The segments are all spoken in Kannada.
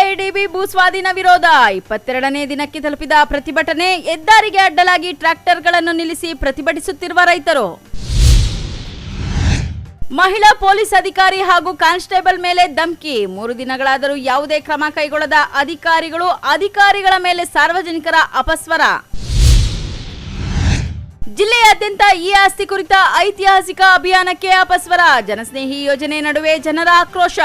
ಕೆಎಡಿಬಿ ಭೂಸ್ವಾಧೀನ ವಿರೋಧ 22ನೇ ದಿನಕ್ಕೆ ತಲುಪಿದ ಪ್ರತಿಭಟನೆ. ಹೆದ್ದಾರಿಗೆ ಅಡ್ಡಲಾಗಿ ಟ್ರ್ಯಾಕ್ಟರ್ಗಳನ್ನು ನಿಲ್ಲಿಸಿ ಪ್ರತಿಭಟಿಸುತ್ತಿರುವ ರೈತರು. ಮಹಿಳಾ ಪೊಲೀಸ್ ಅಧಿಕಾರಿ ಹಾಗೂ ಕಾನ್ಸ್ಟೇಬಲ್ ಮೇಲೆ ಧಮಕಿ. 3 ದಿನಗಳಾದರೂ ಯಾವುದೇ ಕ್ರಮ ಕೈಗೊಳ್ಳದ ಅಧಿಕಾರಿಗಳ ಮೇಲೆ ಸಾರ್ವಜನಿಕರ ಅಪಸ್ವರ. ಜಿಲ್ಲೆಯಾದ್ಯಂತ ಈ ಆಸ್ತಿ ಕುರಿತ ಐತಿಹಾಸಿಕ ಅಭಿಯಾನಕ್ಕೆ ಅಪಸ್ವರ. ಜನಸ್ನೇಹಿ ಯೋಜನೆ ನಡುವೆ ಜನರ ಆಕ್ರೋಶ.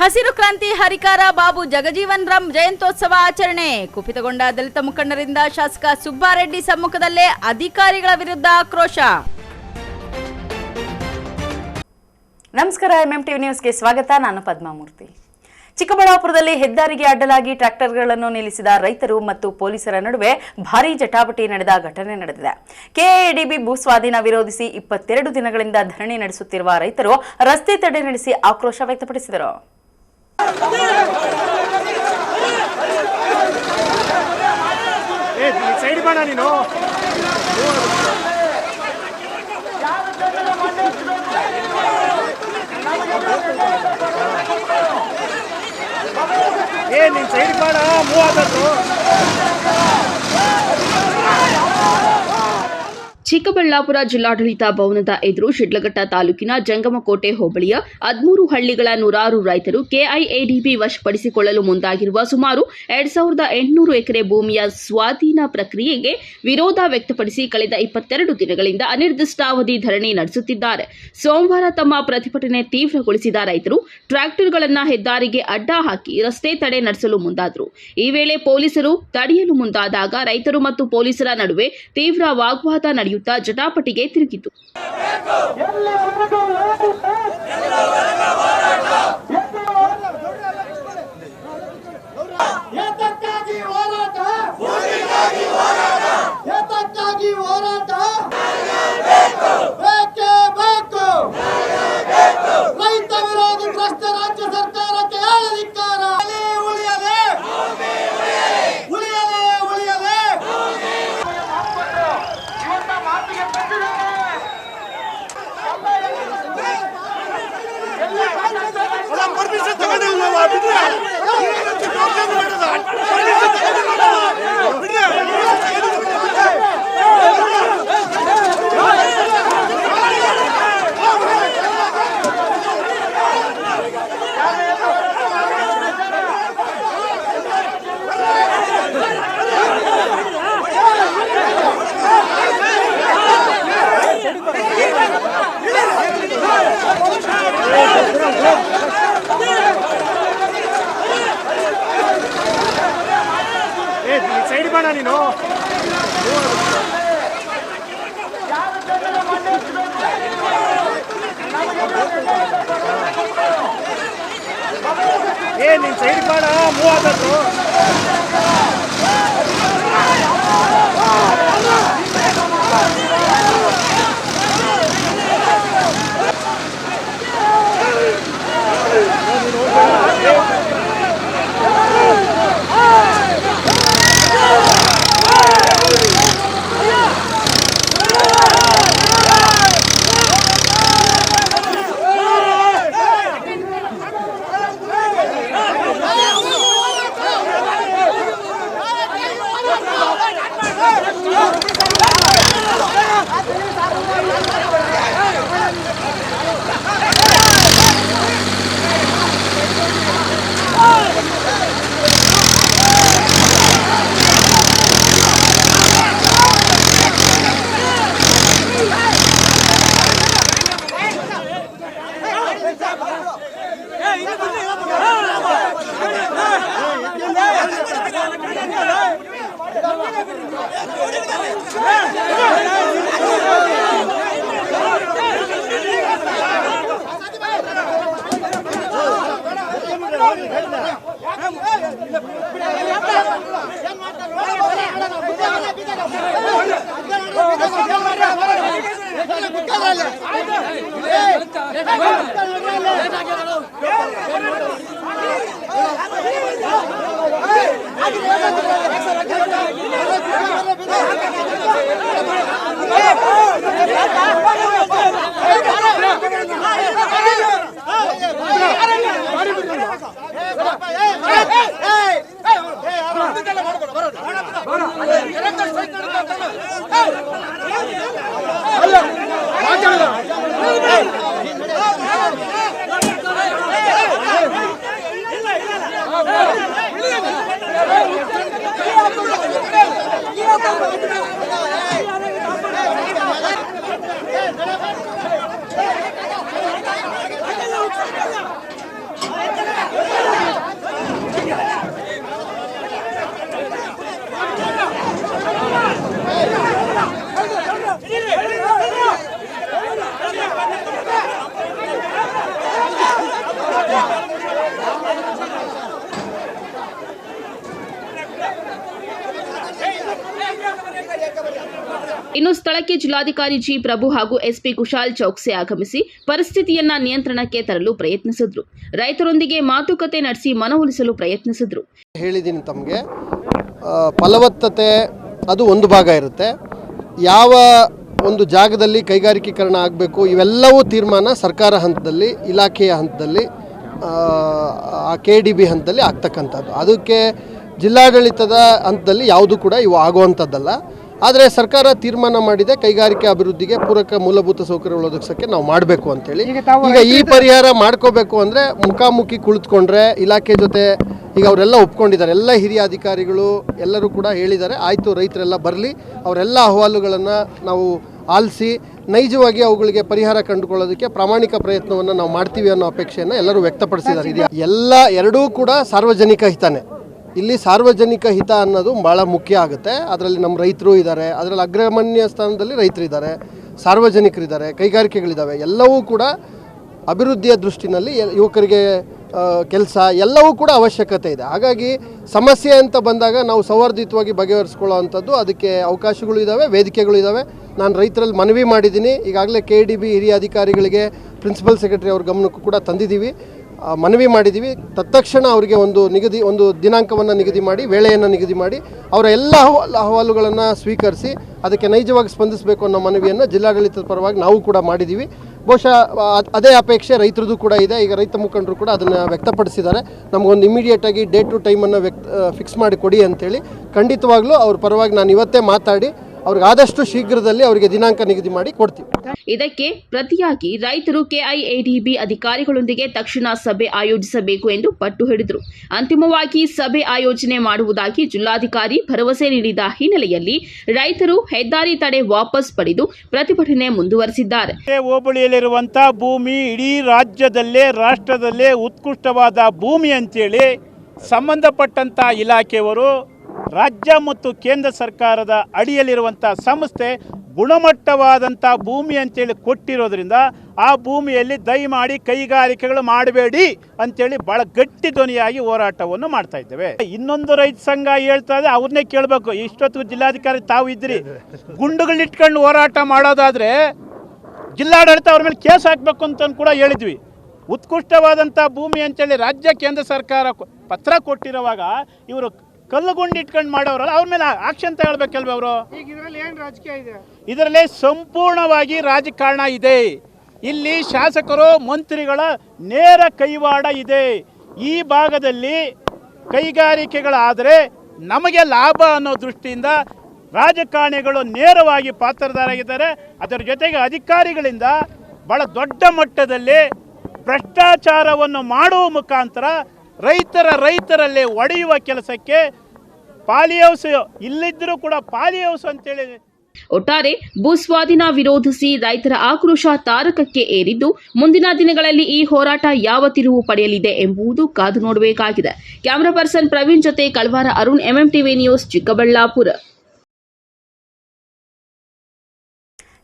ಹಸಿರು ಕ್ರಾಂತಿ ಹರಿಕಾರ ಬಾಬು ಜಗಜೀವನ್ ರಾಮ್ ಜಯಂತ್ಯೋತ್ಸವ ಆಚರಣೆ. ಕುಪಿತಗೊಂಡ ದಲಿತ ಮುಖಂಡರಿಂದ ಶಾಸಕ ಸುಬ್ಬಾರೆಡ್ಡಿ ಸಮ್ಮುಖದಲ್ಲೇ ಅಧಿಕಾರಿಗಳ ವಿರುದ್ಧ ಆಕ್ರೋಶ. ನಮಸ್ಕಾರ, ಎಂಎಂಟಿವಿ ನ್ಯೂಸ್ಗೆ ಸ್ವಾಗತ. ನಾನು ಪದ್ಮಾಮೂರ್ತಿ. ಚಿಕ್ಕಬಳ್ಳಾಪುರದಲ್ಲಿ ಹೆದ್ದಾರಿಗೆ ಅಡ್ಡಲಾಗಿ ಟ್ರ್ಯಾಕ್ಟರ್ಗಳನ್ನು ನಿಲ್ಲಿಸಿದ ರೈತರು ಮತ್ತು ಪೊಲೀಸರ ನಡುವೆ ಭಾರೀ ಜಟಾಪಟಿ ನಡೆದ ಘಟನೆ ನಡೆದಿದೆ. ಕೆಎಡಿಬಿ ಭೂಸ್ವಾಧೀನ ವಿರೋಧಿಸಿ 22 ದಿನಗಳಿಂದ ಧರಣಿ ನಡೆಸುತ್ತಿರುವ ರೈತರು ರಸ್ತೆ ತಡೆ ನಡೆಸಿ ಆಕ್ರೋಶ ವ್ಯಕ್ತಪಡಿಸಿದರು. ಚಿಕ್ಕಬಳ್ಳಾಪುರ ಜಿಲ್ಲಾಡಳಿತ ಭವನದ ಎದುರು ಶಿಡ್ಲಘಟ್ಟ ತಾಲೂಕಿನ ಜಂಗಮಕೋಟೆ ಹೋಬಳಿಯ 13 ಹಳ್ಳಿಗಳ ನೂರಾರು ರೈತರು ಕೆಐಎಡಿಬಿ ವಶಪಡಿಸಿಕೊಳ್ಳಲು ಮುಂದಾಗಿರುವ ಸುಮಾರು 2800 ಎಕರೆ ಭೂಮಿಯ ಸ್ವಾಧೀನ ಪ್ರಕ್ರಿಯೆಗೆ ವಿರೋಧ ವ್ಯಕ್ತಪಡಿಸಿ ಕಳೆದ 22 ದಿನಗಳಿಂದ ಅನಿರ್ದಿಷ್ಟಾವಧಿ ಧರಣಿ ನಡೆಸುತ್ತಿದ್ದಾರೆ. ಸೋಮವಾರ ತಮ್ಮ ಪ್ರತಿಭಟನೆ ತೀವ್ರಗೊಳಿಸಿದ ರೈತರು ಟ್ರ್ಯಾಕ್ಟರ್ಗಳನ್ನು ಹೆದ್ದಾರಿಗೆ ಅಡ್ಡ ಹಾಕಿ ರಸ್ತೆ ತಡೆ ನಡೆಸಲು ಮುಂದಾದರು. ಈ ವೇಳೆ ಪೊಲೀಸರು ತಡೆಯಲು ಮುಂದಾದಾಗ ರೈತರು ಮತ್ತು ಪೊಲೀಸರ ನಡುವೆ ತೀವ್ರ ವಾಗ್ವಾದ ನಡೆಯುತ್ತಾ ಜಟಾಪಟಿಗೆ ತಿರುಗಿತು. ರೈತ ವಿರೋಧಿ ಭ್ರಷ್ಟ ರಾಜ್ಯ ಸರ್ಕಾರಕ್ಕೆ ಧಿಕ್ಕಾರ. ಇನ್ನು ಸ್ಥಳಕ್ಕೆ ಜಿಲ್ಲಾಧಿಕಾರಿ ಜಿ ಪ್ರಭು ಹಾಗೂ ಎಸ್ಪಿ ಕುಶಾಲ್ ಚೌಕ್ಸೆ ಆಗಮಿಸಿ ಪರಿಸ್ಥಿತಿಯನ್ನ ನಿಯಂತ್ರಣಕ್ಕೆ ತರಲು ಪ್ರಯತ್ನಿಸಿದ್ರು. ರೈತರೊಂದಿಗೆ ಮಾತುಕತೆ ನಡೆಸಿ ಮನವೊಲಿಸಲು ಪ್ರಯತ್ನಿಸಿದ್ರು. ಹೇಳಿದ್ದೀನಿ ತಮಗೆ, ಫಲವತ್ತತೆ ಅದು ಒಂದು ಭಾಗ ಇರುತ್ತೆ. ಯಾವ ಒಂದು ಜಾಗದಲ್ಲಿ ಕೈಗಾರಿಕೀಕರಣ ಆಗಬೇಕು ಇವೆಲ್ಲವೂ ತೀರ್ಮಾನ ಸರ್ಕಾರ ಹಂತದಲ್ಲಿ, ಇಲಾಖೆಯ ಹಂತದಲ್ಲಿ, KDB ಹಂತದಲ್ಲಿ ಆಗ್ತಕ್ಕಂಥದ್ದು. ಅದಕ್ಕೆ ಜಿಲ್ಲಾಡಳಿತದ ಹಂತದಲ್ಲಿ ಯಾವುದು ಕೂಡ ಇವು ಆಗುವಂಥದ್ದಲ್ಲ. ಆದರೆ ಸರ್ಕಾರ ತೀರ್ಮಾನ ಮಾಡಿದೆ ಕೈಗಾರಿಕೆ ಅಭಿವೃದ್ಧಿಗೆ ಪೂರಕ ಮೂಲಭೂತ ಸೌಕರ್ಯಗಳು ಒದಗಿಸೋಕ್ಕೆ ನಾವು ಮಾಡಬೇಕು ಅಂತೇಳಿ. ಈಗ ಈ ಪರಿಹಾರ ಮಾಡ್ಕೋಬೇಕು ಅಂದರೆ ಮುಖಾಮುಖಿ ಕುಳಿತುಕೊಂಡ್ರೆ ಇಲಾಖೆ ಜೊತೆ ಈಗ ಅವರೆಲ್ಲ ಒಪ್ಕೊಂಡಿದ್ದಾರೆ, ಎಲ್ಲ ಹಿರಿಯ ಅಧಿಕಾರಿಗಳು ಎಲ್ಲರೂ ಕೂಡ ಹೇಳಿದ್ದಾರೆ, ಆಯಿತು ರೈತರೆಲ್ಲ ಬರಲಿ, ಅವರೆಲ್ಲ ಅಹವಾಲುಗಳನ್ನು ನಾವು ಆಲಿಸಿ ನೈಜವಾಗಿ ಅವುಗಳಿಗೆ ಪರಿಹಾರ ಕಂಡುಕೊಳ್ಳೋದಕ್ಕೆ ಪ್ರಾಮಾಣಿಕ ಪ್ರಯತ್ನವನ್ನು ನಾವು ಮಾಡ್ತೀವಿ ಅನ್ನೋ ಅಪೇಕ್ಷೆಯನ್ನು ಎಲ್ಲರೂ ವ್ಯಕ್ತಪಡಿಸಿದ್ದಾರೆ. ಎರಡೂ ಕೂಡ ಸಾರ್ವಜನಿಕ ಹಿತನೇ. ಇಲ್ಲಿ ಸಾರ್ವಜನಿಕ ಹಿತ ಅನ್ನೋದು ಭಾಳ ಮುಖ್ಯ ಆಗುತ್ತೆ. ಅದರಲ್ಲಿ ನಮ್ಮ ರೈತರು ಇದ್ದಾರೆ, ಅದರಲ್ಲಿ ಅಗ್ರಗಣ್ಯ ಸ್ಥಾನದಲ್ಲಿ ರೈತರಿದ್ದಾರೆ, ಸಾರ್ವಜನಿಕರಿದ್ದಾರೆ, ಕೈಗಾರಿಕೆಗಳಿದ್ದಾವೆ. ಎಲ್ಲವೂ ಕೂಡ ಅಭಿವೃದ್ಧಿಯ ದೃಷ್ಟಿನಲ್ಲಿ ಯುವಕರಿಗೆ ಕೆಲಸ ಎಲ್ಲವೂ ಕೂಡ ಅವಶ್ಯಕತೆ ಇದೆ. ಹಾಗಾಗಿ ಸಮಸ್ಯೆ ಅಂತ ಬಂದಾಗ ನಾವು ಸೌಹಾರ್ದಯುತವಾಗಿ ಬಗೆಹರಿಸ್ಕೊಳ್ಳೋ ಅಂಥದ್ದು, ಅದಕ್ಕೆ ಅವಕಾಶಗಳು ಇದ್ದಾವೆ, ವೇದಿಕೆಗಳು ಇದ್ದಾವೆ. ನಾನು ರೈತರಲ್ಲಿ ಮನವಿ ಮಾಡಿದ್ದೀನಿ. ಈಗಾಗಲೇ KDB ಹಿರಿಯ ಅಧಿಕಾರಿಗಳಿಗೆ, ಪ್ರಿನ್ಸಿಪಲ್ ಸೆಕ್ರೆಟರಿ ಅವ್ರ ಗಮನಕ್ಕೂ ಕೂಡ ತಂದಿದ್ದೀವಿ, ಮನವಿ ಮಾಡಿದ್ದೀವಿ. ತತ್ಕ್ಷಣ ಅವರಿಗೆ ಒಂದು ದಿನಾಂಕವನ್ನು ನಿಗದಿ ಮಾಡಿ, ವೇಳೆಯನ್ನು ನಿಗದಿ ಮಾಡಿ, ಅವರ ಎಲ್ಲ ಅಹವಾಲುಗಳನ್ನು ಸ್ವೀಕರಿಸಿ ಅದಕ್ಕೆ ನೈಜವಾಗಿ ಸ್ಪಂದಿಸಬೇಕು ಅನ್ನೋ ಮನವಿಯನ್ನು ಜಿಲ್ಲಾಡಳಿತದ ಪರವಾಗಿ ನಾವು ಕೂಡ ಮಾಡಿದ್ದೀವಿ. ಬಹುಶಃ ಅದೇ ಅಪೇಕ್ಷೆ ರೈತರದ್ದು ಕೂಡ ಇದೆ. ಈಗ ರೈತ ಮುಖಂಡರು ಕೂಡ ಅದನ್ನು ವ್ಯಕ್ತಪಡಿಸಿದ್ದಾರೆ. ನಮಗೊಂದು ಇಮಿಡಿಯೇಟಾಗಿ ಡೇಟ್ ಟು ಟೈಮನ್ನು ಫಿಕ್ಸ್ ಮಾಡಿ ಕೊಡಿ ಅಂತೇಳಿ. ಖಂಡಿತವಾಗ್ಲೂ ಅವ್ರ ಪರವಾಗಿ ನಾನು ಇವತ್ತೇ ಮಾತಾಡಿ ಅವ್ರಿಗೆ ಆದಷ್ಟು ಶೀಘ್ರದಲ್ಲಿ ಅವರಿಗೆ ದಿನಾಂಕ ನಿಗದಿ ಮಾಡಿ ಕೊಡ್ತೀವಿ. ಇದಕ್ಕೆ ಪ್ರತಿಯಾಗಿ ರೈತರು KIADB ಅಧಿಕಾರಿಗಳೊಂದಿಗೆ ತಕ್ಷಣ ಸಭೆ ಆಯೋಜಿಸಬೇಕು ಎಂದು ಪಟ್ಟು ಹಿಡಿದರು. ಅಂತಿಮವಾಗಿ ಸಭೆ ಆಯೋಜನೆ ಮಾಡುವುದಾಗಿ ಜಿಲ್ಲಾಧಿಕಾರಿ ಭರವಸೆ ನೀಡಿದ ಹಿನ್ನೆಲೆಯಲ್ಲಿ ರೈತರು ಹೆದ್ದಾರಿ ತಡೆ ವಾಪಸ್ ಪಡೆದು ಪ್ರತಿಭಟನೆ ಮುಂದುವರೆಸಿದ್ದಾರೆ. ಹೋಬಳಿಯಲ್ಲಿರುವಂತಹ ಭೂಮಿ ಇಡೀ ರಾಜ್ಯದಲ್ಲೇ, ರಾಷ್ಟ್ರದಲ್ಲೇ ಉತ್ಕೃಷ್ಟವಾದ ಭೂಮಿ ಅಂತೇಳಿ ಸಂಬಂಧಪಟ್ಟಂತ ಇಲಾಖೆಯವರು, ರಾಜ್ಯ ಮತ್ತು ಕೇಂದ್ರ ಸರ್ಕಾರದ ಅಡಿಯಲ್ಲಿರುವಂಥ ಸಂಸ್ಥೆ ಗುಣಮಟ್ಟವಾದಂಥ ಭೂಮಿ ಅಂತೇಳಿ ಕೊಟ್ಟಿರೋದ್ರಿಂದ ಆ ಭೂಮಿಯಲ್ಲಿ ದಯಮಾಡಿ ಕೈಗಾರಿಕೆಗಳು ಮಾಡಬೇಡಿ ಅಂತೇಳಿ ಭಾಳ ಗಟ್ಟಿ ಧ್ವನಿಯಾಗಿ ಹೋರಾಟವನ್ನು ಮಾಡ್ತಾ ಇದ್ದೇವೆ. ಇನ್ನೊಂದು ರೈತ ಸಂಘ ಹೇಳ್ತಾ ಇದೆ, ಅವ್ರನ್ನೇ ಕೇಳಬೇಕು. ಇಷ್ಟೊತ್ತು ಜಿಲ್ಲಾಧಿಕಾರಿ ತಾವು ಇದ್ರಿ, ಗುಂಡುಗಳಿಟ್ಕೊಂಡು ಹೋರಾಟ ಮಾಡೋದಾದರೆ ಜಿಲ್ಲಾಡಳಿತ ಅವ್ರ ಮೇಲೆ ಕೇಸ್ ಹಾಕಬೇಕು ಅಂತ ಕೂಡ ಹೇಳಿದ್ವಿ. ಉತ್ಕೃಷ್ಟವಾದಂಥ ಭೂಮಿ ಅಂತೇಳಿ ರಾಜ್ಯ ಕೇಂದ್ರ ಸರ್ಕಾರ ಪತ್ರ ಕೊಟ್ಟಿರುವಾಗ ಇವರು ಕಲ್ಲುಗುಂಡು ಇಟ್ಕೊಂಡು ಮಾಡೋರಲ್ಲ, ಅವ್ರ ಮೇಲೆ ಆಕ್ಷನ್ ತಗೊಳ್ಬೇಕಲ್ವ ಅವರು? ಇದರಲ್ಲಿ ಸಂಪೂರ್ಣವಾಗಿ ರಾಜಕಾರಣ ಇದೆ. ಇಲ್ಲಿ ಶಾಸಕರು, ಮಂತ್ರಿಗಳ ನೇರ ಕೈವಾಡ ಇದೆ. ಈ ಭಾಗದಲ್ಲಿ ಕೈಗಾರಿಕೆಗಳಾದರೆ ನಮಗೆ ಲಾಭ ಅನ್ನೋ ದೃಷ್ಟಿಯಿಂದ ರಾಜಕಾರಣಿಗಳು ನೇರವಾಗಿ ಪಾತ್ರಧಾರಾಗಿದ್ದಾರೆ. ಅದರ ಜೊತೆಗೆ ಅಧಿಕಾರಿಗಳಿಂದ ಬಹಳ ದೊಡ್ಡ ಮಟ್ಟದಲ್ಲಿ ಭ್ರಷ್ಟಾಚಾರವನ್ನು ಮಾಡುವ ಮುಖಾಂತರ ರೈತರಲ್ಲೇ ಒಡೆಯುವ ಕೆಲಸಕ್ಕೆ ಪಾಲಿಹೌಸ್ ಇಲ್ಲಿದ್ದರೂ ಕೂಡ ಪಾಲಿಹೌಸ್ ಅಂತೇಳಿ. ಒಟ್ಟಾರೆ ಭೂಸ್ವಾಧೀನ ವಿರೋಧಿಸಿ ರೈತರ ಆಕ್ರೋಶ ತಾರಕಕ್ಕೆ ಏರಿದ್ದು, ಮುಂದಿನ ದಿನಗಳಲ್ಲಿ ಈ ಹೋರಾಟ ಯಾವ ತಿರುವು ಪಡೆಯಲಿದೆ ಎಂಬುದು ಕಾದು ನೋಡಬೇಕಾಗಿದೆ. ಕ್ಯಾಮರಾ ಪರ್ಸನ್ ಪ್ರವೀಣ್ ಜೊತೆ ಕಳ್ವಾರ ಅರುಣ್, MMTV ನ್ಯೂಸ್, ಚಿಕ್ಕಬಳ್ಳಾಪುರ.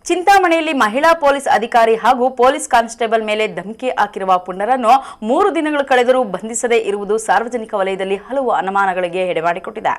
ಚಿಂತಾಮಣಿಯಲ್ಲಿ ಮಹಿಳಾ ಪೊಲೀಸ್ ಅಧಿಕಾರಿ ಹಾಗೂ ಪೊಲೀಸ್ ಕಾನ್ಸ್ಟೇಬಲ್ ಮೇಲೆ ಧಮಕಿ ಹಾಕಿರುವ ಪುಂಡರನ್ನು 3 ದಿನಗಳು ಕಳೆದರೂ ಬಂಧಿಸದೇ ಇರುವುದು ಸಾರ್ವಜನಿಕ ವಲಯದಲ್ಲಿ ಹಲವು ಅನುಮಾನಗಳಿಗೆ ಎಡೆಮಾಡಿಕೊಟ್ಟಿದೆ.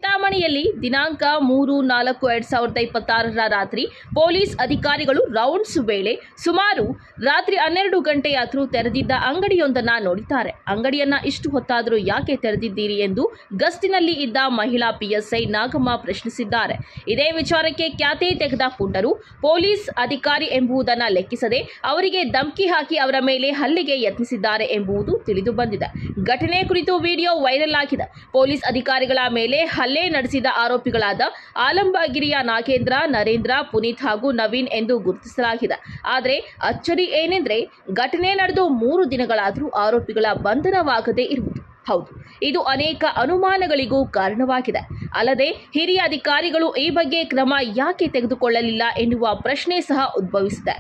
ಚಿಂತಾಮಣಿಯಲ್ಲಿ ದಿನಾಂಕ 3/4/2026 ರಾತ್ರಿ ಪೊಲೀಸ್ ಅಧಿಕಾರಿಗಳು ರೌಂಡ್ಸ್ ವೇಳೆ ಸುಮಾರು ರಾತ್ರಿ 12 ಗಂಟೆಯಾದರೂ ತೆರೆದಿದ್ದ ಅಂಗಡಿಯೊಂದನ್ನು ನೋಡಿದ್ದಾರೆ. ಅಂಗಡಿಯನ್ನ ಇಷ್ಟು ಹೊತ್ತಾದರೂ ಯಾಕೆ ತೆರೆದಿದ್ದೀರಿ ಎಂದು ಗಸ್ತಿನಲ್ಲಿ ಇದ್ದ ಮಹಿಳಾ PSI ನಾಗಮ್ಮ ಪ್ರಶ್ನಿಸಿದ್ದಾರೆ. ಇದೇ ವಿಚಾರಕ್ಕೆ ಖ್ಯಾತೆ ತೆಗೆದ ಪುಂಡರು ಪೊಲೀಸ್ ಅಧಿಕಾರಿ ಎಂಬುದನ್ನು ಲೆಕ್ಕಿಸದೆ ಅವರಿಗೆ ಧಮಕಿ ಹಾಕಿ ಅವರ ಮೇಲೆ ಹಲ್ಲೆಗೆ ಯತ್ನಿಸಿದ್ದಾರೆ ಎಂಬುದು ತಿಳಿದು ಬಂದಿದೆ. ಘಟನೆ ಕುರಿತು ವಿಡಿಯೋ ವೈರಲ್ ಆಗಿದೆ. ಪೊಲೀಸ್ ಅಧಿಕಾರಿಗಳ ಮೇಲೆ ಹಲ್ಲೆ ನಡೆಸಿದ ಆರೋಪಿಗಳಾದ ಆಲಂಬಗಿರಿಯ ನಾಗೇಂದ್ರ, ನರೇಂದ್ರ, ಪುನೀತ್ ಹಾಗೂ ನವೀನ್ ಎಂದು ಗುರುತಿಸಲಾಗಿದೆ. ಆದರೆ ಅಚ್ಚರಿ ಏನೆಂದರೆ ಘಟನೆ ನಡೆದು 3 ದಿನಗಳಾದರೂ ಆರೋಪಿಗಳ ಬಂಧನವಾಗದೇ ಇರುವುದು. ಹೌದು, ಇದು ಅನೇಕ ಅನುಮಾನಗಳಿಗೂ ಕಾರಣವಾಗಿದೆ. ಅಲ್ಲದೆ ಹಿರಿಯ ಅಧಿಕಾರಿಗಳು ಈ ಬಗ್ಗೆ ಕ್ರಮ ಯಾಕೆ ತೆಗೆದುಕೊಳ್ಳಲಿಲ್ಲ ಎನ್ನುವ ಪ್ರಶ್ನೆ ಸಹ ಉದ್ಭವಿಸಿದೆ.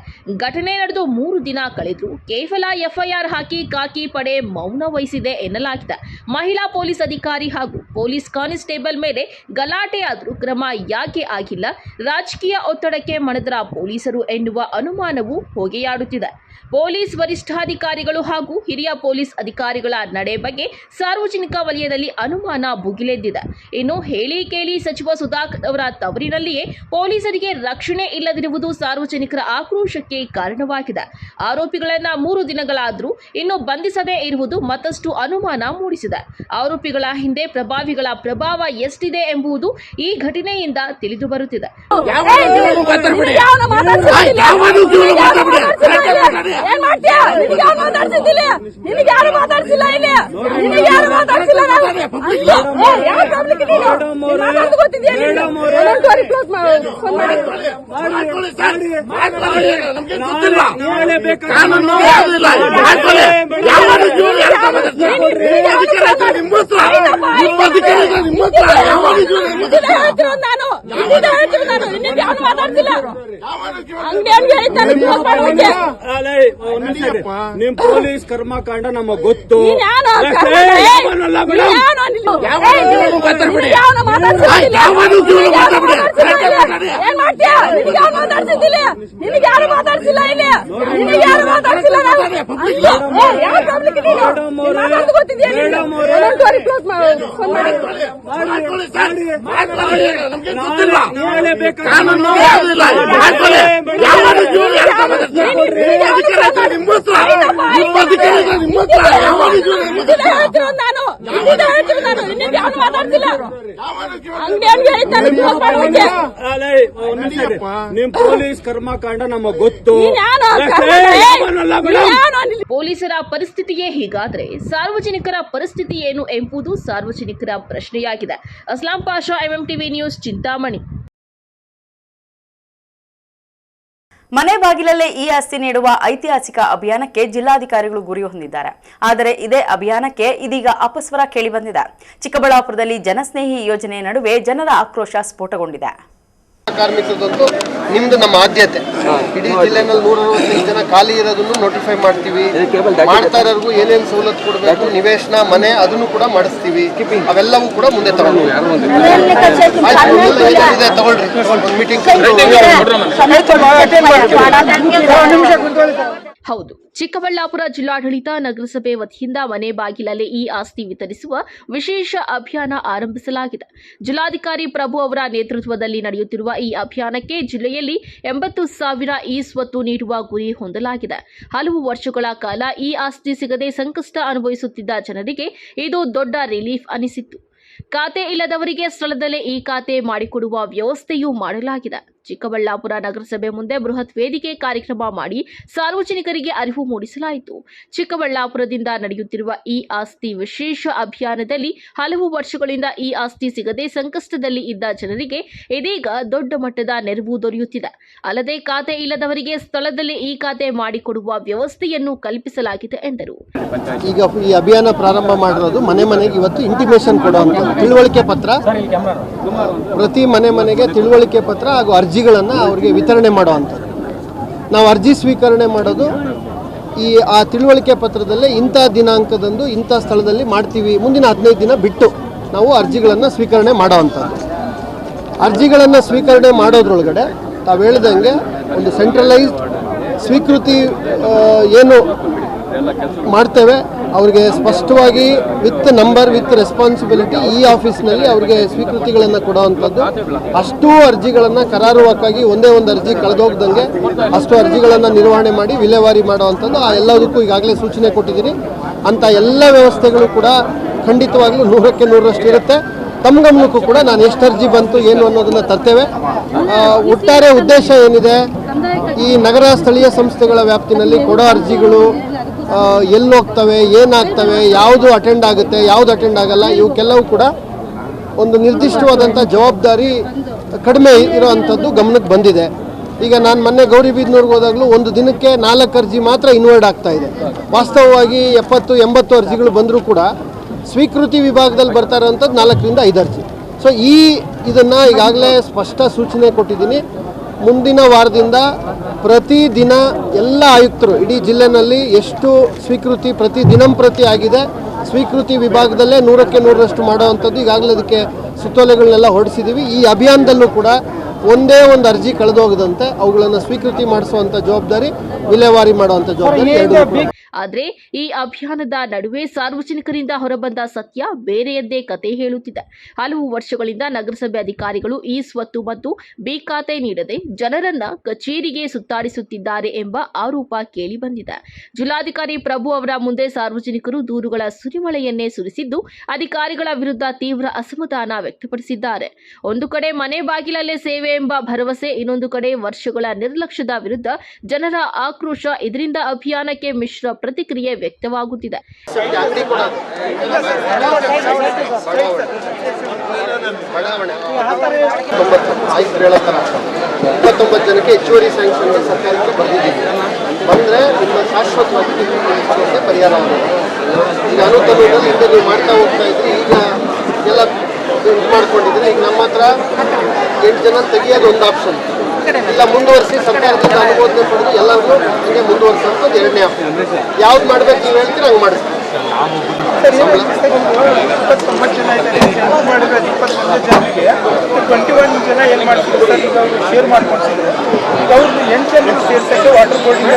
ಘಟನೆ ನಡೆದು 3 ದಿನ ಕಳೆದರೂ ಕೇವಲ ಎಫ್ಐಆರ್ ಹಾಕಿ ಖಾಕಿ ಪಡೆ ಮೌನ ವಹಿಸಿದೆ ಎನ್ನಲಾಗಿದೆ. ಮಹಿಳಾ ಪೊಲೀಸ್ ಅಧಿಕಾರಿ ಹಾಗೂ ಪೊಲೀಸ್ ಕಾನ್ಸ್ಟೇಬಲ್ ಮೇಲೆ ಗಲಾಟೆ ಆದರೂ ಕ್ರಮ ಯಾಕೆ ಆಗಿಲ್ಲ? ರಾಜಕೀಯ ಒತ್ತಡಕ್ಕೆ ಮಣಿದರ ಪೊಲೀಸರು ಎನ್ನುವ ಅನುಮಾನವೂ ಹೊಗೆಯಾಡುತ್ತಿದೆ. ಪೊಲೀಸ್ ವರಿಷ್ಠಾಧಿಕಾರಿಗಳು ಹಾಗೂ ಹಿರಿಯ ಪೊಲೀಸ್ ಅಧಿಕಾರಿಗಳ ನಡೆ ಬಗ್ಗೆ ಸಾರ್ವಜನಿಕ ವಲಯದಲ್ಲಿ ಅನುಮಾನ ಭುಗಿಲೆದ್ದಿದೆ. ಇನ್ನು ಹೇಳಿ ಕೇಳಿ ಸಚಿವ ಸುಧಾಕರ್ ಅವರ ತವರಿನಲ್ಲಿಯೇ ಪೊಲೀಸರಿಗೆ ರಕ್ಷಣೆ ಇಲ್ಲದಿರುವುದು ಸಾರ್ವಜನಿಕರ ಆಕ್ರೋಶಕ್ಕೆ ಕಾರಣವಾಗಿದೆ. ಆರೋಪಿಗಳನ್ನ 3 ದಿನಗಳಾದರೂ ಇನ್ನೂ ಬಂಧಿಸದೇ ಇರುವುದು ಮತ್ತಷ್ಟು ಅನುಮಾನ ಮೂಡಿಸಿದೆ. ಆರೋಪಿಗಳ ಹಿಂದೆ ಪ್ರಭಾವಿಗಳ ಪ್ರಭಾವ ಎಷ್ಟಿದೆ ಎಂಬುದು ಈ ಘಟನೆಯಿಂದ ತಿಳಿದು ಬರುತ್ತಿದೆ. ಏನ್ ಮಾಡ್ತೀಯ? ನಿನಗೆ ಯಾರು ಮಾತಾಡ್ಸಿದ್ದಿಲ್ಲ? ನಿನಗೆ ಯಾರು ಮಾತಾಡ್ಸಿಲ್ಲ ಇಲ್ಲಿ? ನಿನಗೆ ಯಾರು ಮಾತಾಡ್ಸಿಲ್ಲ? ಯಾವ ಪಬ್ಲಿಕ್ ನೀನು ಮಾತಾಡ್ದು ಗೊತ್ತಿದ್ಯಾ? ಒಂದೊಂದು ಕ್ಲೋಸ್ ಮಾಡಿ ಫೋನ್ ಮಾಡಿ ನಾನು ನಿನ್ನೆ ಯಾರು ಮಾತಾಡ್ಸಿಲ್ಲ. ಹಂಗೆ ಹಂಗೆ ಹೇಳ್ತಾನೆ ಕ್ಲೋಸ್ ಮಾಡುವಂತೆ. ನಿಮ್ ಪೊಲೀಸ್ ಕರ್ಮಕಾಂಡ ನಮಗ್ ಗೊತ್ತು. ಏನ್ ಮಾಡ್ತೀಯ? ನಿನಗೆ ಯಾರು ಮಾತಾಡ್ಸಿದ್ದಿಲ್ಲ? ನಿನಗೆ ಯಾರು ಮಾತಾಡ್ಸಿಲ್ಲ ಇಲ್ಲಿ? ನಿನಗೆ ಯಾರು ಮಾತಾಡ್ಸಿಲ್ಲ? ಯಾವ ಪಬ್ಲಿಕ್ ನೀನು ಮಾತಾಡ್ದು ಗೊತ್ತಿದ್ಯಾ? ಒಂದೊಂದು ಕ್ಲೋಸ್ ಮಾಡಿ ಫೋನ್ ಮಾಡಿ ನಿಮ್ ಪೊಲೀಸ್ ಕರ್ಮಕಾಂಡ ನಮಗ್ ಗೊತ್ತು. ಪೊಲೀಸರ ಪರಿಸ್ಥಿತಿಯೇ ಹೀಗಾದ್ರೆ ಸಾರ್ವಜನಿಕರ ಪರಿಸ್ಥಿತಿ ಏನು ಎಂಬುದು ಸಾರ್ವಜನಿಕರ ಪ್ರಶ್ನೆಯಾಗಿದೆ. Aslam Pasha, MMTV news, Chintamani. ಮನೆ ಬಾಗಿಲಲ್ಲೇ ಈ ಆಸ್ತಿ ನೀಡುವ ಐತಿಹಾಸಿಕ ಅಭಿಯಾನಕ್ಕೆ ಜಿಲ್ಲಾಧಿಕಾರಿಗಳು ಗುರಿ ಹೊಂದಿದ್ದಾರೆ. ಆದರೆ ಇದೇ ಅಭಿಯಾನಕ್ಕೆ ಇದೀಗ ಅಪಸ್ವರ ಕೇಳಿಬಂದಿದೆ. ಚಿಕ್ಕಬಳ್ಳಾಪುರದಲ್ಲಿ ಜನಸ್ನೇಹಿ ಯೋಜನೆ ನಡುವೆ ಜನರ ಆಕ್ರೋಶ ಸ್ಫೋಟಗೊಂಡಿದೆ. ಕಾರ್ಮಿಕರದಂತೂ ನಿಮ್ದು ನಮ್ಮ ಆದ್ಯತೆ. ಇಡೀ ಜಿಲ್ಲೆನಲ್ಲಿ 165 ಜನ ಖಾಲಿ ಇರೋದನ್ನು ನೋಟಿಫೈ ಮಾಡ್ತೀವಿ. ಮಾಡ್ತಾ ಇರೋರ್ಗು ಏನೇನು ಸವಲತ್ತು ಕೊಡಬೇಕು, ನಿವೇಶನ, ಮನೆ, ಅದನ್ನು ಕೂಡ ಮಾಡಿಸ್ತೀವಿ. ಅವೆಲ್ಲವೂ ಕೂಡ ಮುಂದೆ ತಗೊಳ್ಳಿ. ತಗೊಳ್ರಿ, ಒಂದು ಮೀಟಿಂಗ್. ಹೌದು, ಚಿಕ್ಕಬಳ್ಳಾಪುರ ಜಿಲ್ಲಾಡಳಿತ ನಗರಸಭೆ ವತಿಯಿಂದ ಮನೆ ಬಾಗಿಲಲ್ಲೇ ಈ ಆಸ್ತಿ ವಿತರಿಸುವ ವಿಶೇಷ ಅಭಿಯಾನ ಆರಂಭಿಸಲಾಗಿದೆ. ಜಿಲ್ಲಾಧಿಕಾರಿ ಪ್ರಭು ಅವರ ನೇತೃತ್ವದಲ್ಲಿ ನಡೆಯುತ್ತಿರುವ ಈ ಅಭಿಯಾನಕ್ಕೆ ಜಿಲ್ಲೆಯಲ್ಲಿ 80,000 ಈ ಸ್ವತ್ತು ನೀಡುವ ಗುರಿ ಹೊಂದಲಾಗಿದೆ. ಹಲವು ವರ್ಷಗಳ ಕಾಲ ಈ ಆಸ್ತಿ ಸಿಗದೆ ಸಂಕಷ್ಟ ಅನುಭವಿಸುತ್ತಿದ್ದ ಜನರಿಗೆ ಇದು ದೊಡ್ಡ ರಿಲೀಫ್ ಅನಿಸಿತ್ತು. ಖಾತೆ ಇಲ್ಲದವರಿಗೆ ಸ್ಥಳದಲ್ಲೇ ಈ ಖಾತೆ ಮಾಡಿಕೊಡುವ ವ್ಯವಸ್ಥೆಯೂ ಮಾಡಲಾಗಿದೆ. ಚಿಕ್ಕಬಳ್ಳಾಪುರ ನಗರಸಭೆ ಮುಂದೆ ಬೃಹತ್ ವೇದಿಕೆ ಕಾರ್ಯಕ್ರಮ ಮಾಡಿ ಸಾರ್ವಜನಿಕರಿಗೆ ಅರಿವು ಮೂಡಿಸಲಾಯಿತು. ಚಿಕ್ಕಬಳ್ಳಾಪುರದಿಂದ ನಡೆಯುತ್ತಿರುವ ಈ ಆಸ್ತಿ ವಿಶೇಷ ಅಭಿಯಾನದಲ್ಲಿ ಹಲವು ವರ್ಷಗಳಿಂದ ಈ ಆಸ್ತಿ ಸಿಗದೆ ಸಂಕಷ್ಟದಲ್ಲಿ ಇದ್ದ ಜನರಿಗೆ ಇದೀಗ ದೊಡ್ಡ ಮಟ್ಟದ ನೆರವು ದೊರೆಯುತ್ತಿದೆ. ಅಲ್ಲದೆ ಖಾತೆ ಇಲ್ಲದವರಿಗೆ ಸ್ಥಳದಲ್ಲೇ ಈ ಖಾತೆ ಮಾಡಿಕೊಡುವ ವ್ಯವಸ್ಥೆಯನ್ನು ಕಲ್ಪಿಸಲಾಗಿದೆ ಎಂದರು. ಈಗ ಈ ಅಭಿಯಾನ ಪ್ರಾರಂಭ ಮಾಡಿರೋದು ಮನೆ ಮನೆಗೆ ಇವತ್ತು ಇಂಟಿಮೇಷನ್ ಕೊಡುವಂತ ತಿಳುವಳಿಕೆ ಪತ್ರ, ಪ್ರತಿ ಮನೆಗೆ ತಿಳುವಳಿಕೆ ಪತ್ರ ಹಾಗೂ ಅರ್ಜಿಗಳನ್ನು ಅವರಿಗೆ ವಿತರಣೆ ಮಾಡುವಂಥದ್ದು. ನಾವು ಅರ್ಜಿ ಸ್ವೀಕರಣೆ ಮಾಡೋದು ಆ ತಿಳುವಳಿಕೆ ಪತ್ರದಲ್ಲೇ ಇಂಥ ದಿನಾಂಕದಂದು ಇಂಥ ಸ್ಥಳದಲ್ಲಿ ಮಾಡ್ತೀವಿ, ಮುಂದಿನ 15 ದಿನ ಬಿಟ್ಟು ನಾವು ಅರ್ಜಿಗಳನ್ನು ಸ್ವೀಕರಣೆ ಮಾಡೋವಂಥದ್ದು. ಅರ್ಜಿಗಳನ್ನು ಸ್ವೀಕರಣೆ ಮಾಡೋದ್ರೊಳಗಡೆ ತಾವು ಹೇಳ್ದಂಗೆ ಒಂದು ಸೆಂಟ್ರಲೈಸ್ಡ್ ಸ್ವೀಕೃತಿ ಏನು ಮಾಡ್ತೇವೆ ಅವರಿಗೆ ಸ್ಪಷ್ಟವಾಗಿ ವಿತ್ ನಂಬರ್ ವಿತ್ ರೆಸ್ಪಾನ್ಸಿಬಿಲಿಟಿ ಈ ಆಫೀಸ್ನಲ್ಲಿ ಅವರಿಗೆ ಸ್ವೀಕೃತಿಗಳನ್ನು ಕೊಡುವಂಥದ್ದು. ಅಷ್ಟೂ ಅರ್ಜಿಗಳನ್ನು ಕರಾರುವಕ್ಕಾಗಿ ಒಂದೇ ಒಂದು ಅರ್ಜಿ ಕಳೆದೋಗ್ದಂಗೆ ಅಷ್ಟು ಅರ್ಜಿಗಳನ್ನು ನಿರ್ವಹಣೆ ಮಾಡಿ ವಿಲೇವಾರಿ ಮಾಡುವಂಥದ್ದು. ಆ ಎಲ್ಲದಕ್ಕೂ ಈಗಾಗಲೇ ಸೂಚನೆ ಕೊಟ್ಟಿದ್ದೀನಿ. ಅಂಥ ಎಲ್ಲ ವ್ಯವಸ್ಥೆಗಳು ಕೂಡ ಖಂಡಿತವಾಗ್ಲೂ 100ಕ್ಕೆ 100ರಷ್ಟು ಇರುತ್ತೆ. ತಮ್ಮ ಗಮನಕ್ಕೂ ಕೂಡ ನಾನು ಎಷ್ಟು ಅರ್ಜಿ ಬಂತು ಏನು ಅನ್ನೋದನ್ನು ತರ್ತೇವೆ. ಒಟ್ಟಾರೆ ಉದ್ದೇಶ ಏನಿದೆ, ಈ ನಗರ ಸ್ಥಳೀಯ ಸಂಸ್ಥೆಗಳ ವ್ಯಾಪ್ತಿನಲ್ಲಿ ಕೊಡೋ ಅರ್ಜಿಗಳು ಎಲ್ಲೋಗ್ತವೆ, ಏನಾಗ್ತವೆ, ಯಾವುದು ಅಟೆಂಡ್ ಆಗುತ್ತೆ, ಯಾವುದು ಅಟೆಂಡ್ ಆಗಲ್ಲ, ಇವಕ್ಕೆಲ್ಲವೂ ಕೂಡ ಒಂದು ನಿರ್ದಿಷ್ಟವಾದಂಥ ಜವಾಬ್ದಾರಿ ಕಡಿಮೆ ಇರೋವಂಥದ್ದು ಗಮನಕ್ಕೆ ಬಂದಿದೆ. ಈಗ ನಾನು ಮೊನ್ನೆ ಗೌರಿಬಿದನೂರಿಗೆ ಹೋದಾಗಲೂ ಒಂದು ದಿನಕ್ಕೆ 4 ಅರ್ಜಿ ಮಾತ್ರ ಇನ್ವರ್ಡ್ ಆಗ್ತಾ ಇದೆ. ವಾಸ್ತವವಾಗಿ 70-80 ಅರ್ಜಿಗಳು ಬಂದರೂ ಕೂಡ ಸ್ವೀಕೃತಿ ವಿಭಾಗದಲ್ಲಿ ಬರ್ತಾ ಇರೋಂಥದ್ದು 4ರಿಂದ 5 ಅರ್ಜಿ. ಸೊ ಇದನ್ನು ಈಗಾಗಲೇ ಸ್ಪಷ್ಟ ಸೂಚನೆ ಕೊಟ್ಟಿದ್ದೀನಿ. ಮುಂದಿನ ವಾರದಿಂದ ಪ್ರತಿದಿನ ಎಲ್ಲ ಆಯುಕ್ತರು ಇಡೀ ಜಿಲ್ಲೆನಲ್ಲಿ ಎಷ್ಟು ಸ್ವೀಕೃತಿ ದಿನಂಪ್ರತಿ ಆಗಿದೆ, ಸ್ವೀಕೃತಿ ವಿಭಾಗದಲ್ಲೇ 100ಕ್ಕೆ 100ರಷ್ಟು ಮಾಡೋವಂಥದ್ದು ಈಗಾಗಲೇ ಅದಕ್ಕೆ ಸುತ್ತೋಲೆಗಳನ್ನೆಲ್ಲ ಹೊರಡಿಸಿದ್ದೀವಿ. ಈ ಅಭಿಯಾನದಲ್ಲೂ ಕೂಡ ಒಂದೇ ಒಂದು ಅರ್ಜಿ ಕಳೆದೋಗದಂತೆ ಅವುಗಳನ್ನು ಸ್ವೀಕೃತಿ ಮಾಡಿಸುವಂಥ ಜವಾಬ್ದಾರಿ, ವಿಲೇವಾರಿ ಮಾಡುವಂಥ ಜವಾಬ್ದಾರಿ. ಆದರೆ ಈ ಅಭಿಯಾನದ ನಡುವೆ ಸಾರ್ವಜನಿಕರಿಂದ ಹೊರಬಂದ ಸತ್ಯ ಬೇರೆಯದ್ದೇ ಕತೆ ಹೇಳುತ್ತಿದೆ. ಹಲವು ವರ್ಷಗಳಿಂದ ನಗರಸಭೆ ಅಧಿಕಾರಿಗಳು ಈ ಸ್ವತ್ತು ಮತ್ತು ಬಿ ಖಾತೆ ನೀಡದೆ ಜನರನ್ನ ಕಚೇರಿಗೆ ಸುತ್ತಾಡಿಸುತ್ತಿದ್ದಾರೆ ಎಂಬ ಆರೋಪ ಕೇಳಿಬಂದಿದೆ. ಜಿಲ್ಲಾಧಿಕಾರಿ ಪ್ರಭು ಅವರ ಮುಂದೆ ಸಾರ್ವಜನಿಕರು ದೂರುಗಳ ಸುರಿಮಳೆಯನ್ನೇ ಸುರಿಸಿದ್ದು ಅಧಿಕಾರಿಗಳ ವಿರುದ್ಧ ತೀವ್ರ ಅಸಮಾಧಾನ ವ್ಯಕ್ತಪಡಿಸಿದ್ದಾರೆ. ಒಂದು ಕಡೆ ಮನೆ ಬಾಗಿಲಲ್ಲೇ ಸೇವೆ ಎಂಬ ಭರವಸೆ, ಇನ್ನೊಂದು ಕಡೆ ವರ್ಷಗಳ ನಿರ್ಲಕ್ಷ್ಯದ ವಿರುದ್ಧ ಜನರ ಆಕ್ರೋಶ. ಇದರಿಂದ ಅಭಿಯಾನಕ್ಕೆ ಮಿಶ್ರ ಪ್ರತಿಕ್ರಿಯೆ ವ್ಯಕ್ತವಾಗುತ್ತಿದೆ. ಜನಕ್ಕೆ ಹೆಚ್ಚುವರಿ ಸ್ಯಾಂಕ್ಷನ್ ಸರ್ಕಾರಕ್ಕೆ ಬಂದಿದ್ದೀವಿ. ಬಂದರೆ ನಿಮ್ಮ ಶಾಶ್ವತವಾಗಿ ಪರಿಹಾರವಾಗಿದೆ. ಈಗ ಅನುದಾನದಲ್ಲಿ ಹಿಂದೆ ನೀವು ಮಾಡ್ತಾ ಹೋಗ್ತಾ ಇದ್ರಿ, ಈಗ ಎಲ್ಲ ಇದು ಮಾಡ್ಕೊಂಡಿದ್ರೆ ಈಗ ನಮ್ಮ ಹತ್ರ 8 ಜನ ತೆಗಿಯೋದು ಒಂದು ಆಪ್ಷನ್, ಇಲ್ಲ ಮುಂದುವರಿಸಿ ಸರ್ಕಾರದಿಂದ ಅನುಮೋದನೆ ಪಡೆದು ಎಲ್ಲರಿಗೂ ಹಂಗೆ ಮುಂದುವರಿಸೋದು 2ನೇ ಆಪ್ಷನ್. ಯಾವ್ದು ಮಾಡ್ಬೇಕು ನೀವು ಹೇಳ್ತೀರ ಹಂಗೆ ಮಾಡಿಸ್ತೀವಿ. ಶೇರ್ ಮಾಡ್ಕೊಳ್ತಿದ್ರು. ಈಗ ಅವ್ರದ್ದು 8 ಜನರು ಸೇರ್ಸಕ್ಕೆ ವಾಟರ್ ಬೋರ್ಡಿಂದ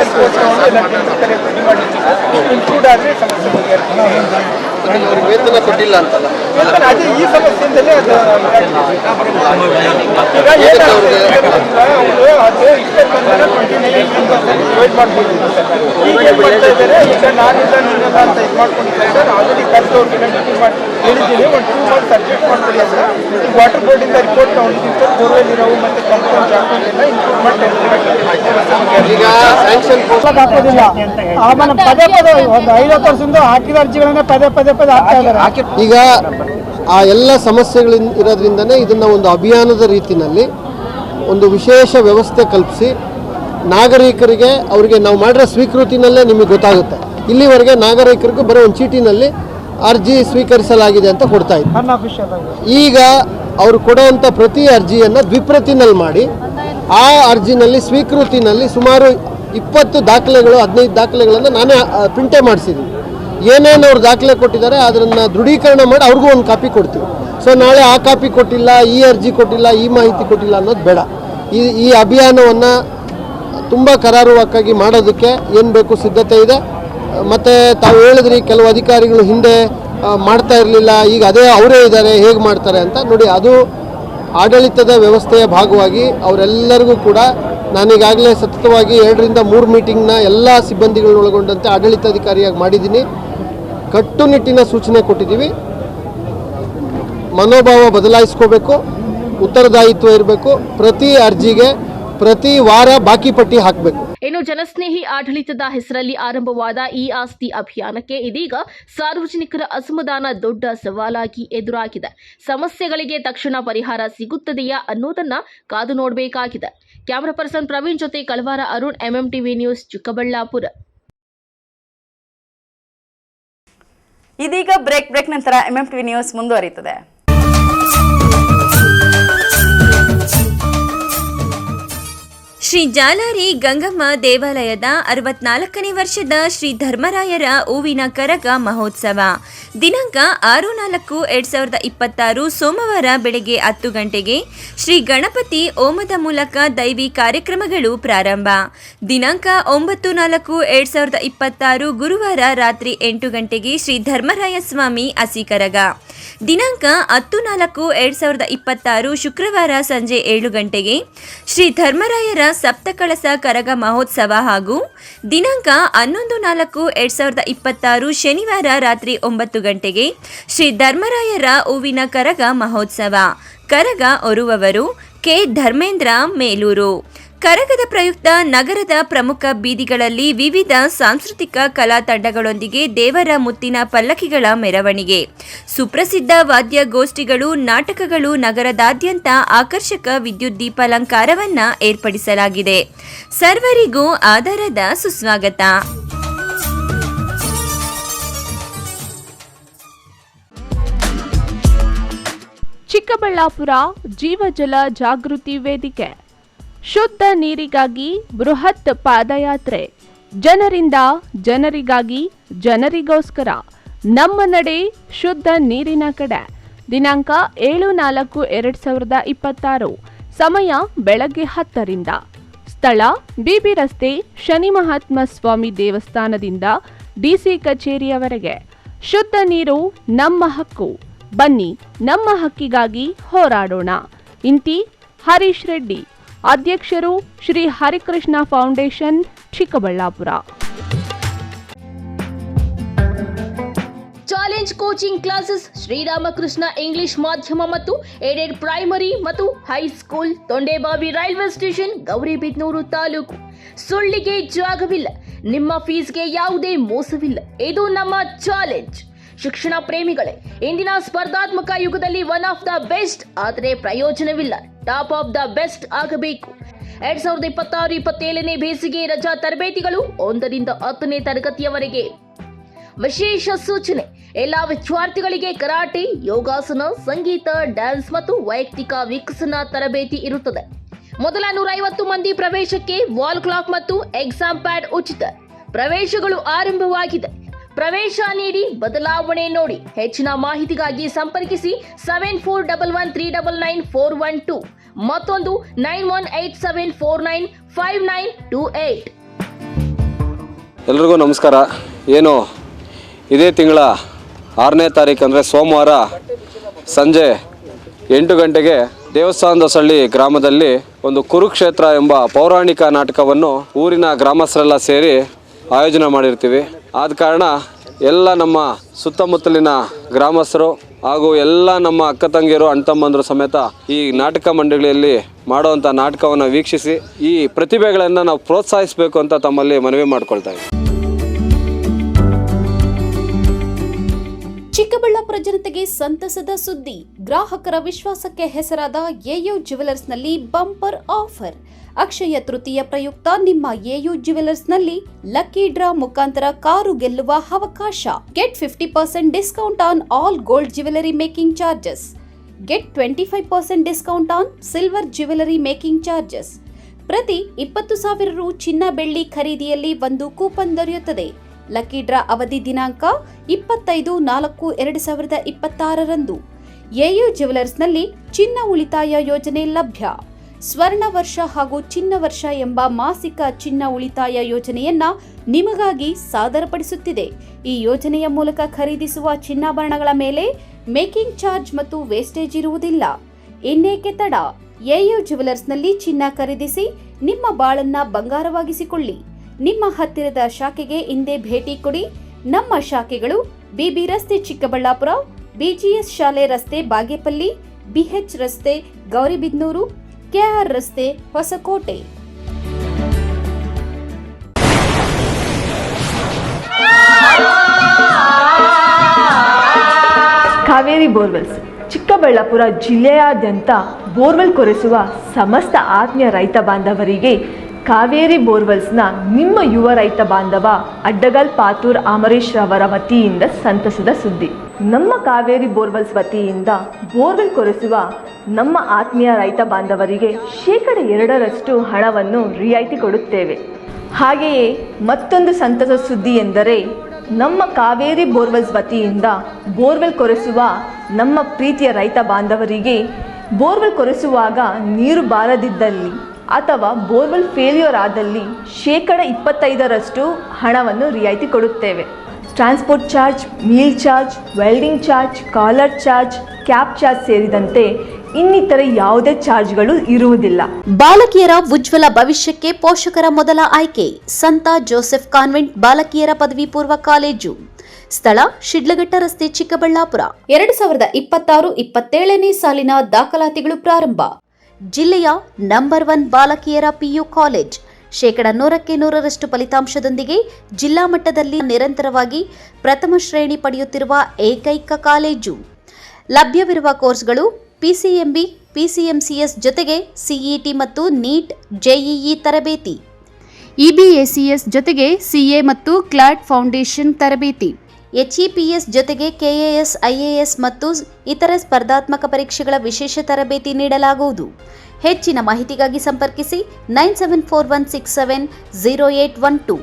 ಇನ್ಕ್ಲೂಡ್ ಆದರೆ ಸಮಸ್ಯೆ ಅವ್ರಿಗೆ ವೇತನ ಕೊಟ್ಟಿಲ್ಲ ಅಂತಲ್ಲ, ಅದೇ ಈ ಸಮಸ್ಯೆಯಿಂದಲೇ ಅದು ಈಗ ಏನಾಗುತ್ತೆ ಅವರು ಅದು 21 ಡಿವೈಡ್ ಮಾಡ್ಕೊಂಡಿದ್ರು ಸರ್. ಈಗ ಏನು ಮಾಡ್ತಾ ಇದ್ದಾರೆ, ಈಗ ನಾನಿಲ್ಲ ನೀನಲ್ಲ ಅಂತ ಇದು ಮಾಡ್ಕೊಂಡಿದ್ದಾರೆ ಸರ್. ಆಲ್ರೆಡಿ ಕರೆದವ್ರಿಗೆ ಮೀಟಿಂಗ್ ಮಾಡಿ ಹೇಳಿದ್ದೀನಿ, ಒಂದು 2 ಮಂತ್ಸ್ ಅಡ್ಜಸ್ಟ್ ಮಾಡ್ಕೊಳ್ಳಿ ಅಂತ. ಈಗ ವಾಟರ್ ಬೋರ್ಡಿಂದ ರಿಪೋರ್ಟ್ ತಗೊಂಡಿದ್ದೀನಿ ಸರ್. ಬೋರ್ವೆಲ್ ಇರೋವು ಮತ್ತು ಕಂಪೌಂಡ್ ಜಾಗಗಳನ್ನೆಲ್ಲ ಇನ್ಕ್ಲೂಡ್ ಮಾಡಿ ಈಗ ಸ್ಯಾಂಕ್ಷನ್ ಹಾಕೋದಿಲ್ಲ. ಆಮೇಲೆ ಪದೇ ಒಂದು 50 ವರ್ಷದಿಂದ ಹಾಕಿದ ಅರ್ಜಿಗಳನ್ನ ಪದೇ ಹಾಕ್ತಾ ಇದ್ದಾರೆ. ಈಗ ಆ ಎಲ್ಲ ಸಮಸ್ಯೆಗಳಿಂದ ಇರೋದ್ರಿಂದನೇ ಇದನ್ನು ಒಂದು ಅಭಿಯಾನದ ರೀತಿಯಲ್ಲಿ ಒಂದು ವಿಶೇಷ ವ್ಯವಸ್ಥೆ ಕಲ್ಪಿಸಿ ನಾಗರಿಕರಿಗೆ ಅವರಿಗೆ ನಾವು ಮಾಡಿರೋ ಸ್ವೀಕೃತಿನಲ್ಲೇ ನಿಮಗೆ ಗೊತ್ತಾಗುತ್ತೆ. ಇಲ್ಲಿವರೆಗೆ ನಾಗರಿಕರಿಗೂ ಬರೋ ಒಂದು ಚೀಟಿನಲ್ಲಿ ಅರ್ಜಿ ಸ್ವೀಕರಿಸಲಾಗಿದೆ ಅಂತ ಕೊಡ್ತಾ ಇತ್ತು. ಈಗ ಅವರು ಕೊಡುವಂಥ ಪ್ರತಿ ಅರ್ಜಿಯನ್ನು ದ್ವಿಪ್ರತಿನಲ್ಲಿ ಮಾಡಿ ಆ ಅರ್ಜಿನಲ್ಲಿ ಸ್ವೀಕೃತಿನಲ್ಲಿ ಸುಮಾರು 20 ದಾಖಲೆಗಳು 15 ದಾಖಲೆಗಳನ್ನು ನಾನೇ ಪ್ರಿಂಟೇ ಮಾಡಿಸಿದ್ದೀನಿ. ಏನೇನು ಅವ್ರು ದಾಖಲೆ ಕೊಟ್ಟಿದ್ದಾರೆ ಅದನ್ನು ದೃಢೀಕರಣ ಮಾಡಿ ಅವ್ರಿಗೂ ಒಂದು ಕಾಪಿ ಕೊಡ್ತೀವಿ. ಸೊ ನಾಳೆ ಆ ಕಾಪಿ ಕೊಟ್ಟಿಲ್ಲ, ಈ ಅರ್ಜಿ ಕೊಟ್ಟಿಲ್ಲ, ಈ ಮಾಹಿತಿ ಕೊಟ್ಟಿಲ್ಲ ಅನ್ನೋದು ಬೇಡ. ಈ ಅಭಿಯಾನವನ್ನು ತುಂಬ ಕರಾರುವಕ್ಕಾಗಿ ಮಾಡೋದಕ್ಕೆ ಏನು ಬೇಕು ಸಿದ್ಧತೆ ಇದೆ. ಮತ್ತು ತಾವು ಹೇಳಿದ್ರಿ ಕೆಲವು ಅಧಿಕಾರಿಗಳು ಹಿಂದೆ ಮಾಡ್ತಾ ಇರಲಿಲ್ಲ, ಈಗ ಅದೇ ಅವರೇ ಇದ್ದಾರೆ, ಹೇಗೆ ಮಾಡ್ತಾರೆ ಅಂತ ನೋಡಿ. ಅದು ಆಡಳಿತದ ವ್ಯವಸ್ಥೆಯ ಭಾಗವಾಗಿ ಅವರೆಲ್ಲರಿಗೂ ಕೂಡ ನಾನೀಗಾಗಲೇ ಸತತವಾಗಿ 2ರಿಂದ 3 ಮೀಟಿಂಗ್ನ ಎಲ್ಲ ಸಿಬ್ಬಂದಿಗಳನ್ನೊಳಗೊಂಡಂತೆ ಆಡಳಿತಾಧಿಕಾರಿಯಾಗಿ ಮಾಡಿದ್ದೀನಿ. ಕಟ್ಟುನಿಟ್ಟಿನ ಸೂಚನೆ ಕೊಟ್ಟಿದ್ದೀವಿ. ಮನೋಭಾವ ಬದಲಾಯಿಸ್ಕೋಬೇಕು, ಉತ್ತರದಾಯಿತ್ವ ಇರಬೇಕು, ಪ್ರತಿ ಅರ್ಜಿಗೆ ಪ್ರತಿ ವಾರ ಬಾಕಿ ಪಟ್ಟಿ ಹಾಕಬೇಕು. ಇನ್ನು ಜನಸ್ನೇಹಿ ಆಡಳಿತದ ಹೆಸರಲ್ಲಿ ಆರಂಭವಾದ ಈ ಆಸ್ತಿ ಅಭಿಯಾನಕ್ಕೆ ಇದೀಗ ಸಾರ್ವಜನಿಕರ ಅಸಮಾಧಾನ ದೊಡ್ಡ ಸವಾಲಾಗಿ ಎದುರಾಗಿದೆ. ಸಮಸ್ಯೆಗಳಿಗೆ ತಕ್ಷಣ ಪರಿಹಾರ ಸಿಗುತ್ತದೆಯಾ ಅನ್ನೋದನ್ನ ಕಾದು ನೋಡಬೇಕಾಗಿದೆ. ಕ್ಯಾಮರಾ ಪರ್ಸನ್ ಪ್ರವೀಣ್ ಜೊತೆ ಕಳವಾರ ಅರುಣ್, MMTV ನ್ಯೂಸ್, ಚಿಕ್ಕಬಳ್ಳಾಪುರ. ಇದೀಗ ಬ್ರೇಕ್ ನಂತರ MMTV ನ್ಯೂಸ್ ಮುಂದುವರಿಯುತ್ತದೆ. ಶ್ರೀ ಜಾಲಾರಿ ಗಂಗಮ್ಮ ದೇವಾಲಯದ 64ನೇ ವರ್ಷದ ಶ್ರೀ ಧರ್ಮರಾಯರ ಹೂವಿನ ಕರಗ ಮಹೋತ್ಸವ ದಿನಾಂಕ 6/4/2026 ಸೋಮವಾರ ಬೆಳಗ್ಗೆ 10 ಗಂಟೆಗೆ ಶ್ರೀ ಗಣಪತಿ ಹೋಮದ ಮೂಲಕ ದೈವಿ ಕಾರ್ಯಕ್ರಮಗಳು ಪ್ರಾರಂಭ. ದಿನಾಂಕ 9/4/2026 ಗುರುವಾರ ರಾತ್ರಿ 8 ಗಂಟೆಗೆ ಶ್ರೀ ಧರ್ಮರಾಯ ಸ್ವಾಮಿ ಹಸಿ ಕರಗ. ದಿನಾಂಕ 10/4/2026 ಶುಕ್ರವಾರ ಸಂಜೆ 7 ಗಂಟೆಗೆ ಶ್ರೀ ಧರ್ಮರಾಯರ ಸಪ್ತಕಳಸ ಕರಗ ಮಹೋತ್ಸವ ಹಾಗೂ ದಿನಾಂಕ 11/4/2026 ಶನಿವಾರ ರಾತ್ರಿ 9 ಗಂಟೆಗೆ ಶ್ರೀ ಧರ್ಮರಾಯರ ಹೂವಿನ ಕರಗ ಮಹೋತ್ಸವ. ಕರಗ ಹೊರುವವರು ಕೆ ಧರ್ಮೇಂದ್ರ ಮೇಲೂರು. ಕರಗದ ಪ್ರಯುಕ್ತ ನಗರದ ಪ್ರಮುಖ ಬೀದಿಗಳಲ್ಲಿ ವಿವಿಧ ಸಾಂಸ್ಕೃತಿಕ ಕಲಾ ತಂಡಗಳೊಂದಿಗೆ ದೇವರ ಮುತ್ತಿನ ಪಲ್ಲಕ್ಕಿಗಳ ಮೆರವಣಿಗೆ, ಸುಪ್ರಸಿದ್ಧ ವಾದ್ಯಗೋಷ್ಠಿಗಳು, ನಾಟಕಗಳು, ನಗರದಾದ್ಯಂತ ಆಕರ್ಷಕ ವಿದ್ಯುತ್ ದೀಪಾಲಂಕಾರವನ್ನು ಏರ್ಪಡಿಸಲಾಗಿದೆ. ಸರ್ವರಿಗೂ ಆದರದ ಸುಸ್ವಾಗತ. ಚಿಕ್ಕಬಳ್ಳಾಪುರ ಜೀವಜಲ ಜಾಗೃತಿ ವೇದಿಕೆ. ಶುದ್ಧ ನೀರಿಗಾಗಿ ಬೃಹತ್ ಪಾದಯಾತ್ರೆ. ಜನರಿಂದ ಜನರಿಗಾಗಿ ಜನರಿಗೋಸ್ಕರ ನಮ್ಮ ನಡೆ ಶುದ್ಧ ನೀರಿನ ಕಡೆ. ದಿನಾಂಕ 7/4/2026. ಸಮಯ ಬೆಳಗ್ಗೆ 10ರಿಂದ. ಸ್ಥಳ ಬಿಬಿ ರಸ್ತೆ, ಶನಿ ಮಹಾತ್ಮ ಸ್ವಾಮಿ ದೇವಸ್ಥಾನದಿಂದ ಡಿಸಿ ಕಚೇರಿಯವರೆಗೆ. ಶುದ್ಧ ನೀರು ನಮ್ಮ ಹಕ್ಕು. ಬನ್ನಿ ನಮ್ಮ ಹಕ್ಕಿಗಾಗಿ ಹೋರಾಡೋಣ. ಇಂತಿ ಹರೀಶ್ ರೆಡ್ಡಿ, ಅಧ್ಯಕ್ಷರು, Shri Harikrishna Foundation, Chikkaballapur. Challenge coaching classes Sriramakrishna English ಮಾಧ್ಯಮ ಮತ್ತು ಏಡೆಡ್ ಪ್ರೈಮರಿ ಮತ್ತು high school, Tondebavi railway station, Gauribidanur taluk. ಸುಳ್ಳಿಗೆ ಜಾಗವಿಲ್ಲ. ನಿಮ್ಮ ಫೀಸ್ಗೆ ಯಾವುದೇ ಮೋಸವಿಲ್ಲ. ಇದು ನಮ್ಮ ಚಾಲೆಂಜ್. ಶಿಕ್ಷಣ ಪ್ರೇಮಿಗಳೇ, ಇಂದಿನ ಸ್ಪರ್ಧಾತ್ಮಕ ಯುಗದಲ್ಲಿ ಒನ್ ಆಫ್ ದ ಬೆಸ್ಟ್ ಆದರೆ ಪ್ರಯೋಜನವಿಲ್ಲ. ಟಾಪ್ ಆಫ್ ದ ಬೆಸ್ಟ್ ಆಗಬೇಕು. 2026-27ನೇ ಬೇಸಿಗೆ ರಜಾ ತರಬೇತಿಗಳು 1ರಿಂದ 10ನೇ ತರಗತಿಯವರೆಗೆ. ವಿಶೇಷ ಸೂಚನೆ: ಎಲ್ಲ ವಿದ್ಯಾರ್ಥಿಗಳಿಗೆ ಕರಾಟೆ, ಯೋಗಾಸನ, ಸಂಗೀತ, ಡ್ಯಾನ್ಸ್ ಮತ್ತು ವೈಯಕ್ತಿಕ ವಿಕಸನ ತರಬೇತಿ ಇರುತ್ತದೆ. ಮೊದಲ 150 ಮಂದಿ ಪ್ರವೇಶಕ್ಕೆ ವಾಲ್ ಕ್ಲಾಕ್ ಮತ್ತು ಎಕ್ಸಾಮ್ ಪ್ಯಾಡ್ ಉಚಿತ. ಪ್ರವೇಶಗಳು ಆರಂಭವಾಗಿದೆ. ಪ್ರವೇಶ ನೀಡಿ, ಬದಲಾವಣೆ ನೋಡಿ. ಹೆಚ್ಚಿನ ಮಾಹಿತಿಗಾಗಿ ಸಂಪರ್ಕಿಸಿ 7411399412 ಮತ್ತೊಂದು 9187495928. ಎಲ್ರಿಗೂ ನಮಸ್ಕಾರ. ಏನು ಇದೇ ತಿಂಗಳ 6ನೇ ತಾರೀಕು ಅಂದರೆ ಸೋಮವಾರ ಸಂಜೆ 8 ಗಂಟೆಗೆ ದೇವಸ್ಥಾನದಸಳ್ಳಿ ಗ್ರಾಮದಲ್ಲಿ ಒಂದು ಕುರುಕ್ಷೇತ್ರ ಎಂಬ ಪೌರಾಣಿಕ ನಾಟಕವನ್ನು ಊರಿನ ಗ್ರಾಮಸ್ಥರೆಲ್ಲ ಸೇರಿ ಆಯೋಜನೆ ಮಾಡಿರ್ತೀವಿ. ಆದ ಕಾರಣ ಎಲ್ಲ ನಮ್ಮ ಸುತ್ತಮುತ್ತಲಿನ ಗ್ರಾಮಸ್ಥರು ಹಾಗೂ ಎಲ್ಲ ನಮ್ಮ ಅಕ್ಕ ತಂಗಿಯರು, ಅಣ್ಣ ತಮ್ಮಂದರು ಸಮೇತ ಈ ನಾಟಕ ಮಂಡಳಿಯಲ್ಲಿ ಮಾಡುವಂಥ ನಾಟಕವನ್ನು ವೀಕ್ಷಿಸಿ ಈ ಪ್ರತಿಭೆಗಳನ್ನು ನಾವು ಪ್ರೋತ್ಸಾಹಿಸಬೇಕು ಅಂತ ತಮ್ಮಲ್ಲಿ ಮನವಿ ಮಾಡ್ಕೊಳ್ತಾ ಇದ್ದೀವಿ. ಚಿಕ್ಕಬಳ್ಳಾಪುರ ಜನತೆಗೆ ಸಂತಸದ ಸುದ್ದಿ. ಗ್ರಾಹಕರ ವಿಶ್ವಾಸಕ್ಕೆ ಹೆಸರಾದ AU ಜ್ಯುವೆಲರ್ಸ್ನಲ್ಲಿ bumper offer. Akshaya Tritiya ಪ್ರಯುಕ್ತ ನಿಮ್ಮ ಎಯು ಜ್ಯುವೆಲರ್ಸ್ನಲ್ಲಿ ಲಕ್ಕಿ ಡ್ರಾ ಮುಖಾಂತರ ಕಾರು ಗೆಲ್ಲುವ ಅವಕಾಶ. Get 50% discount on all gold jewellery making charges. Get 25% discount on silver jewellery making charges. ಪ್ರತಿ 20,000 ರು ಚಿನ್ನ ಬೆಳ್ಳಿ ಖರೀದಿಯಲ್ಲಿ ಒಂದು ಕೂಪನ್ ದೊರೆಯುತ್ತದೆ. ಲಕ್ಕಿ ಡ್ರಾ ಅವಧಿ ದಿನಾಂಕ 25/4/2026. ಎಯು ಜ್ಯುವೆಲರ್ಸ್ನಲ್ಲಿ ಚಿನ್ನ ಉಳಿತಾಯ ಯೋಜನೆ ಲಭ್ಯ. ಸ್ವರ್ಣ ವರ್ಷ ಹಾಗೂ ಚಿನ್ನ ವರ್ಷ ಎಂಬ ಮಾಸಿಕ ಚಿನ್ನ ಉಳಿತಾಯ ಯೋಜನೆಯನ್ನ ನಿಮಗಾಗಿ ಸಾದರಪಡಿಸುತ್ತಿದೆ. ಈ ಯೋಜನೆಯ ಮೂಲಕ ಖರೀದಿಸುವ ಚಿನ್ನಾಭರಣಗಳ ಮೇಲೆ ಮೇಕಿಂಗ್ ಚಾರ್ಜ್ ಮತ್ತು ವೇಸ್ಟೇಜ್ ಇರುವುದಿಲ್ಲ. ಇನ್ನೇಕೆ ತಡ? ಎಯು ಜ್ಯುವೆಲರ್ಸ್ನಲ್ಲಿ ಚಿನ್ನ ಖರೀದಿಸಿ ನಿಮ್ಮ ಬಾಳನ್ನ ಬಂಗಾರವಾಗಿಸಿಕೊಳ್ಳಿ. ನಿಮ್ಮ ಹತ್ತಿರದ ಶಾಖೆಗೆ ಇಂದೇ ಭೇಟಿ ಕೊಡಿ. ನಮ್ಮ ಶಾಖೆಗಳು ಬಿಬಿ ರಸ್ತೆ ಚಿಕ್ಕಬಳ್ಳಾಪುರ, ಬಿಜಿಎಸ್ ಶಾಲೆ ರಸ್ತೆ ಬಾಗೇಪಲ್ಲಿ, ಬಿಎಚ್ ರಸ್ತೆ ಗೌರಿಬಿದನೂರು, ಕೆಆರ್ ರಸ್ತೆ ಹೊಸಕೋಟೆ. ಕಾವೇರಿ ಬೋರ್ವೆಲ್ಸ್ ಚಿಕ್ಕಬಳ್ಳಾಪುರ ಜಿಲ್ಲೆಯಾದ್ಯಂತ ಬೋರ್ವೆಲ್ ಕೊರೆಸುವ ಸಮಸ್ತ ಆತ್ಮೀಯ ರೈತ ಬಾಂಧವರಿಗೆ ಕಾವೇರಿ ಬೋರ್ವೆಲ್ಸ್ನ ನಿಮ್ಮ ಯುವ ರೈತ ಬಾಂಧವ ಅಡ್ಡಗಲ್ ಪಾತೂರ್ ಅಮರೀಶ್ ರವರ ವತಿಯಿಂದ ಸಂತಸದ ಸುದ್ದಿ. ನಮ್ಮ ಕಾವೇರಿ ಬೋರ್ವೆಲ್ಸ್ ವತಿಯಿಂದ ಬೋರ್ವೆಲ್ ಕೊರೆಸುವ ನಮ್ಮ ಆತ್ಮೀಯ ರೈತ ಬಾಂಧವರಿಗೆ 2% ಹಣವನ್ನು ರಿಯಾಯಿತಿ ಕೊಡುತ್ತೇವೆ. ಹಾಗೆಯೇ ಮತ್ತೊಂದು ಸಂತಸ ಸುದ್ದಿ ಎಂದರೆ ನಮ್ಮ ಕಾವೇರಿ ಬೋರ್ವೆಲ್ಸ್ ವತಿಯಿಂದ ಬೋರ್ವೆಲ್ ಕೊರೆಸುವ ನಮ್ಮ ಪ್ರೀತಿಯ ರೈತ ಬಾಂಧವರಿಗೆ ಬೋರ್ವೆಲ್ ಕೊರೆಸುವಾಗ ನೀರು ಬಾರದಿದ್ದಲ್ಲಿ ಅಥವಾ ಬೋರ್ವೆಲ್ ಫೇಲ್ಯೂರ್ ಆದಲ್ಲಿ 25% ಹಣವನ್ನು ರಿಯಾಯಿತಿ ಕೊಡುತ್ತೇವೆ. Transport charge, meal charge, welding charge, collar charge, cab charge ಸೇರಿದಂತೆ ಇನ್ನಿತರೆ ಯಾವುದೇ ಚಾರ್ಜ್ಗಳು ಇರುವುದಿಲ್ಲ. ಬಾಲಕಿಯರ ಉಜ್ವಲ ಭವಿಷ್ಯಕ್ಕೆ ಪೋಷಕರ ಮೊದಲ ಆಯ್ಕೆ ಸಂತ ಜೋಸೆಫ್ ಕಾನ್ವೆಂಟ್ ಬಾಲಕಿಯರ ಪದವಿ ಪೂರ್ವ ಕಾಲೇಜು. ಸ್ಥಳ ಶಿಡ್ಲಘಟ್ಟ ರಸ್ತೆ ಚಿಕ್ಕಬಳ್ಳಾಪುರ. 2026-27ನೇ ಸಾಲಿನ ದಾಖಲಾತಿಗಳು ಪ್ರಾರಂಭ. ಜಿಲ್ಲೆಯ ನಂಬರ್ 1 ಬಾಲಕಿಯರ ಪಿಯು ಕಾಲೇಜ್. 100% ಫಲಿತಾಂಶದೊಂದಿಗೆ ಜಿಲ್ಲಾ ಮಟ್ಟದಲ್ಲಿ ನಿರಂತರವಾಗಿ ಪ್ರಥಮ ಶ್ರೇಣಿ ಪಡೆಯುತ್ತಿರುವ ಏಕೈಕ ಕಾಲೇಜು. ಲಭ್ಯವಿರುವ ಕೋರ್ಸ್ಗಳು ಪಿಸಿಎಂಬಿ, ಪಿಸಿಎಂಸಿಎಸ್ ಜೊತೆಗೆ ಸಿಇಟಿ ಮತ್ತು ನೀಟ್, ಜೆಇಇ ತರಬೇತಿ. ಇಬಿಎಸಿಎಸ್ ಜೊತೆಗೆ ಸಿಎ ಮತ್ತು ಕ್ಲಾಟ್ ಫೌಂಡೇಶನ್ ತರಬೇತಿ. HEPS ಜೊತೆಗೆ KAS, IAS ಮತ್ತು ಇತರ ಸ್ಪರ್ಧಾತ್ಮಕ ಪರೀಕ್ಷೆಗಳ ವಿಶೇಷ ತರಬೇತಿ ನೀಡಲಾಗುವುದು. ಹೆಚ್ಚಿನ ಮಾಹಿತಿಗಾಗಿ ಸಂಪರ್ಕಿಸಿ 9741670812.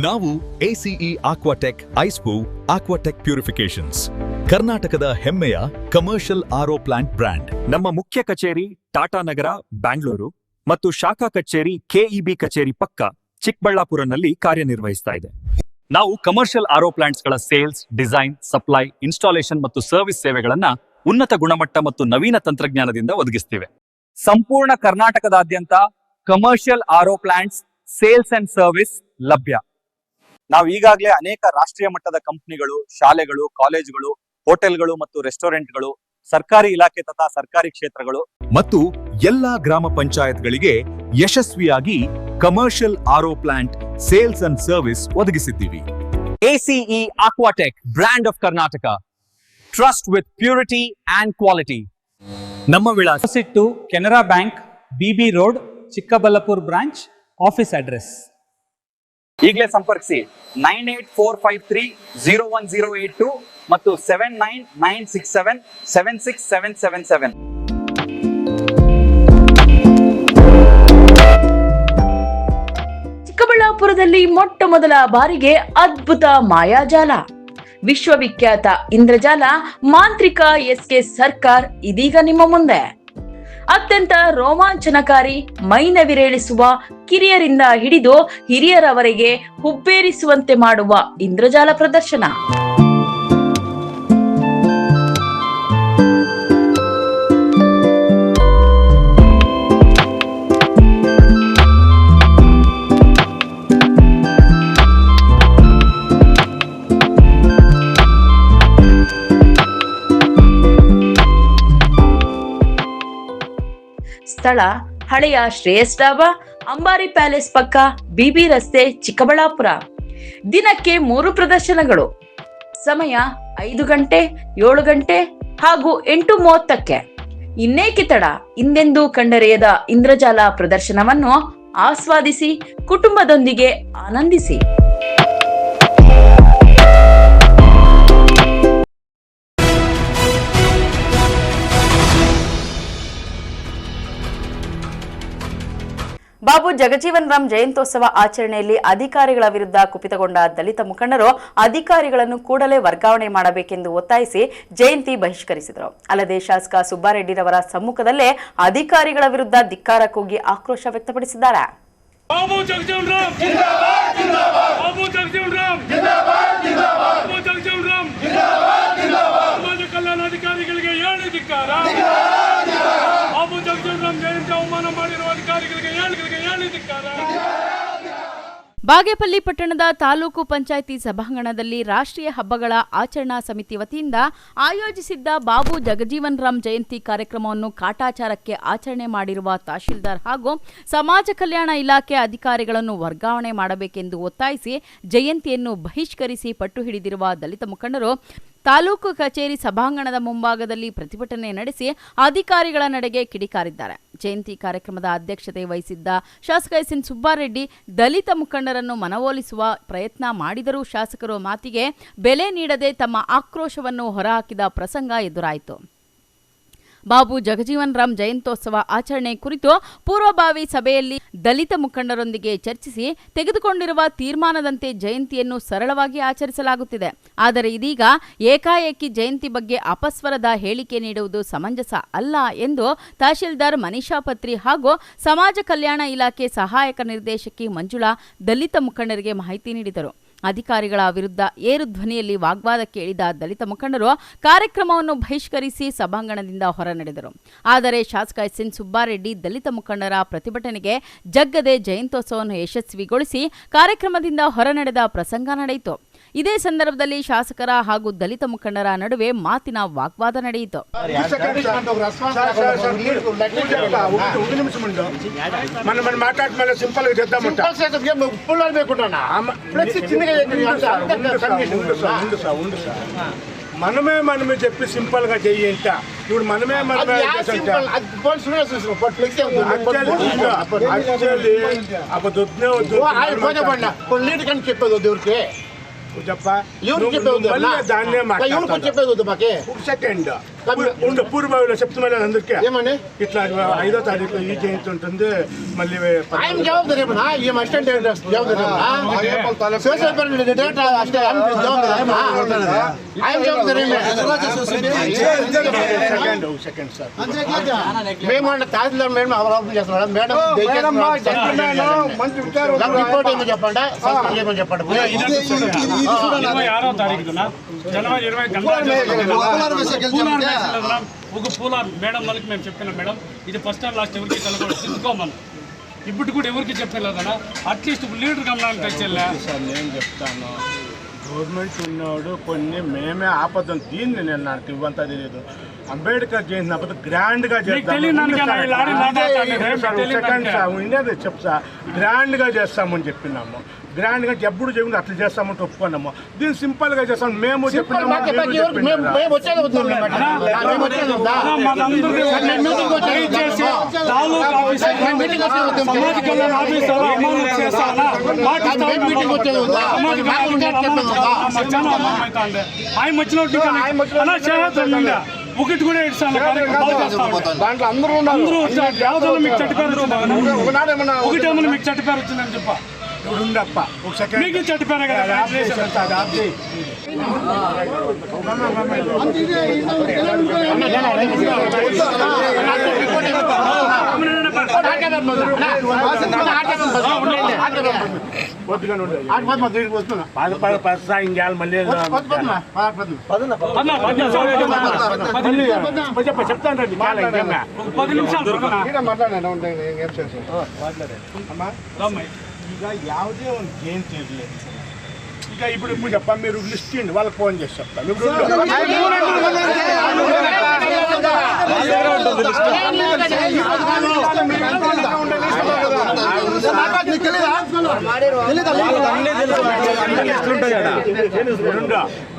ನಾವು ACE ಆಕ್ವಾಟೆಕ್ ಐಸ್ಪೂ ಆಕ್ವಾಟೆಕ್ ಪ್ಯೂರಿಫಿಕೇಶನ್ಸ್, ಕರ್ನಾಟಕದ ಹೆಮ್ಮೆಯ ಕಮರ್ಷಿಯಲ್ RO ಪ್ಲಾಂಟ್ ಬ್ರ್ಯಾಂಡ್. ನಮ್ಮ ಮುಖ್ಯ ಕಚೇರಿ ಟಾಟಾನಗರ, ಬ್ಯಾಂಗ್ಳೂರು ಮತ್ತು ಶಾಖಾ ಕಚೇರಿ KEB ಕಚೇರಿ ಪಕ್ಕ ಚಿಕ್ಕಬಳ್ಳಾಪುರನಲ್ಲಿ ಕಾರ್ಯನಿರ್ವಹಿಸ್ತಾ ಇದೆ. ನಾವು ಕಮರ್ಷಿಯಲ್ RO ಪ್ಲಾಂಟ್ಸ್ಗಳ ಸೇಲ್ಸ್, ಡಿಸೈನ್, ಸಪ್ಲೈ, ಇನ್ಸ್ಟಾಲೇಷನ್ ಮತ್ತು ಸರ್ವಿಸ್ ಸೇವೆಗಳನ್ನ ಉನ್ನತ ಗುಣಮಟ್ಟ ಮತ್ತು ನವೀನ ತಂತ್ರಜ್ಞಾನದಿಂದ ಒದಗಿಸ್ತಿವೆ. ಸಂಪೂರ್ಣ ಕರ್ನಾಟಕದಾದ್ಯಂತ commercial RO plants sales and service ಲಭ್ಯ. ನಾವು ಈಗಾಗಲೇ ಅನೇಕ ರಾಷ್ಟ್ರೀಯ ಮಟ್ಟದ ಕಂಪನಿಗಳು, ಶಾಲೆಗಳು, ಕಾಲೇಜುಗಳು, ಹೋಟೆಲ್ಗಳು ಮತ್ತು ರೆಸ್ಟೋರೆಂಟ್ಗಳು, ಸರ್ಕಾರಿ ಇಲಾಖೆ ತಥಾ ಸರ್ಕಾರಿ ಕ್ಷೇತ್ರಗಳು ಮತ್ತು ಎಲ್ಲಾ ಗ್ರಾಮ ಪಂಚಾಯತ್ಗಳಿಗೆ ಯಶಸ್ವಿಯಾಗಿ commercial RO plant sales and service ಒದಗಿಸಿದ್ದೀವಿ. ACE Aquatech, brand of Karnataka, trust with purity and quality. ನಮ್ಮ ವಿಳಾಸ to Canara Bank, BB road, Chikkaballapur branch, office address. ಈಗಲೇ ಸಂಪರ್ಕಿಸಿ 9845301082 ಮತ್ತು 7996776777. ಚಿಕ್ಕಬಳ್ಳಾಪುರದಲ್ಲಿ ಮೊಟ್ಟ ಮೊದಲ ಬಾರಿಗೆ ಅದ್ಭುತ ಮಾಯಾಜಾಲ, ವಿಶ್ವವಿಖ್ಯಾತ ಇಂದ್ರಜಾಲ ಮಾಂತ್ರಿಕ SK ಸರ್ಕಾರ್ ಇದೀಗ ನಿಮ್ಮ ಮುಂದೆ. ಅತ್ಯಂತ ರೋಮಾಂಚನಕಾರಿ, ಮೈನವಿರೇಳಿಸುವ, ಕಿರಿಯರಿಂದ ಹಿಡಿದು ಹಿರಿಯರವರೆಗೆ ಹುಬ್ಬೇರಿಸುವಂತೆ ಮಾಡುವ ಇಂದ್ರಜಾಲ ಪ್ರದರ್ಶನ. ಸ್ಥಳ ಹಳೆಯ ಶ್ರೇಯಸ್ ಡಾಬಾ, ಅಂಬಾರಿ ಪ್ಯಾಲೇಸ್ ಪಕ್ಕ, BB ರಸ್ತೆ, ಚಿಕ್ಕಬಳ್ಳಾಪುರ. ದಿನಕ್ಕೆ 3 ಪ್ರದರ್ಶನಗಳು. ಸಮಯ 5 ಗಂಟೆ, 7 ಗಂಟೆ ಹಾಗೂ 8:30ಕ್ಕೆ. ಇನ್ನೇಕೆ ತಡ? ಹಿಂದೆಂದೂ ಕಂಡರಿಯದ ಇಂದ್ರಜಾಲ ಪ್ರದರ್ಶನವನ್ನು ಆಸ್ವಾದಿಸಿ ಕುಟುಂಬದೊಂದಿಗೆ ಆನಂದಿಸಿ. ಬಾಬು ಜಗಜೀವನ್ ರಾಮ್ ಜಯಂತ್ಯೋತ್ಸವ ಆಚರಣೆಯಲ್ಲಿ ಅಧಿಕಾರಿಗಳ ವಿರುದ್ಧ ಕುಪಿತಗೊಂಡ ದಲಿತ ಮುಖಂಡರು ಅಧಿಕಾರಿಗಳನ್ನು ಕೂಡಲೇ ವರ್ಗಾವಣೆ ಮಾಡಬೇಕೆಂದು ಒತ್ತಾಯಿಸಿ ಜಯಂತಿ ಬಹಿಷ್ಕರಿಸಿದರು. ಅಲ್ಲದೆ ಶಾಸಕ ಸುಬ್ಬಾರೆಡ್ಡಿರವರ ಸಮ್ಮುಖದಲ್ಲೇ ಅಧಿಕಾರಿಗಳ ವಿರುದ್ಧ ಧಿಕ್ಕಾರ ಕೂಗಿ ಆಕ್ರೋಶ ವ್ಯಕ್ತಪಡಿಸಿದ್ದಾರೆ. ಬಾಗೇಪಲ್ಲಿ ಪಟ್ಟಣದ ತಾಲೂಕು ಪಂಚಾಯಿತಿ ಸಭಾಂಗಣದಲ್ಲಿ ರಾಷ್ಟ್ರೀಯ ಹಬ್ಬಗಳ ಆಚರಣಾ ಸಮಿತಿ ವತಿಯಿಂದ ಆಯೋಜಿಸಿದ್ದ ಬಾಬು ಜಗಜೀವನ್ ರಾಮ್ ಜಯಂತಿ ಕಾರ್ಯಕ್ರಮವನ್ನು ಕಾಟಾಚಾರಕ್ಕೆ ಆಚರಣೆ ಮಾಡಿರುವ ತಹಶೀಲ್ದಾರ್ ಹಾಗೂ ಸಮಾಜ ಕಲ್ಯಾಣ ಇಲಾಖೆ ಅಧಿಕಾರಿಗಳನ್ನು ವರ್ಗಾವಣೆ ಮಾಡಬೇಕೆಂದು ಒತ್ತಾಯಿಸಿ ಜಯಂತಿಯನ್ನು ಬಹಿಷ್ಕರಿಸಿ ಪಟ್ಟು ಹಿಡಿದಿರುವ ದಲಿತ ಮುಖಂಡರು ತಾಲೂಕು ಕಚೇರಿ ಸಭಾಂಗಣದ ಮುಂಭಾಗದಲ್ಲಿ ಪ್ರತಿಭಟನೆ ನಡೆಸಿ ಅಧಿಕಾರಿಗಳ ನಡೆಗೆ ಕಿಡಿಕಾರಿದ್ದಾರೆ. ಜಯಂತಿ ಕಾರ್ಯಕ್ರಮದ ಅಧ್ಯಕ್ಷತೆ ವಹಿಸಿದ್ದ ಶಾಸಕ SN ಸುಬ್ಬಾರೆಡ್ಡಿ ದಲಿತ ಮುಖಂಡರನ್ನು ಮನವೊಲಿಸುವ ಪ್ರಯತ್ನ ಮಾಡಿದರೂ ಶಾಸಕರು ಮಾತಿಗೆ ಬೆಲೆ ನೀಡದೆ ತಮ್ಮ ಆಕ್ರೋಶವನ್ನು ಹೊರಹಾಕಿದ ಪ್ರಸಂಗ ಎದುರಾಯಿತು. ಬಾಬು ಜಗಜೀವನ್ ರಾಮ್ ಜಯಂತ್ಯೋತ್ಸವ ಆಚರಣೆ ಕುರಿತು ಪೂರ್ವಭಾವಿ ಸಭೆಯಲ್ಲಿ ದಲಿತ ಮುಖಂಡರೊಂದಿಗೆ ಚರ್ಚಿಸಿ ತೆಗೆದುಕೊಂಡಿರುವ ತೀರ್ಮಾನದಂತೆ ಜಯಂತಿಯನ್ನು ಸರಳವಾಗಿ ಆಚರಿಸಲಾಗುತ್ತಿದೆ. ಆದರೆ ಇದೀಗ ಏಕಾಏಕಿ ಜಯಂತಿ ಬಗ್ಗೆ ಅಪಸ್ವರದ ಹೇಳಿಕೆ ನೀಡುವುದು ಸಮಂಜಸ ಅಲ್ಲ ಎಂದು ತಹಶೀಲ್ದಾರ್ ಮನೀಷಾ ಪತ್ರಿ ಹಾಗೂ ಸಮಾಜ ಕಲ್ಯಾಣ ಇಲಾಖೆ ಸಹಾಯಕ ನಿರ್ದೇಶಕಿ ಮಂಜುಳಾ ದಲಿತ ಮುಖಂಡರಿಗೆ ಮಾಹಿತಿ ನೀಡಿದರು. ಅಧಿಕಾರಿಗಳ ವಿರುದ್ಧ ಏರು ಧ್ವನಿಯಲ್ಲಿ ವಾಗ್ವಾದಕ್ಕೆ ಇಳಿದ ದಲಿತ ಮುಖಂಡರು ಕಾರ್ಯಕ್ರಮವನ್ನು ಬಹಿಷ್ಕರಿಸಿ ಸಭಾಂಗಣದಿಂದ ಹೊರ ನಡೆದರು. ಆದರೆ ಶಾಸಕ SN ಸುಬ್ಬಾರೆಡ್ಡಿ ದಲಿತ ಮುಖಂಡರ ಪ್ರತಿಭಟನೆಗೆ ಜಗ್ಗದೆ ಜಯಂತ್ಯೋತ್ಸವವನ್ನು ಯಶಸ್ವಿಗೊಳಿಸಿ ಕಾರ್ಯಕ್ರಮದಿಂದ ಹೊರ ನಡೆದ ಪ್ರಸಂಗ ನಡೆಯಿತು. ಇದೇ ಸಂದರ್ಭದಲ್ಲಿ ಶಾಸಕರ ಹಾಗೂ ದಲಿತ ಮುಖಂಡರ ನಡುವೆ ಮಾತಿನ ವಾಗ್ವಾದ ನಡೆಯಿತು. మనమే చెప్పి సింపుల్ గా చెయ్యంట ఇప్పుడు మనమే చెప్పేది ధాన్యం సెకండ్ ఉండు పూర్వలో చెప్తున్నా అందరికీ ఇట్లా 5వ తారీఖు ఈ జయంతి ఉంటుంది మళ్ళీ సెకండ్ సార్ మేము తహసీల్దార్ మేడం అవలోకనం చేస్తున్నాం మేడం మంచి చెప్పండి చెప్పండి జనవరి 20 ఒక పూల మేడం వాళ్ళకి మేము చెప్పినాం మేడం ఇది ఫస్ట్ అండ్ లాస్ట్ ఎవరికి తెలకూడదు తిట్టుకోమని ఇప్పుడు కూడా ఎవరికి చెప్పలేదన్నా అట్లీస్ట్ లీడర్ గమనానికి వచ్చేలా సార్ నేను చెప్తాను గవర్నమెంట్ ఉన్నాడు కొన్ని మేమే ఆపదం దీన్ని నేను నాకు ఇవ్వంతా తెలియదు అంబేద్కర్ జయంతి అప్పుడు గ్రాండ్గా చెప్తా గ్రాండ్గా చేస్తామని చెప్పినాము గ్రాండ్గా ఎప్పుడు చెప్పింది అట్లా చేస్తామంటే ఒప్పుకున్నాము దీన్ని సింపుల్గా చేస్తాం మేము ఒకటి కూడా దాంట్లో అందరూ మీకు చట్టిపేరు ఒకటేమన్నా మీకు చట్టిపేరు వచ్చిందని చెప్ప ఉండప్ప ఒక సెకండ్ మీకు చట్టిపేరు కదా చెప్తాను ಈಗ ಯಾವುದೇ ಒಂದು ಜಯಂತಿ ಇರಲಿ ಈಗ ఇప్పుడు చెప్ప మీరు లిస్ట్ ఇవ్వండి వాళ్ళకి ఫోన్ చేసి చెప్తాను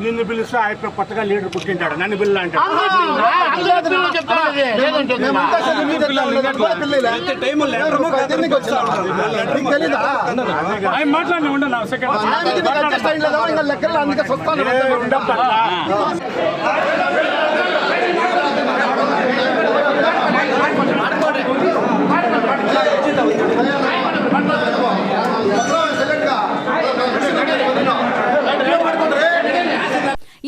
నిన్ను పిలిస్తే ఆయన కొత్తగా లీడర్ పుట్టింటాడు నన్ను పిల్ల అంటాడు మాట్లాడి ఉండను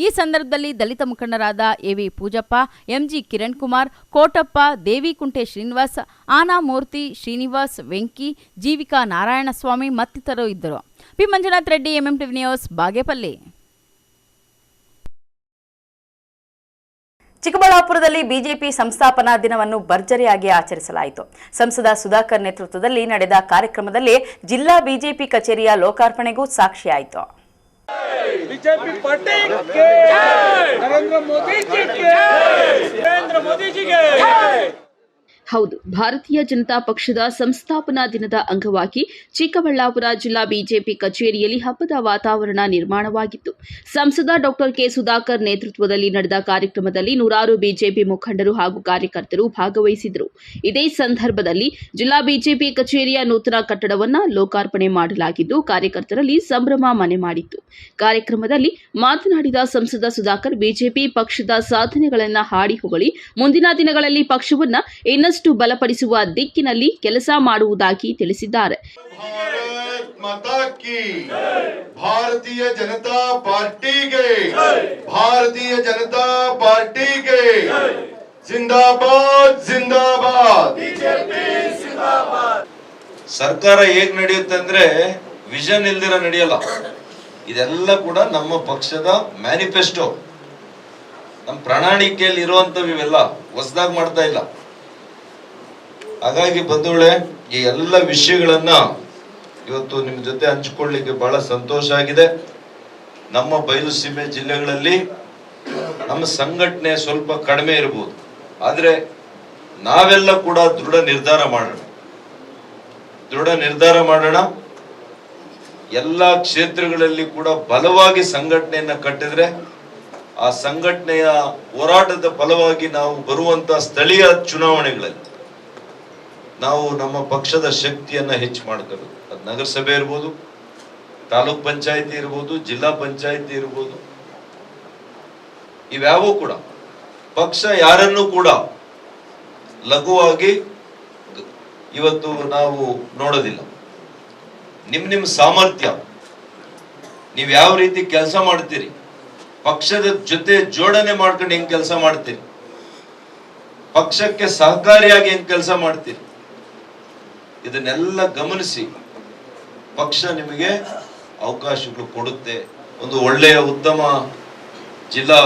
ಈ ಸಂದರ್ಭದಲ್ಲಿ ದಲಿತ ಮುಖಂಡರಾದ ಎವಿ ಪೂಜಪ್ಪ ಎಂಜಿ ಕಿರಣ್ ಕುಮಾರ್ ಕೋಟಪ್ಪ ದೇವಿಕುಂಟೆ ಶ್ರೀನಿವಾಸ್ ಆನಾಮೂರ್ತಿ ಶ್ರೀನಿವಾಸ್ ವೆಂಕಿ ಜೀವಿಕಾ ನಾರಾಯಣಸ್ವಾಮಿ ಮತ್ತಿತರರು ಇದ್ದರು. P Manjunath Reddy, MMTV news, Bagepalli. ಚಿಕ್ಕಬಳ್ಳಾಪುರದಲ್ಲಿ ಬಿಜೆಪಿ ಸಂಸ್ಥಾಪನಾ ದಿನವನ್ನು ಭರ್ಜರಿಯಾಗಿ ಆಚರಿಸಲಾಯಿತು. ಸಂಸದ ಸುಧಾಕರ್ ನೇತೃತ್ವದಲ್ಲಿ ನಡೆದ ಕಾರ್ಯಕ್ರಮದಲ್ಲಿ ಜಿಲ್ಲಾ ಬಿಜೆಪಿ ಕಚೇರಿಯ ಲೋಕಾರ್ಪಣೆಗೂ ಸಾಕ್ಷಿಯಾಯಿತು. बीजेपी पार्टी के नरेंद्र मोदी जी के नरेंद्र मोदी जी के ಹೌದು, ಭಾರತೀಯ ಜನತಾ ಪಕ್ಷದ ಸಂಸ್ಥಾಪನಾ ದಿನದ ಅಂಗವಾಗಿ ಚಿಕ್ಕಬಳ್ಳಾಪುರ ಜಿಲ್ಲಾ ಬಿಜೆಪಿ ಕಚೇರಿಯಲ್ಲಿ ಹಬ್ಬದ ವಾತಾವರಣ ನಿರ್ಮಾಣವಾಗಿತ್ತು. ಸಂಸದ ಡಾಕ್ಟರ್ ಕೆ ಸುಧಾಕರ್ ನೇತೃತ್ವದಲ್ಲಿ ನಡೆದ ಕಾರ್ಯಕ್ರಮದಲ್ಲಿ ನೂರಾರು ಬಿಜೆಪಿ ಮುಖಂಡರು ಹಾಗೂ ಕಾರ್ಯಕರ್ತರು ಭಾಗವಹಿಸಿದರು. ಇದೇ ಸಂದರ್ಭದಲ್ಲಿ ಜಿಲ್ಲಾ ಬಿಜೆಪಿ ಕಚೇರಿಯ ನೂತನ ಕಟ್ಟಡವನ್ನು ಲೋಕಾರ್ಪಣೆ ಮಾಡಲಾಗಿದ್ದು, ಕಾರ್ಯಕರ್ತರಲ್ಲಿ ಸಂಭ್ರಮ ಮನೆ ಮಾಡಿತ್ತು. ಕಾರ್ಯಕ್ರಮದಲ್ಲಿ ಮಾತನಾಡಿದ ಸಂಸದ ಸುಧಾಕರ್ ಬಿಜೆಪಿ ಪಕ್ಷದ ಸಾಧನೆಗಳನ್ನು ಹಾಡಿ ಹೊಗಳಿ ಮುಂದಿನ ದಿನಗಳಲ್ಲಿ ಪಕ್ಷವನ್ನು ಇನ್ನಷ್ಟು ಬಲಪಡಿಸುವ ದಿಕ್ಕಿನಲ್ಲಿ ಕೆಲಸ ಮಾಡುವುದಾಗಿ ತಿಳಿಸಿದ್ದಾರೆ. ಭಾರತೀಯ ಜನತಾ ಪಾರ್ಟಿಗೆ ಭಾರತೀಯ ಜನತಾ ಪಾರ್ಟಿಗೆ ಜಿಂದಾಬಾದ್ ಜಿಂದಾಬಾದ್ ಬಿಜೆಪಿ ಜಿಂದಾಬಾದ್. ಸರ್ಕಾರ ಹೇಗ್ ನಡೆಯುತ್ತೆ ಅಂದ್ರೆ ವಿಷನ್ ಇಲ್ದಿರ ನಡೆಯಲ್ಲ. ಇದೆಲ್ಲ ಕೂಡ ನಮ್ಮ ಪಕ್ಷದ ಮ್ಯಾನಿಫೆಸ್ಟೋ, ನಮ್ಮ ಪ್ರಣಾಳಿಕೆಯಲ್ಲಿ ಇರುವಂತವು. ಇವೆಲ್ಲ ಹೊಸದಾಗಿ ಮಾಡ್ತಾ ಇಲ್ಲ. ಹಾಗಾಗಿ ಬಂಧುಗಳೇ, ಈ ಎಲ್ಲ ವಿಷಯಗಳನ್ನ ಇವತ್ತು ನಿಮ್ಮ ಜೊತೆ ಹಂಚಿಕೊಳ್ಳಲಿಕ್ಕೆ ಬಹಳ ಸಂತೋಷ ಆಗಿದೆ. ನಮ್ಮ ಬಯಲುಸೀಮೆ ಜಿಲ್ಲೆಗಳಲ್ಲಿ ನಮ್ಮ ಸಂಘಟನೆ ಸ್ವಲ್ಪ ಕಡಿಮೆ ಇರಬಹುದು, ಆದ್ರೆ ನಾವೆಲ್ಲ ಕೂಡ ದೃಢ ನಿರ್ಧಾರ ಮಾಡೋಣ. ಎಲ್ಲ ಕ್ಷೇತ್ರಗಳಲ್ಲಿ ಕೂಡ ಬಲವಾಗಿ ಸಂಘಟನೆಯನ್ನ ಕಟ್ಟಿದ್ರೆ ಆ ಸಂಘಟನೆಯ ಹೋರಾಟದ ಫಲವಾಗಿ ನಾವು ಬರುವಂತ ಸ್ಥಳೀಯ ಚುನಾವಣೆಗಳಲ್ಲಿ ನಾವು ನಮ್ಮ ಪಕ್ಷದ ಶಕ್ತಿಯನ್ನ ಹೆಚ್ಚು ಮಾಡ್ಕೋಬೇಕು. ಅದು ನಗರಸಭೆ ಇರ್ಬೋದು, ತಾಲೂಕ್ ಪಂಚಾಯತಿ ಇರ್ಬೋದು, ಜಿಲ್ಲಾ ಪಂಚಾಯತಿ ಇರ್ಬೋದು, ಇವ್ಯಾವೂ ಕೂಡ ಪಕ್ಷ ಯಾರನ್ನೂ ಕೂಡ ಲಘುವಾಗಿ ಇವತ್ತು ನಾವು ನೋಡೋದಿಲ್ಲ. ನಿಮ್ ಸಾಮರ್ಥ್ಯ, ನೀವ್ ಯಾವ ರೀತಿ ಕೆಲಸ ಮಾಡ್ತೀರಿ, ಪಕ್ಷದ ಜೊತೆ ಜೋಡಣೆ ಮಾಡ್ಕೊಂಡು ಹೆಂಗ್ ಕೆಲಸ ಮಾಡ್ತೀರಿ, ಪಕ್ಷಕ್ಕೆ ಸಹಕಾರಿಯಾಗಿ ಹೆಂಗ್ ಕೆಲಸ ಮಾಡ್ತೀರಿ, ಇದನ್ನೆಲ್ಲ ಗಮನಿಸಿ ಪಕ್ಷ ನಿಮಗೆ ಅವಕಾಶಗಳು ಕೊಡುತ್ತೆ. ಒಂದು ಒಳ್ಳೆಯ ಉತ್ತಮ ಜಿಲ್ಲಾ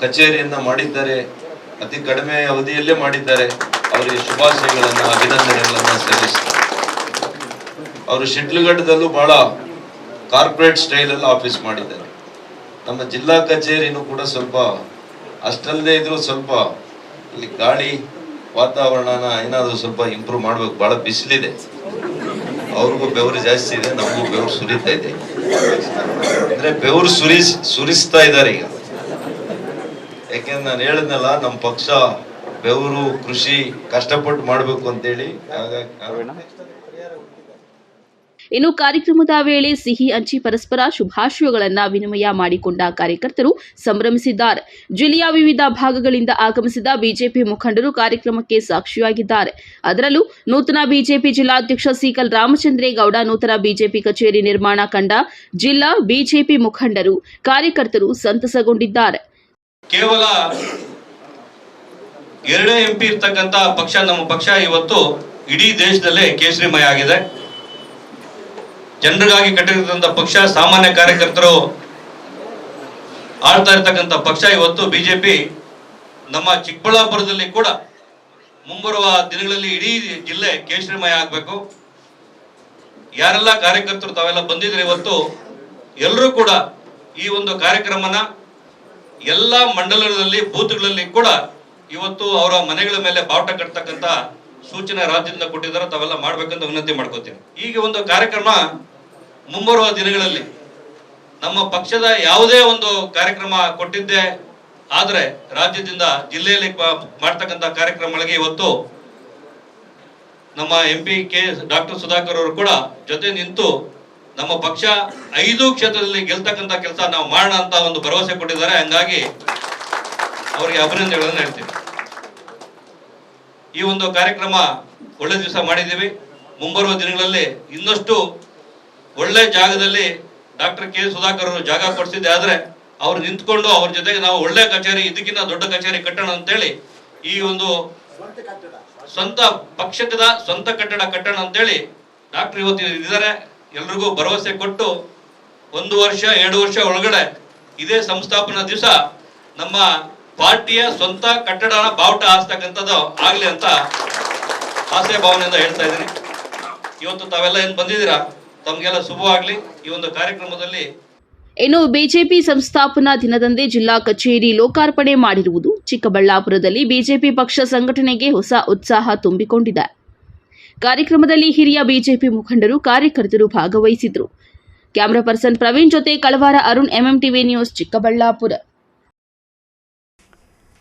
ಕಚೇರಿಯನ್ನ ಮಾಡಿದ್ದಾರೆ, ಅತಿ ಕಡಿಮೆ ಅವಧಿಯಲ್ಲೇ ಮಾಡಿದ್ದಾರೆ. ಅವರಿಗೆ ಶುಭಾಶಯಗಳನ್ನ, ಅಭಿನಂದನೆಗಳನ್ನ ಸಲ್ಲಿಸ್ತಾರೆ. ಅವರು ಶಿಡ್ಲಘಟ್ಟದಲ್ಲೂ ಬಹಳ ಕಾರ್ಪೊರೇಟ್ ಸ್ಟೈಲ್ ಅಲ್ಲಿ ಆಫೀಸ್ ಮಾಡಿದ್ದಾರೆ. ನಮ್ಮ ಜಿಲ್ಲಾ ಕಚೇರಿನೂ ಕೂಡ ಸ್ವಲ್ಪ ಅಷ್ಟಲ್ಲದೆ ಇದ್ರು ಸ್ವಲ್ಪ ಇಲ್ಲಿ ಗಾಳಿ ವಾತಾವರಣನ ಏನಾದ್ರು ಸ್ವಲ್ಪ ಇಂಪ್ರೂವ್ ಮಾಡ್ಬೇಕು. ಬಹಳ ಬಿಸಿಲಿದೆ, ಅವ್ರಿಗೂ ಬೆವರು ಜಾಸ್ತಿ ಇದೆ, ನಮಗೂ ಬೆವರು ಸುರಿತಾ ಇದೆ. ಅಂದ್ರೆ ಬೆವರು ಸುರಿಸ್ತಾ ಇದ್ದಾರೆ ಈಗ. ಯಾಕೆಂದ್ರೆ ನಾನು ಹೇಳಿದ್ನಲ್ಲ, ನಮ್ಮ ಪಕ್ಷ ಬೆವರು ಕೃಷಿ ಕಷ್ಟಪಟ್ಟು ಮಾಡ್ಬೇಕು ಅಂತೇಳಿ. ಇನ್ನು ಕಾರ್ಯಕ್ರಮದ ವೇಳೆ ಸಿಹಿ ಹಂಚಿ ಪರಸ್ಪರ ಶುಭಾಶಯಗಳನ್ನು ವಿನಿಮಯ ಮಾಡಿಕೊಂಡ ಕಾರ್ಯಕರ್ತರು ಸಂಭ್ರಮಿಸಿದ್ದಾರೆ. ಜಿಲ್ಲೆಯ ವಿವಿಧ ಭಾಗಗಳಿಂದ ಆಗಮಿಸಿದ ಬಿಜೆಪಿ ಮುಖಂಡರು ಕಾರ್ಯಕ್ರಮಕ್ಕೆ ಸಾಕ್ಷಿಯಾಗಿದ್ದಾರೆ. ಅದರಲ್ಲೂ ನೂತನ ಬಿಜೆಪಿ ಜಿಲ್ಲಾಧ್ಯಕ್ಷ ಸಿಕಲ್ ರಾಮಚಂದ್ರೇಗೌಡ ನೂತನ ಬಿಜೆಪಿ ಕಚೇರಿ ನಿರ್ಮಾಣ ಕಂಡ ಜಿಲ್ಲಾ ಬಿಜೆಪಿ ಮುಖಂಡರು ಕಾರ್ಯಕರ್ತರು ಸಂತಸಗೊಂಡಿದ್ದಾರೆ. ಕೇವಲ 2 MP ಇರ್ತಕ್ಕಂಥ ಪಕ್ಷ ನಮ್ಮ ಪಕ್ಷ ಇವತ್ತು ಇಡೀ ದೇಶದಲ್ಲೇ ಕೇಸರಿಮಯ ಆಗಿದೆ. ಜನರಿಗಾಗಿ ಕಟ್ಟಿರ್ತಕ್ಕಂಥ ಪಕ್ಷ, ಸಾಮಾನ್ಯ ಕಾರ್ಯಕರ್ತರು ಆಳ್ತಾ ಇರ್ತಕ್ಕಂಥ ಪಕ್ಷ ಇವತ್ತು ಬಿಜೆಪಿ. ನಮ್ಮ ಚಿಕ್ಕಬಳ್ಳಾಪುರದಲ್ಲಿ ಕೂಡ ಮುಂಬರುವ ದಿನಗಳಲ್ಲಿ ಇಡೀ ಜಿಲ್ಲೆ ಕೇಸರಿಮಯ ಆಗಬೇಕು. ಯಾರೆಲ್ಲ ಕಾರ್ಯಕರ್ತರು ತಾವೆಲ್ಲ ಬಂದಿದ್ರೆ ಇವತ್ತು ಎಲ್ಲರೂ ಕೂಡ ಈ ಒಂದು ಕಾರ್ಯಕ್ರಮನ ಎಲ್ಲ ಮಂಡಲಗಳಲ್ಲಿ ಬೂತ್ಗಳಲ್ಲಿ ಕೂಡ ಇವತ್ತು ಅವರ ಮನೆಗಳ ಮೇಲೆ ಬಾವುಟ ಕಟ್ತಕ್ಕಂಥ ಸೂಚನೆ ರಾಜ್ಯದಿಂದ ಕೊಟ್ಟಿದ್ದಾರೆ. ತಾವೆಲ್ಲ ಮಾಡ್ಬೇಕಂತ ವಿನಂತಿ ಮಾಡ್ಕೋತೀನಿ. ಈಗ ಒಂದು ಕಾರ್ಯಕ್ರಮ ಮುಂಬರುವ ದಿನಗಳಲ್ಲಿ ನಮ್ಮ ಪಕ್ಷದ ಯಾವುದೇ ಒಂದು ಕಾರ್ಯಕ್ರಮ ಕೊಟ್ಟಿದ್ದೆ ಆದ್ರೆ ರಾಜ್ಯದಿಂದ ಜಿಲ್ಲೆಯಲ್ಲಿ ಮಾಡ್ತಕ್ಕಂಥ ಕಾರ್ಯಕ್ರಮಗಳಿಗೆ ಇವತ್ತು ನಮ್ಮ MP ಡಾಕ್ಟರ್ ಸುಧಾಕರ್ ಅವರು ಕೂಡ ಜೊತೆ ನಿಂತು ನಮ್ಮ ಪಕ್ಷ 5 ಕ್ಷೇತ್ರದಲ್ಲಿ ಗೆಲ್ತಕ್ಕಂಥ ಕೆಲಸ ನಾವು ಮಾಡೋಣ ಅಂತ ಒಂದು ಭರವಸೆ ಕೊಟ್ಟಿದ್ದಾರೆ. ಹಂಗಾಗಿ ಅವರಿಗೆ ಅಭಿನಂದನೆಗಳನ್ನು ಹೇಳ್ತೀನಿ. ಈ ಒಂದು ಕಾರ್ಯಕ್ರಮ ಒಳ್ಳೆ ದಿವಸ ಮಾಡಿದ್ದೀವಿ. ಮುಂಬರುವ ದಿನಗಳಲ್ಲಿ ಇನ್ನಷ್ಟು ಒಳ್ಳೆ ಜಾಗದಲ್ಲಿ ಡಾಕ್ಟರ್ ಸುಧಾಕರ್ ಅವರು ಜಾಗ ಕೊಡಿಸಿದ್ದೆ ಆದ್ರೆ ಅವ್ರು ನಿಂತ್ಕೊಂಡು ಅವ್ರ ಜೊತೆಗೆ ನಾವು ಒಳ್ಳೆ ಕಚೇರಿ, ಇದಕ್ಕಿಂತ ದೊಡ್ಡ ಕಚೇರಿ ಕಟ್ಟೋಣ ಅಂತೇಳಿ ಈ ಒಂದು ಸ್ವಂತ ಪಕ್ಷದ ಸ್ವಂತ ಕಟ್ಟಡ ಕಟ್ಟೋಣ ಅಂತೇಳಿ ಡಾಕ್ಟರ್ ಇವತ್ತು ಇದ್ದಾರೆ. ಎಲ್ರಿಗೂ ಭರವಸೆ ಕೊಟ್ಟು 1 ವರ್ಷ 2 ವರ್ಷ ಒಳಗಡೆ ಇದೇ ಸಂಸ್ಥಾಪನಾ ದಿವಸ ನಮ್ಮ ಪಾರ್ಟಿಯ ಸ್ವಂತ ಕಟ್ಟಡನ ಬಾವುಟ ಹಾಸ್ತಕ್ಕಂಥದ್ದು ಆಗ್ಲಿ ಅಂತ ಆಸೆ ಭಾವನೆಯಿಂದ ಹೇಳ್ತಾ ಇದ್ದೀನಿ. ಇವತ್ತು ತಾವೆಲ್ಲ ಏನ್ ಬಂದಿದ್ದೀರಾ, ತಮ್ಗೆಲ್ಲ ಶುಭವಾಗ್ಲಿ ಈ ಒಂದು ಕಾರ್ಯಕ್ರಮದಲ್ಲಿ. ಇನ್ನು ಬಿಜೆಪಿ ಸಂಸ್ಥಾಪನಾ ದಿನದಂದೇ ಜಿಲ್ಲಾ ಕಚೇರಿ ಲೋಕಾರ್ಪಣೆ ಮಾಡಿರುವುದು ಚಿಕ್ಕಬಳ್ಳಾಪುರದಲ್ಲಿ ಬಿಜೆಪಿ ಪಕ್ಷ ಸಂಘಟನೆಗೆ ಹೊಸ ಉತ್ಸಾಹ ತುಂಬಿಕೊಂಡಿದೆ. ಕಾರ್ಯಕ್ರಮದಲ್ಲಿ ಹಿರಿಯ ಬಿಜೆಪಿ ಮುಖಂಡರು, ಕಾರ್ಯಕರ್ತರು ಭಾಗವಹಿಸಿದ್ರು. ಕ್ಯಾಮರಾ ಪರ್ಸನ್ ಪ್ರವೀಣ್ ಜೊತೆ ಕಳವಾರ ಅರುಣ್, MMTV ನ್ಯೂಸ್, ಚಿಕ್ಕಬಳ್ಳಾಪುರ.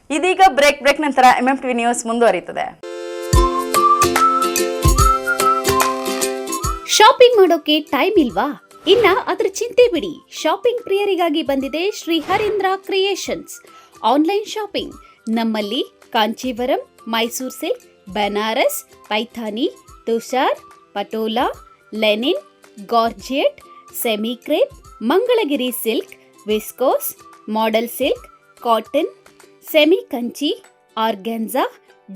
ಇದೀಗ ಬ್ರೇಕ್ ನಂತರ MMTV ನ್ಯೂಸ್ ಮುಂದುವರಿಯುತ್ತದೆ. ಶಾಪಿಂಗ್ ಮಾಡೋಕೆ ಟೈಮ್ ಇಲ್ವಾ? ಇನ್ನ ಅದರ ಚಿಂತೆ ಬಿಡಿ. ಶಾಪಿಂಗ್ ಪ್ರಿಯರಿಗಾಗಿ ಬಂದಿದೆ Shri Harindra Creations online shopping. ನಮ್ಮಲ್ಲಿ Kanchivaram, Mysuru silk, Banaras, Paithani, Tussar, Patola, linen, georgette, semi crepe, Mangalagiri silk, viscose, modal silk, cotton, semi Kanchi, organza,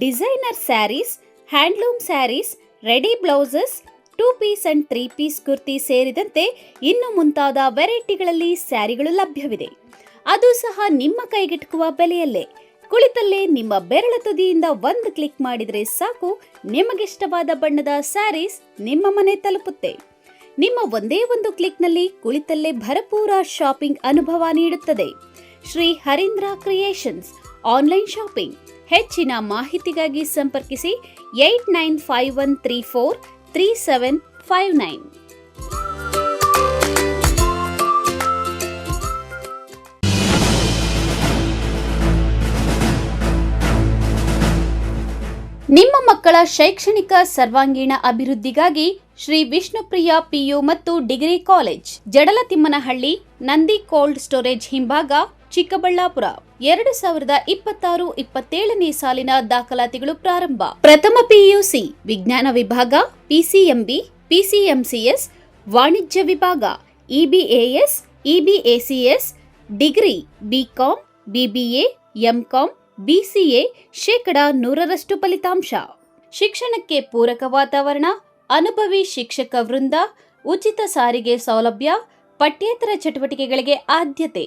designer sarees, handloom sarees, ready blouses, 2 piece and 3 piece kurti ಸೇರಿದಂತೆ ಇನ್ನು ಮುಂತಾದ ವೆರೈಟಿಗಳಲ್ಲಿ ಸ್ಯಾರಿಗಳು ಲಭ್ಯವಿದೆ. ಅದು ಸಹ ನಿಮ್ಮ ಕೈಗೆಟುಕುವ ಬೆಲೆಯಲ್ಲೇ. ಕುಳಿತಲ್ಲೇ ನಿಮ್ಮ ಬೆರಳ ತುದಿಯಿಂದ ಒಂದು ಕ್ಲಿಕ್ ಮಾಡಿದರೆ ಸಾಕು, ನಿಮಗಿಷ್ಟವಾದ ಬಣ್ಣದ ಸ್ಯಾರೀಸ್ ನಿಮ್ಮ ಮನೆ ತಲುಪುತ್ತೆ. ನಿಮ್ಮ ಒಂದೇ ಒಂದು ಕ್ಲಿಕ್ನಲ್ಲಿ ಕುಳಿತಲ್ಲೇ ಭರಪೂರ ಶಾಪಿಂಗ್ ಅನುಭವ ನೀಡುತ್ತದೆ. Shri Harindra Creations online shopping. ಹೆಚ್ಚಿನ ಮಾಹಿತಿಗಾಗಿ ಸಂಪರ್ಕಿಸಿ 8951343759. ನಿಮ್ಮ ಮಕ್ಕಳ ಶೈಕ್ಷಣಿಕ ಸರ್ವಾಂಗೀಣ ಅಭಿವೃದ್ಧಿಗಾಗಿ ಶ್ರೀ ವಿಷ್ಣುಪ್ರಿಯ ಪಿಯು ಮತ್ತು degree college, Jadalatimmanahalli, Nandi cold storage ಹಿಂಭಾಗ, ಚಿಕ್ಕಬಳ್ಳಾಪುರ. 2026-27ನೇ ಸಾಲಿನ ದಾಖಲಾತಿಗಳು ಪ್ರಾರಂಭ. ಪ್ರಥಮ ಪಿಯುಸಿ ವಿಜ್ಞಾನ ವಿಭಾಗ, ಪಿಸಿಎಂಬಿ, ಪಿಸಿಎಂಸಿಎಸ್, ವಾಣಿಜ್ಯ ವಿಭಾಗ, EBAS, EBACS, degree BCom, BBA, MCom, BCA 100% ಫಲಿತಾಂಶ. ಶಿಕ್ಷಣಕ್ಕೆ ಪೂರಕ ವಾತಾವರಣ, ಅನುಭವಿ ಶಿಕ್ಷಕ ವೃಂದ, ಉಚಿತ ಸಾರಿಗೆ ಸೌಲಭ್ಯ, ಪಠ್ಯೇತರ ಚಟುವಟಿಕೆಗಳಿಗೆ ಆದ್ಯತೆ,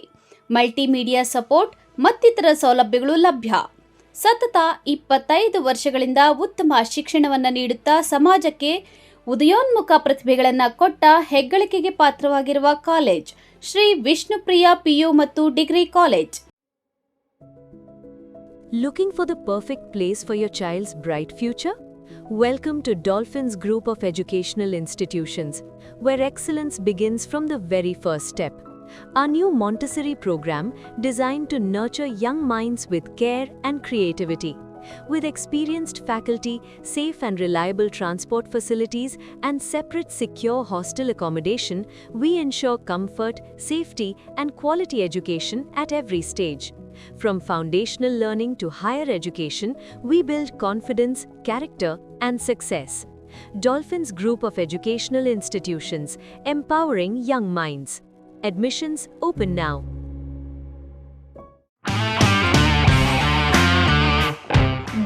ಮಲ್ಟಿಮೀಡಿಯಾ ಸಪೋರ್ಟ್ ಮತ್ತಿತರ ಸೌಲಭ್ಯಗಳು ಲಭ್ಯ. ಸತತ 25 ವರ್ಷಗಳಿಂದ ಉತ್ತಮ ಶಿಕ್ಷಣವನ್ನು ನೀಡುತ್ತಾ ಸಮಾಜಕ್ಕೆ ಉದಯೋನ್ಮುಖ ಪ್ರತಿಭೆಗಳನ್ನು ಕೊಟ್ಟ ಹೆಗ್ಗಳಿಕೆಗೆ ಪಾತ್ರವಾಗಿರುವ ಕಾಲೇಜ್ ಶ್ರೀ ವಿಷ್ಣುಪ್ರಿಯ ಪಿಯು ಮತ್ತು degree college. Looking for the perfect place for your child's bright future? Welcome to Dolphins Group of Educational Institutions, where excellence begins from the very first step. Our new Montessori program designed to nurture young minds with care and creativity. With experienced faculty, safe and reliable transport facilities, and separate secure hostel accommodation, we ensure comfort, safety, and quality education at every stage. From foundational learning to higher education, we build confidence, character, and success. Dolphins Group of Educational Institutions, empowering young minds. Admissions open now.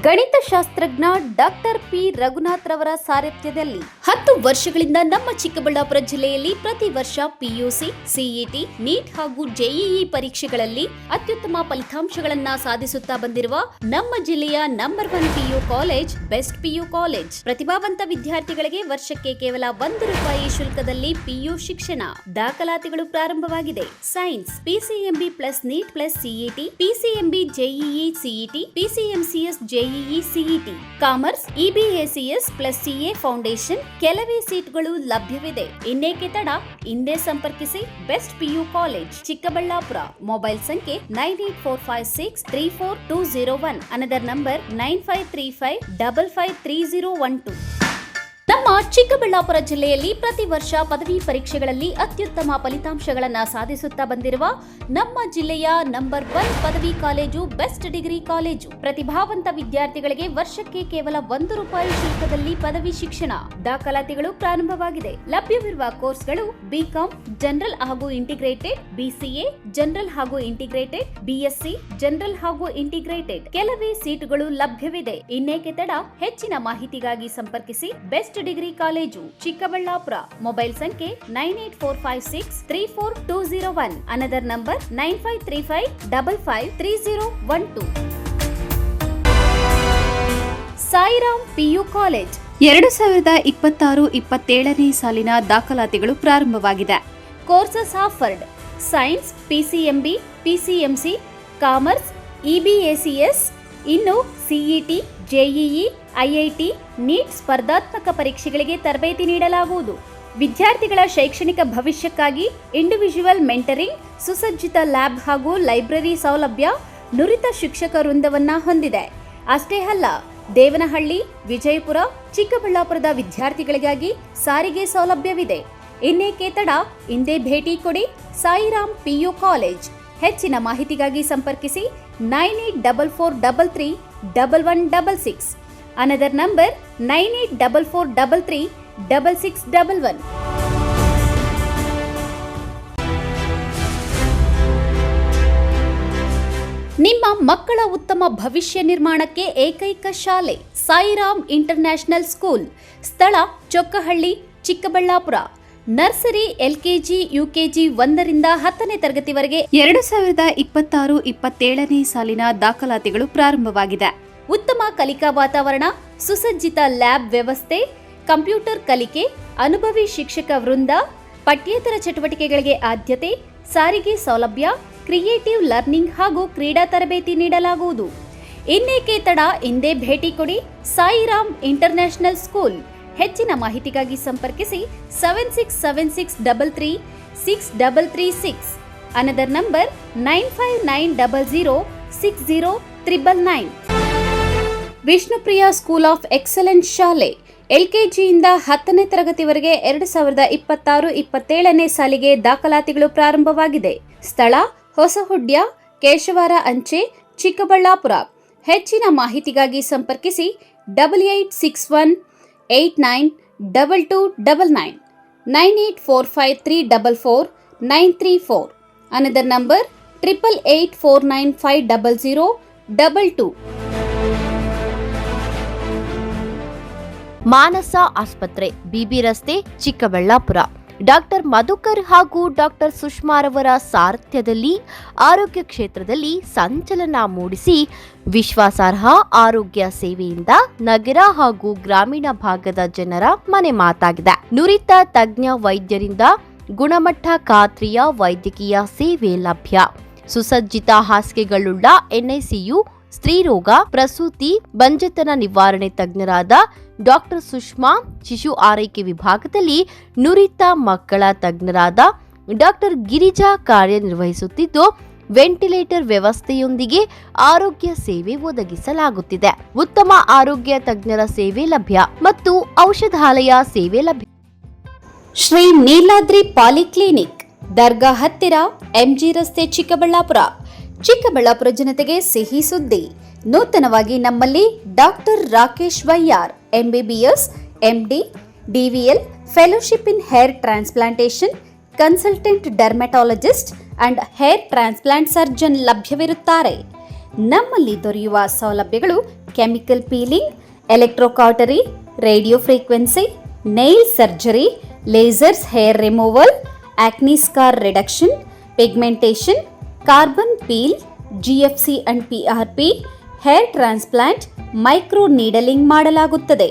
ಗಣಿತಶಾಸ್ತ್ರಜ್ಞ ಡಾಕ್ಟರ್ ಪಿ ರಘುನಾಥ್ ರವರ ಸಾರಥ್ಯದಲ್ಲಿ 10 ವರ್ಷಗಳಿಂದ ನಮ್ಮ ಚಿಕ್ಕಬಳ್ಳಾಪುರ ಜಿಲ್ಲೆಯಲ್ಲಿ ಪ್ರತಿ ವರ್ಷ ಪಿಯುಸಿ, ಸಿಇಟಿ, ನೀಟ್ ಹಾಗೂ ಜೆಇಇ ಪರೀಕ್ಷೆಗಳಲ್ಲಿ ಅತ್ಯುತ್ತಮ ಫಲಿತಾಂಶಗಳನ್ನು ಸಾಧಿಸುತ್ತಾ ಬಂದಿರುವ ನಮ್ಮ ಜಿಲ್ಲೆಯ number 1 PU college best PU college. ಪ್ರತಿಭಾವಂತ ವಿದ್ಯಾರ್ಥಿಗಳಿಗೆ ವರ್ಷಕ್ಕೆ ಕೇವಲ ₹1 ಶುಲ್ಕದಲ್ಲಿ ಪಿಯು ಶಿಕ್ಷಣ. ದಾಖಲಾತಿಗಳು ಪ್ರಾರಂಭವಾಗಿದೆ. Science PCMB plus NEET plus CET, PCMB JEE CET, PCMCS JEE CET, commerce EBACS plus CA foundation. ಕೆಲವೇ ಸೀಟ್ಗಳು ಲಭ್ಯವಿದೆ. ಇನ್ನೇಕೆ ತಡ? ಇಂದೇ ಸಂಪರ್ಕಿಸಿ best PU college, Chikkaballapur. Mobile ಸಂಖ್ಯೆ 9845634201. Another number 9535553012. ನಮ್ಮ ಚಿಕ್ಕಬಳ್ಳಾಪುರ ಜಿಲ್ಲೆಯಲ್ಲಿ ಪ್ರತಿ ವರ್ಷ ಪದವಿ ಪರೀಕ್ಷೆಗಳಲ್ಲಿ ಅತ್ಯುತ್ತಮ ಫಲಿತಾಂಶಗಳನ್ನು ಸಾಧಿಸುತ್ತಾ ಬಂದಿರುವ ನಮ್ಮ ಜಿಲ್ಲೆಯ ನಂಬರ್ 1 ಪದವಿ ಕಾಲೇಜು ಬೆಸ್ಟ್ ಡಿಗ್ರಿ ಕಾಲೇಜು. ಪ್ರತಿಭಾವಂತ ವಿದ್ಯಾರ್ಥಿಗಳಿಗೆ ವರ್ಷಕ್ಕೆ ಕೇವಲ ₹1 ಶುಲ್ಕದಲ್ಲಿ ಪದವಿ ಶಿಕ್ಷಣ. ದಾಖಲಾತಿಗಳು ಪ್ರಾರಂಭವಾಗಿದೆ. ಲಭ್ಯವಿರುವ ಕೋರ್ಸ್ಗಳು ಬಿಕಾಂ ಜನರಲ್ ಹಾಗೂ ಇಂಟಿಗ್ರೇಟೆಡ್, ಬಿಸಿಎ ಜನರಲ್ ಹಾಗೂ ಇಂಟಿಗ್ರೇಟೆಡ್, ಬಿಎಸ್ಸಿ ಜನರಲ್ ಹಾಗೂ ಇಂಟಿಗ್ರೇಟೆಡ್. ಕೆಲವೇ ಸೀಟುಗಳು ಲಭ್ಯವಿದೆ. ಇನ್ನೇಕೆ ತಡ? ಹೆಚ್ಚಿನ ಮಾಹಿತಿಗಾಗಿ ಸಂಪರ್ಕಿಸಿ best degree college, Chikkaballapur. Mobile ಸಂಖ್ಯೆ 9845634201. Another number 9535553012. Sairam PU college 2026-27ನೇ ಸಾಲಿನ ದಾಖಲಾತಿಗಳು ಪ್ರಾರಂಭವಾಗಿದೆ. Courses offered: science, PCMB, PCMC, commerce, EBACS. ಇನ್ನು ಸಿಇಟಿ, ಜೆಇಇ, ಐಐಟಿ, ನೀಟ್ ಸ್ಪರ್ಧಾತ್ಮಕ ಪರೀಕ್ಷೆಗಳಿಗೆ ತರಬೇತಿ ನೀಡಲಾಗುವುದು. ವಿದ್ಯಾರ್ಥಿಗಳ ಶೈಕ್ಷಣಿಕ ಭವಿಷ್ಯಕ್ಕಾಗಿ ಇಂಡಿವಿಜುವಲ್ ಮೆಂಟರಿಂಗ್, ಸುಸಜ್ಜಿತ ಲ್ಯಾಬ್ ಹಾಗೂ ಲೈಬ್ರರಿ ಸೌಲಭ್ಯ, ನುರಿತ ಶಿಕ್ಷಕ ವೃಂದವನ್ನ ಹೊಂದಿದೆ. ಅಷ್ಟೇ ಅಲ್ಲ, ದೇವನಹಳ್ಳಿ, ವಿಜಯಪುರ, ಚಿಕ್ಕಬಳ್ಳಾಪುರದ ವಿದ್ಯಾರ್ಥಿಗಳಿಗಾಗಿ ಸಾರಿಗೆ ಸೌಲಭ್ಯವಿದೆ. ಇನ್ನೇಕೆ ತಡ? ಇಂದೇ ಭೇಟಿ ಕೊಡಿ ಸಾಯಿರಾಮ್ ಪಿಯು ಕಾಲೇಜ್. ಹೆಚ್ಚಿನ ಮಾಹಿತಿಗಾಗಿ ಸಂಪರ್ಕಿಸಿ 9844331166. Another number 9844336611. ನಿಮ್ಮ ಮಕ್ಕಳ ಉತ್ತಮ ಭವಿಷ್ಯ ನಿರ್ಮಾಣಕ್ಕೆ ಏಕೈಕ ಶಾಲೆ ಸಾಯಿರಾಮ್ ಇಂಟರ್ನ್ಯಾಷನಲ್ ಸ್ಕೂಲ್. ಸ್ಥಳ Chokkahalli, Chikkaballapur. Nursery, LKG, UKG 1ರಿಂದ 10ನೇ ತರಗತಿವರೆಗೆ 2026-27ನೇ ಸಾಲಿನ ದಾಖಲಾತಿಗಳು ಪ್ರಾರಂಭವಾಗಿದೆ. ಉತ್ತಮ ಕಲಿಕಾ ವಾತಾವರಣ, ಸುಸಜ್ಜಿತ ಲ್ಯಾಬ್ ವ್ಯವಸ್ಥೆ, ಕಂಪ್ಯೂಟರ್ ಕಲಿಕೆ, ಅನುಭವಿ ಶಿಕ್ಷಕ ವೃಂದ, ಪಠ್ಯೇತರ ಚಟುವಟಿಕೆಗಳಿಗೆ ಆದ್ಯತೆ, ಸಾರಿಗೆ ಸೌಲಭ್ಯ, ಕ್ರಿಯೇಟಿವ್ ಲರ್ನಿಂಗ್ ಹಾಗೂ ಕ್ರೀಡಾ ತರಬೇತಿ ನೀಡಲಾಗುವುದು. ಇನ್ನೇಕೆ ತಡ? ಇಂದೇ ಭೇಟಿ ಕೊಡಿ ಸಾಯಿರಾಮ್ ಇಂಟರ್ನ್ಯಾಷನಲ್ ಸ್ಕೂಲ್. ಹೆಚ್ಚಿನ ಮಾಹಿತಿಗಾಗಿ ಸಂಪರ್ಕಿಸಿ 7676333636. Another number 9590060999. Vishnupriya school of excellence ಶಾಲೆ ಎಲ್ಕೆಜಿಯಿಂದ 10ನೇ ತರಗತಿವರೆಗೆ 2026-27ನೇ ಸಾಲಿಗೆ ದಾಖಲಾತಿಗಳು ಪ್ರಾರಂಭವಾಗಿದೆ. ಸ್ಥಳ ಹೊಸಹುಡ್ಯ, ಕೇಶವಾರ ಅಂಚೆ, ಚಿಕ್ಕಬಳ್ಳಾಪುರ. ಹೆಚ್ಚಿನ ಮಾಹಿತಿಗಾಗಿ ಸಂಪರ್ಕಿಸಿ 8861 892299 9845344934. Another number 8884950022. ಮಾನಸ ಆಸ್ಪತ್ರೆ, ಬಿಬಿ ರಸ್ತೆ, ಚಿಕ್ಕಬಳ್ಳಾಪುರ. ಡಾಕ್ಟರ್ ಮಧುಕರ್ ಹಾಗೂ ಡಾಕ್ಟರ್ ಸುಷ್ಮಾರವರ ಸಾರಥ್ಯದಲ್ಲಿ ಆರೋಗ್ಯ ಕ್ಷೇತ್ರದಲ್ಲಿ ಸಂಚಲನ ಮೂಡಿಸಿ ವಿಶ್ವಾಸಾರ್ಹ ಆರೋಗ್ಯ ಸೇವೆಯಿಂದ ನಗರ ಹಾಗೂ ಗ್ರಾಮೀಣ ಭಾಗದ ಜನರ ಮನೆ ಮಾತಾಗಿದೆ. ನುರಿತ ತಜ್ಞ ವೈದ್ಯರಿಂದ ಗುಣಮಟ್ಟ ಖಾತ್ರಿಯ ವೈದ್ಯಕೀಯ ಸೇವೆ ಲಭ್ಯ. ಸುಸಜ್ಜಿತ ಹಾಸಿಗೆಗಳುಳ್ಳ ಎನ್ಐಸಿಯು, ಸ್ತ್ರೀರೋಗ, ಪ್ರಸೂತಿ, ಬಂಜೆತನ ನಿವಾರಣೆ ತಜ್ಞರಾದ ಡಾಕ್ಟರ್ ಸುಷ್ಮಾ, ಶಿಶು ಆರೈಕೆ ವಿಭಾಗದಲ್ಲಿ ನುರಿತ ಮಕ್ಕಳ ತಜ್ಞರಾದ ಡಾಕ್ಟರ್ ಗಿರಿಜಾ ಕಾರ್ಯನಿರ್ವಹಿಸುತ್ತಿದ್ದು, ವೆಂಟಿಲೇಟರ್ ವ್ಯವಸ್ಥೆಯೊಂದಿಗೆ ಆರೋಗ್ಯ ಸೇವೆ ಒದಗಿಸಲಾಗುತ್ತಿದೆ. ಉತ್ತಮ ಆರೋಗ್ಯ ತಜ್ಞರ ಸೇವೆ ಲಭ್ಯ ಮತ್ತು ಔಷಧಾಲಯ ಸೇವೆ ಲಭ್ಯ. ಶ್ರೀ ನೀಲಾದ್ರಿ ಪಾಲಿಕ್ಲಿನಿಕ್, ದರ್ಗಾ ಹತ್ತಿರ, ಎಂಜಿ ರಸ್ತೆ, ಚಿಕ್ಕಬಳ್ಳಾಪುರ. ಚಿಕ್ಕಬಳ್ಳಾಪುರ ಜನತೆಗೆ ಸಿಹಿ ಸುದ್ದಿ. ನೂತನವಾಗಿ ನಮ್ಮಲ್ಲಿ doctor Rakesh YR MBBS, MD, DVL, fellowship in hair transplantation, consultant dermatologist and hair transplant surgeon ಲಭ್ಯವಿರುತ್ತಾರೆ. ನಮ್ಮಲ್ಲಿ ದೊರೆಯುವ ಸೌಲಭ್ಯಗಳು chemical peeling, electrocautery, radio frequency, nail surgery, lasers hair removal, acne scar reduction, pigmentation, carbon peel, GFC and PRP, hair transplant, micro needling ಮಾಡಲಾಗುತ್ತದೆ.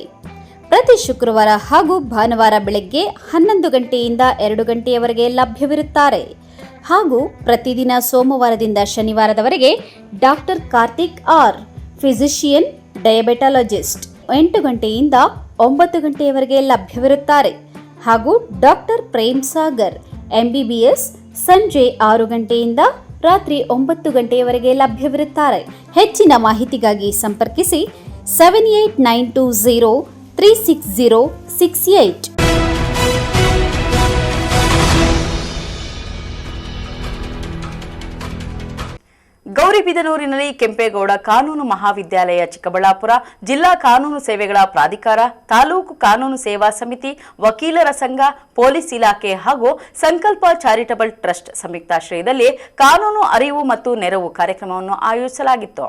ಪ್ರತಿ ಶುಕ್ರವಾರ ಹಾಗೂ ಭಾನುವಾರ ಬೆಳಗ್ಗೆ 11 ಗಂಟೆಯಿಂದ 2 ಗಂಟೆಯವರೆಗೆ ಲಭ್ಯವಿರುತ್ತಾರೆ. ಹಾಗೂ ಪ್ರತಿದಿನ ಸೋಮವಾರದಿಂದ ಶನಿವಾರದವರೆಗೆ ಡಾಕ್ಟರ್ ಕಾರ್ತಿಕ್ R, ಫಿಸಿಷಿಯನ್, ಡಯಾಬೆಟಾಲಜಿಸ್ಟ್ 8 ಗಂಟೆಯಿಂದ 9 ಗಂಟೆಯವರೆಗೆ ಲಭ್ಯವಿರುತ್ತಾರೆ. ಹಾಗೂ ಡಾಕ್ಟರ್ ಪ್ರೇಮ್ ಸಾಗರ್ MBBS ಸಂಜೆ 6 ಗಂಟೆಯಿಂದ ರಾತ್ರಿ 9 ಗಂಟೆಯವರೆಗೆ ಲಭ್ಯವಿರುತ್ತಾರೆ. ಹೆಚ್ಚಿನ ಮಾಹಿತಿಗಾಗಿ ಸಂಪರ್ಕಿಸಿ 7892036068. ಗೌರಿಬಿದನೂರಿನಲ್ಲಿ ಕೆಂಪೇಗೌಡ ಕಾನೂನು ಮಹಾವಿದ್ಯಾಲಯ ಚಿಕ್ಕಬಳ್ಳಾಪುರ, ಜಿಲ್ಲಾ ಕಾನೂನು ಸೇವೆಗಳ ಪ್ರಾಧಿಕಾರ, ತಾಲೂಕು ಕಾನೂನು ಸೇವಾ ಸಮಿತಿ, ವಕೀಲರ ಸಂಘ, ಪೊಲೀಸ್ ಇಲಾಖೆ ಹಾಗೂ ಸಂಕಲ್ಪ ಚಾರಿಟಬಲ್ ಟ್ರಸ್ಟ್ ಸಂಯುಕ್ತಾಶ್ರಯದಲ್ಲಿ ಕಾನೂನು ಅರಿವು ಮತ್ತು ನೆರವು ಕಾರ್ಯಕ್ರಮವನ್ನು ಆಯೋಜಿಸಲಾಗಿತ್ತು.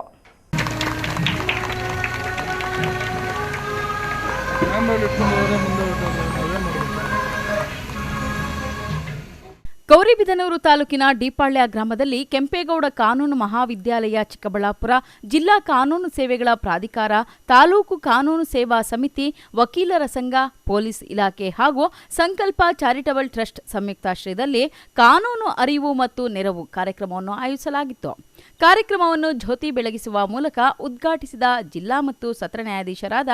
ಗೌರಿಬಿದನೂರು ತಾಲೂಕಿನ ಡಿಪಾಳ್ಯ ಗ್ರಾಮದಲ್ಲಿ ಕೆಂಪೇಗೌಡ ಕಾನೂನು ಮಹಾವಿದ್ಯಾಲಯ ಚಿಕ್ಕಬಳ್ಳಾಪುರ, ಜಿಲ್ಲಾ ಕಾನೂನು ಸೇವೆಗಳ ಪ್ರಾಧಿಕಾರ, ತಾಲೂಕು ಕಾನೂನು ಸೇವಾ ಸಮಿತಿ, ವಕೀಲರ ಸಂಘ, ಪೊಲೀಸ್ ಇಲಾಖೆ ಹಾಗೂ ಸಂಕಲ್ಪ ಚಾರಿಟಬಲ್ ಟ್ರಸ್ಟ್ ಸಂಯುಕ್ತಾಶ್ರಯದಲ್ಲಿ ಕಾನೂನು ಅರಿವು ಮತ್ತು ನೆರವು ಕಾರ್ಯಕ್ರಮವನ್ನು ಆಯೋಜಿಸಲಾಗಿತ್ತು. ಕಾರ್ಯಕ್ರಮವನ್ನು ಜ್ಯೋತಿ ಬೆಳಗಿಸುವ ಮೂಲಕ ಉದ್ಘಾಟಿಸಿದ ಜಿಲ್ಲಾ ಮತ್ತು ಸತ್ರ ನ್ಯಾಯಾಧೀಶರಾದ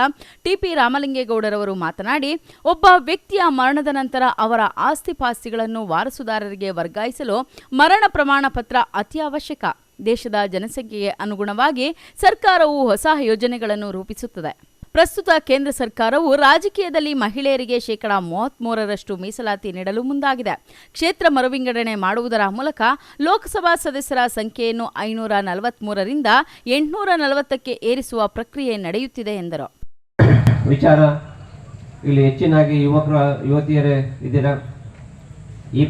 TP ರಾಮಲಿಂಗೇಗೌಡರವರು ಮಾತನಾಡಿ, ಒಬ್ಬ ವ್ಯಕ್ತಿಯ ಮರಣದ ನಂತರ ಅವರ ಆಸ್ತಿಪಾಸ್ತಿಗಳನ್ನು ವಾರಸುದಾರರಿಗೆ ವರ್ಗಾಯಿಸಲು ಮರಣ ಪ್ರಮಾಣ ಪತ್ರ ಅತಿ ಅವಶ್ಯಕ. ದೇಶದ ಜನಸಂಖ್ಯೆಗೆ ಅನುಗುಣವಾಗಿ ಸರ್ಕಾರವು ಹೊಸ ಯೋಜನೆಗಳನ್ನು ರೂಪಿಸುತ್ತದೆ. ಪ್ರಸ್ತುತ ಕೇಂದ್ರ ಸರ್ಕಾರವು ರಾಜಕೀಯದಲ್ಲಿ ಮಹಿಳೆಯರಿಗೆ 33% ಮೀಸಲಾತಿ ನೀಡಲು ಮುಂದಾಗಿದೆ. ಕ್ಷೇತ್ರ ಮರುವಿಂಗಡಣೆ ಮಾಡುವುದರ ಮೂಲಕ ಲೋಕಸಭಾ ಸದಸ್ಯರ ಸಂಖ್ಯೆಯನ್ನು 543ರಿಂದ 840ಕ್ಕೆ ಏರಿಸುವ ಪ್ರಕ್ರಿಯೆ ನಡೆಯುತ್ತಿದೆ ಎಂದರು. ವಿಚಾರ ಇಲ್ಲಿ ಹೆಚ್ಚಿನಾಗಿ ಯುವತಿಯರೇ ಇದ್ದೀರಾ. ಈ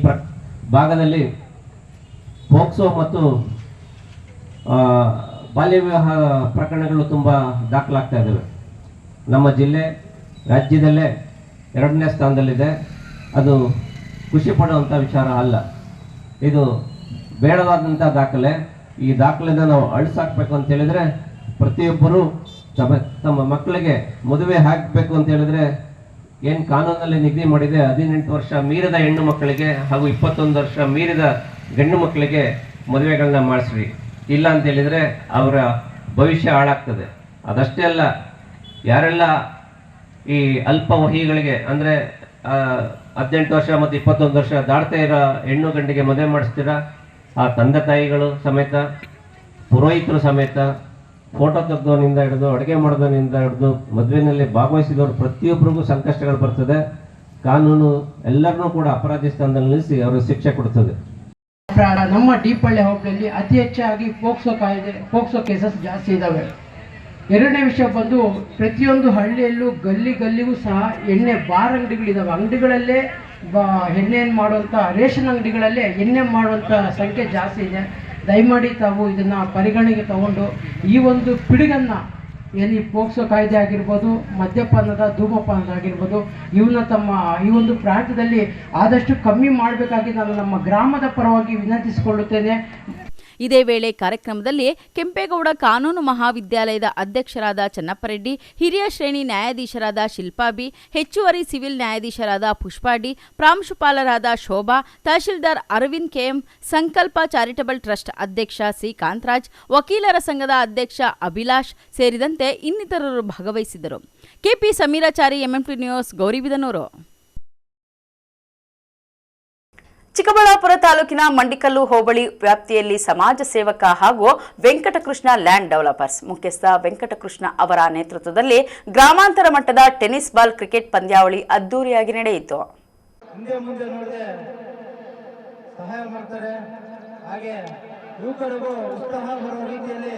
ಭಾಗದಲ್ಲಿ ಪೋಕ್ಸೋ ಮತ್ತು ಬಾಲ್ಯ ವಿವಾಹ ಪ್ರಕರಣಗಳು ತುಂಬ ದಾಖಲಾಗ್ತಾ ಇದ್ದಾವೆ. ನಮ್ಮ ಜಿಲ್ಲೆ ರಾಜ್ಯದಲ್ಲೇ 2ನೇ ಸ್ಥಾನದಲ್ಲಿದೆ. ಅದು ಖುಷಿ ಪಡುವಂಥ ವಿಚಾರ ಅಲ್ಲ, ಇದು ಬೇಡವಾದಂಥ ದಾಖಲೆ. ಈ ದಾಖಲೆನ ನಾವು ಅಳಿಸಾಕಬೇಕು ಅಂತ ಹೇಳಿದ್ರೆ, ಪ್ರತಿಯೊಬ್ಬರು ತಮ್ಮ ಮಕ್ಕಳಿಗೆ ಮದುವೆ ಹಾಕಬೇಕು ಅಂತ ಹೇಳಿದ್ರೆ ಏನು ಕಾನೂನಲ್ಲಿ ನಿಗದಿ ಮಾಡಿದೆ 18 ವರ್ಷ ಮೀರಿದ ಹೆಣ್ಣು ಮಕ್ಕಳಿಗೆ ಹಾಗೂ 21 ವರ್ಷ ಮೀರಿದ ಗಂಡು ಮಕ್ಕಳಿಗೆ ಮದುವೆಗಳನ್ನ ಮಾಡಿಸ್ರಿ. ಇಲ್ಲ ಅಂತ ಹೇಳಿದರೆ ಅವರ ಭವಿಷ್ಯ ಹಾಳಾಗ್ತದೆ. ಅದಷ್ಟೇ ಅಲ್ಲ, ಯಾರೆಲ್ಲ ಈ ಅಲ್ಪವಹಿಗಳಿಗೆ ಅಂದರೆ 18 ವರ್ಷ ಮತ್ತು 21 ವರ್ಷ ದಾಟ್ತಾ ಇರೋ ಹೆಣ್ಣು ಗಂಡಿಗೆ ಮದುವೆ ಮಾಡಿಸ್ತೀರಾ, ಆ ತಂದೆ ತಾಯಿಗಳು ಸಮೇತ, ಪುರೋಹಿತರು ಸಮೇತ ಫೋಟೋ ತೆಗೆದವನಿಂದ ಹಿಡಿದು ಅಡುಗೆ ಮಾಡೋದನಿಂದ ಹಿಡಿದು ಮದುವೆಯಲ್ಲಿ ಭಾಗವಹಿಸಿದವರು ಪ್ರತಿಯೊಬ್ಬರಿಗೂ ಸಂಕಷ್ಟಗಳು ಬರ್ತದೆ. ಕಾನೂನು ಎಲ್ಲರನ್ನೂ ಕೂಡ ಅಪರಾಧಿ ಸ್ಥಾನದಲ್ಲಿ ನಿಲ್ಲಿಸಿ ಅವರಿಗೆ ಶಿಕ್ಷೆ ಕೊಡ್ತದೆ. ನಮ್ಮ ಡಿಪಳ್ಳಿ ಹೋಬಳಿಯಲ್ಲಿ ಅತಿ ಹೆಚ್ಚಾಗಿ ಪೋಕ್ಸೋ ಕೇಸಸ್ ಜಾಸ್ತಿ ಇದ್ದಾವೆ. ಎರಡನೇ ವಿಷಯ ಬಂದು ಪ್ರತಿಯೊಂದು ಹಳ್ಳಿಯಲ್ಲೂ ಗಲ್ಲಿಗೂ ಸಹ ಎಣ್ಣೆ ಬಾರ್ ಅಂಗಡಿಗಳಿದ್ದಾವೆ. ಅಂಗಡಿಗಳಲ್ಲೇ ಎಣ್ಣೆಯನ್ನು ಮಾಡುವಂಥ ರೇಷನ್ ಅಂಗಡಿಗಳಲ್ಲೇ ಎಣ್ಣೆ ಮಾಡುವಂಥ ಸಂಖ್ಯೆ ಜಾಸ್ತಿ ಇದೆ. ದಯಮಾಡಿ ತಾವು ಇದನ್ನು ಪರಿಗಣನೆಗೆ ತಗೊಂಡು ಈ ಒಂದು ಪಿಡುಗನ್ನು ಏನು ಪೋಕ್ಸೋ ಕಾಯ್ದೆ ಆಗಿರ್ಬೋದು, ಮದ್ಯಪಾನದ ಧೂಮಪಾನದಾಗಿರ್ಬೋದು, ಇವನ್ನ ತಮ್ಮ ಈ ಒಂದು ಪ್ರಾಂತ್ಯದಲ್ಲಿ ಆದಷ್ಟು ಕಮ್ಮಿ ಮಾಡಬೇಕಾಗಿ ನಾನು ನಮ್ಮ ಗ್ರಾಮದ ಪರವಾಗಿ ವಿನಂತಿಸಿಕೊಳ್ಳುತ್ತೇನೆ. ಇದೇ ವೇಳೆ ಕಾರ್ಯಕ್ರಮದಲ್ಲಿ ಕೆಂಪೇಗೌಡ ಕಾನೂನು ಮಹಾವಿದ್ಯಾಲಯದ ಅಧ್ಯಕ್ಷರಾದ ಚನ್ನಪ್ಪರೆಡ್ಡಿ, ಹಿರಿಯ ಶ್ರೇಣಿ ನ್ಯಾಯಾಧೀಶರಾದ ಶಿಲ್ಪಾ ಬಿ, ಹೆಚ್ಚುವರಿ ಸಿವಿಲ್ ನ್ಯಾಯಾಧೀಶರಾದ ಪುಷ್ಪಾ ಡಿ, ಪ್ರಾಂಶುಪಾಲರಾದ ಶೋಭಾ, ತಹಶೀಲ್ದಾರ್ Arvind KM, Sankalp charitable trust ಅಧ್ಯಕ್ಷ ಸಿ ಕಾಂತರಾಜ್, ವಕೀಲರ ಸಂಘದ ಅಧ್ಯಕ್ಷ ಅಭಿಲಾಷ್ ಸೇರಿದಂತೆ ಇನ್ನಿತರರು ಭಾಗವಹಿಸಿದ್ದರು. KP Sameerachari, MMT news, Gauribidanur. Chikkaballapur ತಾಲೂಕಿನ ಮಂಡಿಕಲ್ಲು ಹೋಬಳಿ ವ್ಯಾಪ್ತಿಯಲ್ಲಿ ಸಮಾಜ ಸೇವಕ ಹಾಗೂ ವೆಂಕಟಕೃಷ್ಣ ಲ್ಯಾಂಡ್ ಡೆವಲಪರ್ಸ್ ಮುಖ್ಯಸ್ಥ ವೆಂಕಟಕೃಷ್ಣ ಅವರ ನೇತೃತ್ವದಲ್ಲಿ ಗ್ರಾಮಾಂತರ ಮಟ್ಟದ ಟೆನ್ನಿಸ್ ಬಾಲ್ ಕ್ರಿಕೆಟ್ ಪಂದ್ಯಾವಳಿ ಅದ್ದೂರಿಯಾಗಿ ನಡೆಯಿತು. ಸಹಾಯ ಮಾಡ್ತಾರೆ, ಹಾಗೆ ಯುವಕರಿಗೂ ಉತ್ಸಾಹ ಬರುವ ರೀತಿಯಲ್ಲಿ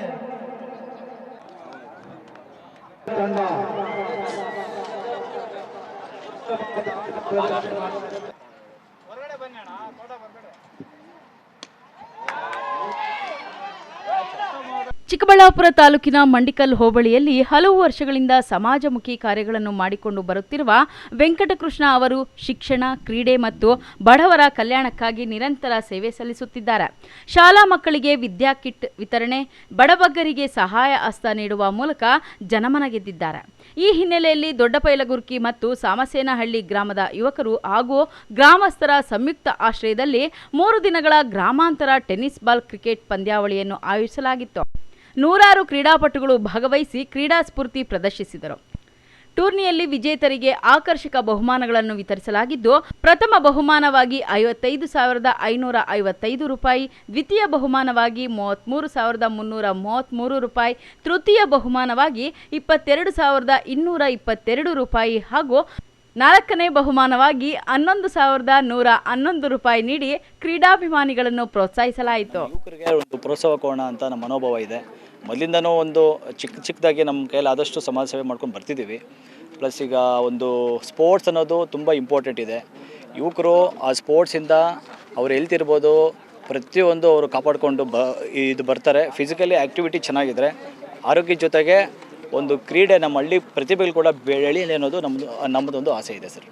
ಚಿಕ್ಕಬಳ್ಳಾಪುರ ತಾಲೂಕಿನ ಮಂಡಿಕಲ್ ಹೋಬಳಿಯಲ್ಲಿ ಹಲವು ವರ್ಷಗಳಿಂದ ಸಮಾಜಮುಖಿ ಕಾರ್ಯಗಳನ್ನು ಮಾಡಿಕೊಂಡು ಬರುತ್ತಿರುವ ವೆಂಕಟಕೃಷ್ಣ ಅವರು ಶಿಕ್ಷಣ, ಕ್ರೀಡೆ ಮತ್ತು ಬಡವರ ಕಲ್ಯಾಣಕ್ಕಾಗಿ ನಿರಂತರ ಸೇವೆ ಸಲ್ಲಿಸುತ್ತಿದ್ದಾರೆ. ಶಾಲಾ ಮಕ್ಕಳಿಗೆ ವಿದ್ಯಾ ಕಿಟ್ ವಿತರಣೆ, ಬಡಬಗ್ಗರಿಗೆ ಸಹಾಯ ಹಸ್ತ ನೀಡುವ ಮೂಲಕ ಜನಮನ ಗೆದ್ದಿದ್ದಾರೆ. ಈ ಹಿನ್ನೆಲೆಯಲ್ಲಿ ದೊಡ್ಡಪೈಲಗುರ್ಕಿ ಮತ್ತು ಸಾಮಸೇನಹಳ್ಳಿ ಗ್ರಾಮದ ಯುವಕರು ಹಾಗೂ ಗ್ರಾಮಸ್ಥರ ಸಂಯುಕ್ತ ಆಶ್ರಯದಲ್ಲಿ 3 ದಿನಗಳ ಗ್ರಾಮಾಂತರ ಟೆನ್ನಿಸ್ ಬಾಲ್ ಕ್ರಿಕೆಟ್ ಪಂದ್ಯಾವಳಿಯನ್ನು ಆಯೋಜಿಸಲಾಗಿತ್ತು. ನೂರಾರು ಕ್ರೀಡಾಪಟುಗಳು ಭಾಗವಹಿಸಿ ಕ್ರೀಡಾ ಸ್ಫೂರ್ತಿ ಪ್ರದರ್ಶಿಸಿದರು. ಟೂರ್ನಿಯಲ್ಲಿ ವಿಜೇತರಿಗೆ ಆಕರ್ಷಕ ಬಹುಮಾನಗಳನ್ನು ವಿತರಿಸಲಾಗಿದ್ದು, ಪ್ರಥಮ ಬಹುಮಾನವಾಗಿ 55,555 ರೂಪಾಯಿ, ದ್ವಿತೀಯ ಬಹುಮಾನವಾಗಿ 33,333 ರೂಪಾಯಿ, ತೃತೀಯ ಬಹುಮಾನವಾಗಿ 22,222 ರೂಪಾಯಿ ಹಾಗೂ 4ನೇ ಬಹುಮಾನವಾಗಿ 11,111 ರೂಪಾಯಿ ನೀಡಿ ಕ್ರೀಡಾಭಿಮಾನಿಗಳನ್ನು ಪ್ರೋತ್ಸಾಹಿಸಲಾಯಿತು. ಒಂದು ಪ್ರೋತ್ಸಾಹ ಕೊಡೋಣ ಅಂತ ನಮ್ಮ ಮನೋಭಾವ ಇದೆ. ಮೊದಲಿಂದನೂ ಒಂದು ಚಿಕ್ಕದಾಗಿ ನಮ್ಮ ಕೈಯಲ್ಲಿ ಆದಷ್ಟು ಸಮಾಜ ಸೇವೆ ಮಾಡ್ಕೊಂಡು ಬರ್ತಿದ್ದೀವಿ. ಪ್ಲಸ್ ಈಗ ಒಂದು ಸ್ಪೋರ್ಟ್ಸ್ ಅನ್ನೋದು ತುಂಬ ಇಂಪಾರ್ಟೆಂಟ್ ಇದೆ. ಯುವಕರು ಆ ಸ್ಪೋರ್ಟ್ಸಿಂದ ಅವ್ರು ಹೇಳ್ತಿರ್ಬೋದು, ಪ್ರತಿಯೊಂದು ಅವರು ಕಾಪಾಡಿಕೊಂಡು ಇದು ಬರ್ತಾರೆ. ಫಿಸಿಕಲಿ ಆ್ಯಕ್ಟಿವಿಟಿ ಚೆನ್ನಾಗಿದ್ದರೆ ಆರೋಗ್ಯದ ಜೊತೆಗೆ ಒಂದು ಕ್ರೀಡೆ ನಮ್ಮ ಹಳ್ಳಿ ಪ್ರತಿಭೆಗಳು ಕೂಡ ಬೆಳೀಲಿ ಅನ್ನೋದು ನಮ್ಮದೊಂದು ಆಸೆ ಇದೆ ಸರ್.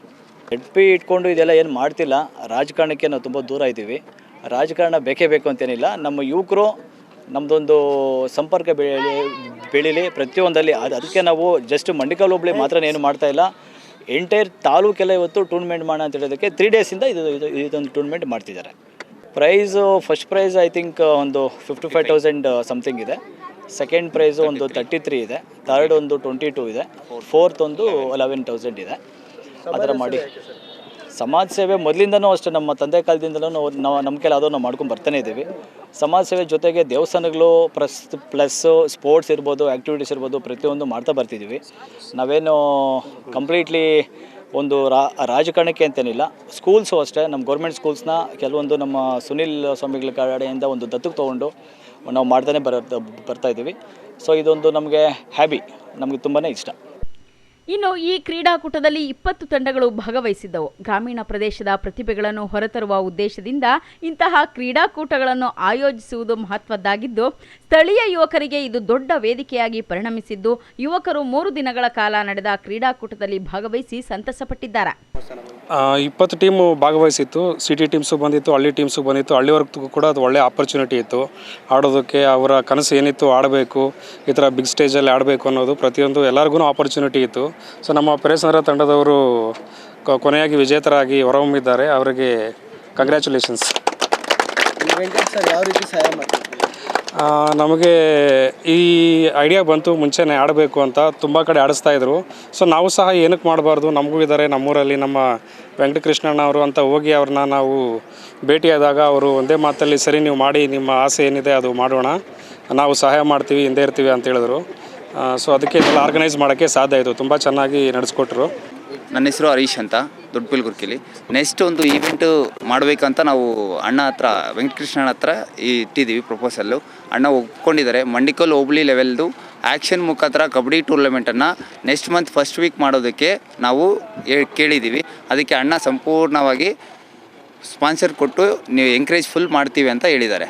ಎಡ್ಪಿ ಇಟ್ಕೊಂಡು ಇದೆಲ್ಲ ಏನು ಮಾಡ್ತಿಲ್ಲ. ರಾಜಕಾರಣಕ್ಕೆ ನಾವು ತುಂಬ ದೂರ ಇದ್ದೀವಿ. ರಾಜಕಾರಣ ಬೇಕೇ ಬೇಕು ಅಂತೇನಿಲ್ಲ. ನಮ್ಮ ಯುವಕರು ನಮ್ಮದೊಂದು ಸಂಪರ್ಕ ಬೆಳೀಲಿ ಪ್ರತಿಯೊಂದಲ್ಲಿ. ಅದಕ್ಕೆ ನಾವು ಜಸ್ಟ್ ಮಂಡಿಕಲ್ ಹೋಬಳಿ ಮಾತ್ರ ಏನು ಮಾಡ್ತಾ ಇಲ್ಲ, ಎಂಟೈರ್ ತಾಲೂಕೆಲ್ಲ ಇವತ್ತು ಟೂರ್ನಮೆಂಟ್ ಮಾಡೋಣ ಅಂತ ಹೇಳೋದಕ್ಕೆ 3 ಡೇಸಿಂದ ಇದೊಂದು ಟೂರ್ನಮೆಂಟ್ ಮಾಡ್ತಿದ್ದಾರೆ. Price first prize I think ಒಂದು 55,000 ಸಮಥಿಂಗ್ ಇದೆ. ಸೆಕೆಂಡ್ ಪ್ರೈಸು ಒಂದು 33 ಇದೆ, ಥರ್ಡ್ ಒಂದು 22 ಇದೆ, ಫೋರ್ತ್ ಒಂದು 11,000 ಇದೆ. ಆ ಥರ ಮಾಡಿ ಸಮಾಜ ಸೇವೆ ಮೊದಲಿಂದನೂ ಅಷ್ಟೇ ನಮ್ಮ ತಂದೆ ಕಾಲದಿಂದಲೂ ನಾವು ನಮ್ಮ ಕೈಲಿ ಅದನ್ನು ಮಾಡ್ಕೊಂಡು ಬರ್ತಾನೆ ಇದ್ದೀವಿ. ಸಮಾಜ ಸೇವೆ ಜೊತೆಗೆ ದೇವಸ್ಥಾನಗಳು ಪ್ಲಸ್ಸು ಸ್ಪೋರ್ಟ್ಸ್ ಇರ್ಬೋದು, ಆ್ಯಕ್ಟಿವಿಟೀಸ್ ಇರ್ಬೋದು, ಪ್ರತಿಯೊಂದು ಮಾಡ್ತಾ ಬರ್ತಿದ್ದೀವಿ. ನಾವೇನು ಕಂಪ್ಲೀಟ್ಲಿ ಒಂದು ರಾಜಕಾರಣಕ್ಕೆ ಅಂತೇನಿಲ್ಲ. ಸ್ಕೂಲ್ಸು ಅಷ್ಟೇ, ನಮ್ಮ ಗೌರ್ಮೆಂಟ್ ಸ್ಕೂಲ್ಸ್ನ ಕೆಲವೊಂದು ನಮ್ಮ ಸುನಿಲ್ ಸ್ವಾಮಿಗಳ ಕಡೆಯಿಂದ ಒಂದು ದತ್ತಕ್ಕೆ ತೊಗೊಂಡು ನಾವು ಮಾಡ್ತಾನೆ ಬರ್ತಾ ಇದ್ದೀವಿ. ಸೊ ಇದೊಂದು ನಮಗೆ ಹ್ಯಾಬಿ, ನಮಗೆ ತುಂಬಾ ಇಷ್ಟ. ಇನ್ನು ಈ ಕ್ರೀಡಾಕೂಟದಲ್ಲಿ 20 ತಂಡಗಳು ಭಾಗವಹಿಸಿದ್ದವು. ಗ್ರಾಮೀಣ ಪ್ರದೇಶದ ಪ್ರತಿಭೆಗಳನ್ನು ಹೊರತರುವ ಉದ್ದೇಶದಿಂದ ಇಂತಹ ಕ್ರೀಡಾಕೂಟಗಳನ್ನು ಆಯೋಜಿಸುವುದು ಮಹತ್ವದ್ದಾಗಿದ್ದು, ಸ್ಥಳೀಯ ಯುವಕರಿಗೆ ಇದು ದೊಡ್ಡ ವೇದಿಕೆಯಾಗಿ ಪರಿಣಮಿಸಿದ್ದು, ಯುವಕರು 3 ದಿನಗಳ ಕಾಲ ನಡೆದ ಕ್ರೀಡಾಕೂಟದಲ್ಲಿ ಭಾಗವಹಿಸಿ ಸಂತಸಪಟ್ಟಿದ್ದಾರೆ. 20 ಟೀಮು ಭಾಗವಹಿಸಿತ್ತು. ಸಿಟಿ ಟೀಮ್ಸು ಬಂದಿತ್ತು, ಹಳ್ಳಿ ಟೀಮ್ಸು ಬಂದಿತ್ತು. ಹಳ್ಳಿವರೆಗೂ ಕೂಡ ಅದು ಒಳ್ಳೆ ಆಪರ್ಚುನಿಟಿ ಇತ್ತು ಆಡೋದಕ್ಕೆ. ಅವರ ಕನಸು ಏನಿತ್ತು, ಆಡಬೇಕು, ಈ ಥರ ಬಿಗ್ ಸ್ಟೇಜಲ್ಲಿ ಆಡಬೇಕು ಅನ್ನೋದು ಪ್ರತಿಯೊಂದು ಎಲ್ಲರಿಗೂ ಆಪರ್ಚುನಿಟಿ ಇತ್ತು. ಸೊ ನಮ್ಮ ಪೆರೇಸಂದ್ರ ತಂಡದವರು ಕೊನೆಯಾಗಿ ವಿಜೇತರಾಗಿ ಹೊರಹೊಮ್ಮಿದ್ದಾರೆ. ಅವರಿಗೆ ಕಂಗ್ರ್ಯಾಚುಲೇಷನ್ಸ್. ಯಾವ ರೀತಿ ಸಹಾಯ ಮಾಡ್ತಾರೆ? ನಮಗೆ ಈ ಐಡಿಯಾ ಬಂತು ಮುಂಚೆನೇ ಆಡಬೇಕು ಅಂತ. ತುಂಬ ಕಡೆ ಆಡಿಸ್ತಾಯಿದ್ರು. ಸೊ ನಾವು ಸಹ ಏನಕ್ಕೆ ಮಾಡಬಾರ್ದು, ನಮಗೂ ಇದ್ದಾರೆ ನಮ್ಮೂರಲ್ಲಿ ನಮ್ಮ ವೆಂಕಟಕೃಷ್ಣಣ್ಣ ಅವರು ಅಂತ ಹೋಗಿ ಅವ್ರನ್ನ ನಾವು ಭೇಟಿಯಾದಾಗ ಅವರು ಒಂದೇ ಮಾತಲ್ಲಿ ಸರಿ ನೀವು ಮಾಡಿ, ನಿಮ್ಮ ಆಸೆ ಏನಿದೆ ಅದು ಮಾಡೋಣ ನಾವು ಸಹಾಯ ಮಾಡ್ತೀವಿ, ಹಿಂದೆ ಇರ್ತೀವಿ ಅಂತ ಹೇಳಿದ್ರು. ಸೊ ಅದಕ್ಕೆ ಇದೆಲ್ಲ ಆರ್ಗನೈಸ್ ಮಾಡೋಕ್ಕೆ ಸಾಧ್ಯ ಆಯಿತು. ತುಂಬ ಚೆನ್ನಾಗಿ ನಡೆಸ್ಕೊಟ್ರು. ನನ್ನ ಹೆಸರು ಹರೀಶ್ ಅಂತ, ದೊಡ್ಡಪಿಲ್ಗುರ್ಕಿಲಿ. ನೆಕ್ಸ್ಟ್ ಒಂದು ಈವೆಂಟು ಮಾಡಬೇಕಂತ ನಾವು ಅಣ್ಣ ಹತ್ರ, ವೆಂಕಟಕೃಷ್ಣನ ಹತ್ರ ಇಟ್ಟಿದ್ದೀವಿ ಪ್ರಪೋಸಲ್ಲು. ಅಣ್ಣ ಒಪ್ಕೊಂಡಿದ್ದಾರೆ. ಮಂಡಿಕಲ್ ಹೋಬಳಿ ಲೆವೆಲ್ದು ಆ್ಯಕ್ಷನ್ ಮುಖಾಂತರ ಕಬಡ್ಡಿ ಟೂರ್ನಮೆಂಟನ್ನು ನೆಕ್ಸ್ಟ್ ಮಂತ್ ಫಸ್ಟ್ ವೀಕ್ ಮಾಡೋದಕ್ಕೆ ನಾವು ಕೇಳಿದ್ದೀವಿ. ಅದಕ್ಕೆ ಅಣ್ಣ ಸಂಪೂರ್ಣವಾಗಿ ಸ್ಪಾನ್ಸರ್ ಕೊಟ್ಟು ನೀವು ಎಂಕರೇಜ್ ಫುಲ್ ಮಾಡ್ತೀವಿ ಅಂತ ಹೇಳಿದ್ದಾರೆ.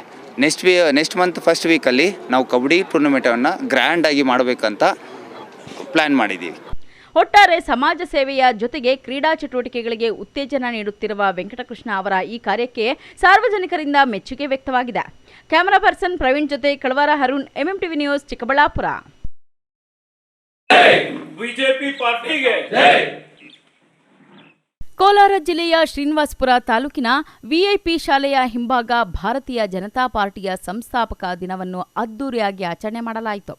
ನೆಕ್ಸ್ಟ್ ಮಂತ್ ಫಸ್ಟ್ ವೀಕಲ್ಲಿ ನಾವು ಕಬಡ್ಡಿ ಟೂರ್ನಮೆಂಟನ್ನು ಗ್ರ್ಯಾಂಡಾಗಿ ಮಾಡಬೇಕಂತ ಪ್ಲ್ಯಾನ್ ಮಾಡಿದ್ದೀವಿ. ಒಟ್ಟಾರೆ ಸಮಾಜ ಸೇವೆಯ ಜೊತೆಗೆ ಕ್ರೀಡಾ ಚಟುವಟಿಕೆಗಳಿಗೆ ಉತ್ತೇಜನ ನೀಡುತ್ತಿರುವ ವೆಂಕಟಕೃಷ್ಣ ಅವರ ಈ ಕಾರ್ಯಕ್ಕೆ ಸಾರ್ವಜನಿಕರಿಂದ ಮೆಚ್ಚುಗೆ ವ್ಯಕ್ತವಾಗಿದೆ. ಕ್ಯಾಮರಾ ಪರ್ಸನ್ ಪ್ರವೀಣ್ ಜೊತೆ Kalavara Arun, MMTV news, Chikkaballapur. BJP ಪಾರ್ಟಿಗೆ ಕೋಲಾರ ಜಿಲ್ಲೆಯ ಶ್ರೀನಿವಾಸಪುರ ತಾಲೂಕಿನ ವಿಐಪಿ ಶಾಲೆಯ ಹಿಂಭಾಗ ಭಾರತೀಯ ಜನತಾ ಪಾರ್ಟಿಯ ಸಂಸ್ಥಾಪಕ ದಿನವನ್ನು ಅದ್ದೂರಿಯಾಗಿ ಆಚರಣೆ ಮಾಡಲಾಯಿತು.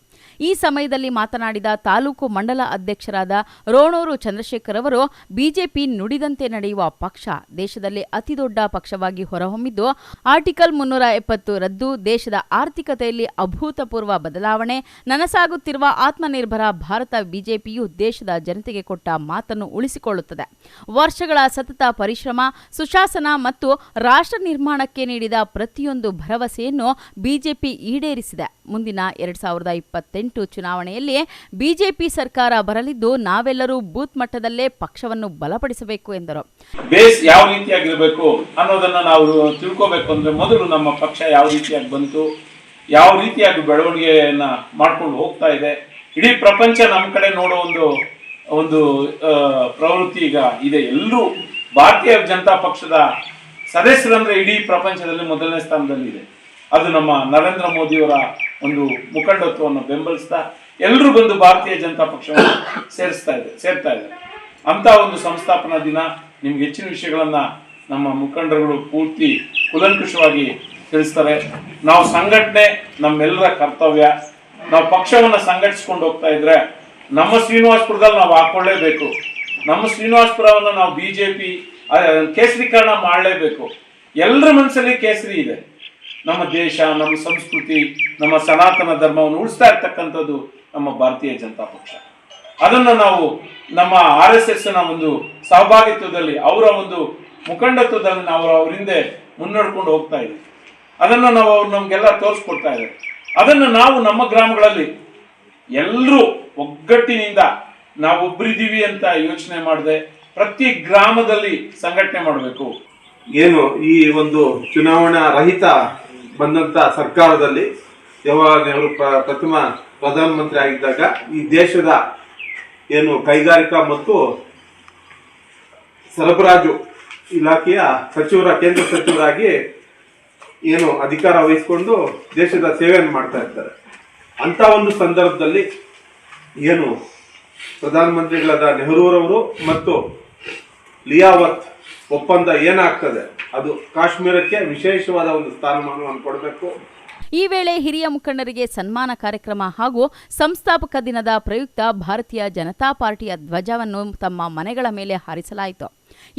ಈ ಸಮಯದಲ್ಲಿ ಮಾತನಾಡಿದ ತಾಲೂಕು ಮಂಡಲ ಅಧ್ಯಕ್ಷರಾದ ರೋಣೂರು ಚಂದ್ರಶೇಖರ್ ಅವರು, ಬಿಜೆಪಿ ನುಡಿದಂತೆ ನಡೆಯುವ ಪಕ್ಷ, ದೇಶದಲ್ಲಿ ಅತಿದೊಡ್ಡ ಪಕ್ಷವಾಗಿ ಹೊರಹೊಮ್ಮಿದ್ದು, ಆರ್ಟಿಕಲ್ 370 ರದ್ದು, ದೇಶದ ಆರ್ಥಿಕತೆಯಲ್ಲಿ ಅಭೂತಪೂರ್ವ ಬದಲಾವಣೆ, ನನಸಾಗುತ್ತಿರುವ ಆತ್ಮನಿರ್ಭರ ಭಾರತ. ಬಿಜೆಪಿಯು ದೇಶದ ಜನತೆಗೆ ಕೊಟ್ಟ ಮಾತನ್ನು ಉಳಿಸಿಕೊಳ್ಳುತ್ತದೆ. ವರ್ಷಗಳ ಸತತ ಪರಿಶ್ರಮ, ಸುಶಾಸನ ಮತ್ತು ರಾಷ್ಟ್ರ ನಿರ್ಮಾಣಕ್ಕೆ ನೀಡಿದ ಪ್ರತಿಯೊಂದು ಭರವಸೆಯನ್ನು ಬಿಜೆಪಿ ಈಡೇರಿಸಿದೆ. ಮುಂದಿನ 2028 ಚುನಾವಣೆಯಲ್ಲಿ ಬಿಜೆಪಿ ಸರ್ಕಾರ ಬರಲಿದ್ದು, ನಾವೆಲ್ಲರೂ ಬೂತ್ ಮಟ್ಟದಲ್ಲೇ ಪಕ್ಷವನ್ನು ಬಲಪಡಿಸಬೇಕು ಎಂದರು. ಬೇಸ್ ಯಾವ ರೀತಿಯಾಗಿರಬೇಕು ಅನ್ನೋದನ್ನ ನಾವು ತಿಳ್ಕೋಬೇಕು ಅಂದ್ರೆ ಮೊದಲು ನಮ್ಮ ಪಕ್ಷ ಯಾವ ರೀತಿಯಾಗಿ ಬಂತು, ಯಾವ ರೀತಿಯಾಗಿ ಬೆಳವಣಿಗೆಯನ್ನ ಮಾಡ್ಕೊಂಡು ಹೋಗ್ತಾ ಇದೆ, ಇಡೀ ಪ್ರಪಂಚ ನಮ್ಮ ಕಡೆ ನೋಡೋ ಒಂದು ಪ್ರವೃತ್ತಿ ಈಗ ಇದೆ. ಎಲ್ಲರೂ ಭಾರತೀಯ ಜನತಾ ಪಕ್ಷದ ಸದಸ್ಯರಂದ್ರೆ ಇಡೀ ಪ್ರಪಂಚದಲ್ಲಿ ಮೊದಲನೇ ಸ್ಥಾನದಲ್ಲಿದೆ. ಅದು ನಮ್ಮ ನರೇಂದ್ರ ಮೋದಿಯವರ ಒಂದು ಮುಖಂಡತ್ವವನ್ನು ಬೆಂಬಲಿಸ್ತಾ ಎಲ್ಲರೂ ಬಂದು ಭಾರತೀಯ ಜನತಾ ಪಕ್ಷವನ್ನು ಸೇರ್ತಾ ಇದೆ. ಅಂತ ಒಂದು ಸಂಸ್ಥಾಪನಾ ದಿನ. ನಿಮ್ಗೆ ಹೆಚ್ಚಿನ ವಿಷಯಗಳನ್ನ ನಮ್ಮ ಮುಖಂಡರುಗಳು ಪೂರ್ತಿ ಕುಲಂಕುಷವಾಗಿ ತಿಳಿಸ್ತಾರೆ. ನಾವು ಸಂಘಟನೆ ನಮ್ಮೆಲ್ಲರ ಕರ್ತವ್ಯ. ನಾವು ಪಕ್ಷವನ್ನ ಸಂಘಟಿಸ್ಕೊಂಡು ಹೋಗ್ತಾ ಇದ್ರೆ ನಮ್ಮ ಶ್ರೀನಿವಾಸಪುರದಲ್ಲಿ ನಾವು ಹಾಕೊಳ್ಳೇಬೇಕು. ನಮ್ಮ ಶ್ರೀನಿವಾಸಪುರವನ್ನು ನಾವು ಬಿಜೆಪಿ ಕೇಸರೀಕರಣ ಮಾಡಲೇಬೇಕು. ಎಲ್ಲರ ಮನಸ್ಸಲ್ಲಿ ಕೇಸರಿ ಇದೆ. ನಮ್ಮ ದೇಶ, ನಮ್ಮ ಸಂಸ್ಕೃತಿ, ನಮ್ಮ ಸನಾತನ ಧರ್ಮವನ್ನು ಉಳಿಸ್ತಾ ಇರ್ತಕ್ಕಂಥದ್ದು ನಮ್ಮ ಭಾರತೀಯ ಜನತಾ ಪಕ್ಷ. ಅದನ್ನು ನಾವು ನಮ್ಮ RSSನ ಒಂದು ಸಹಭಾಗಿತ್ವದಲ್ಲಿ, ಅವರ ಒಂದು ಮುಖಂಡತ್ವದಲ್ಲಿ ನಾವು ಅವ್ರ ಹಿಂದೆ ಮುನ್ನಡೆಕೊಂಡು ಹೋಗ್ತಾ ಇದ್ದೀವಿ. ಅದನ್ನು ನಾವು ಅವ್ರು ನಮಗೆಲ್ಲ ತೋರಿಸ್ಕೊಡ್ತಾ ಇದ್ದಾರೆ. ಅದನ್ನು ನಾವು ನಮ್ಮ ಗ್ರಾಮಗಳಲ್ಲಿ ಎಲ್ಲರೂ ಒಗ್ಗಟ್ಟಿನಿಂದ ನಾವೊಬ್ಬರಿದ್ದೀವಿ ಅಂತ ಯೋಚನೆ ಮಾಡದೆ ಪ್ರತಿ ಗ್ರಾಮದಲ್ಲಿ ಸಂಘಟನೆ ಮಾಡಬೇಕು. ಏನು ಈ ಒಂದು ಚುನಾವಣಾ ರಹಿತ ಬಂದಂತ ಸರ್ಕಾರದಲ್ಲಿ ಜವಾಹರಲಾಲ್ ನೆಹರು ಪ್ರಥಮ ಪ್ರಧಾನಮಂತ್ರಿ ಆಗಿದ್ದಾಗ ಈ ದೇಶದ ಏನು ಕೈಗಾರಿಕಾ ಮತ್ತು ಸರಬರಾಜು ಇಲಾಖೆಯ ಕೇಂದ್ರ ಸಚಿವರಾಗಿ ಏನು ಅಧಿಕಾರ ವಹಿಸಿಕೊಂಡು ದೇಶದ ಸೇವೆಯನ್ನು ಮಾಡ್ತಾ ಇರ್ತಾರೆ. ಅಂತ ಒಂದು ಸಂದರ್ಭದಲ್ಲಿ ಏನು ಪ್ರಧಾನಮಂತ್ರಿಗಳಾದ ನೆಹರೂರವರು ಮತ್ತು ಲಿಯಾವತ್ ಒಪ್ಪಂದ ಏನಾಗ್ತದೆ, ಅದು ಕಾಶ್ಮೀರಕ್ಕೆ ವಿಶೇಷವಾದ ಒಂದು ಸ್ಥಾನಮಾನವನ್ನು ಕೊಡಬೇಕು. ಈ ವೇಳೆ ಹಿರಿಯ ಮುಖಂಡರಿಗೆ ಸನ್ಮಾನ ಕಾರ್ಯಕ್ರಮ ಹಾಗೂ ಸಂಸ್ಥಾಪಕ ದಿನದ ಪ್ರಯುಕ್ತ ಭಾರತೀಯ ಜನತಾ ಪಾರ್ಟಿಯ ಧ್ವಜವನ್ನು ತಮ್ಮ ಮನೆಗಳ ಮೇಲೆ ಹಾರಿಸಲಾಯಿತು.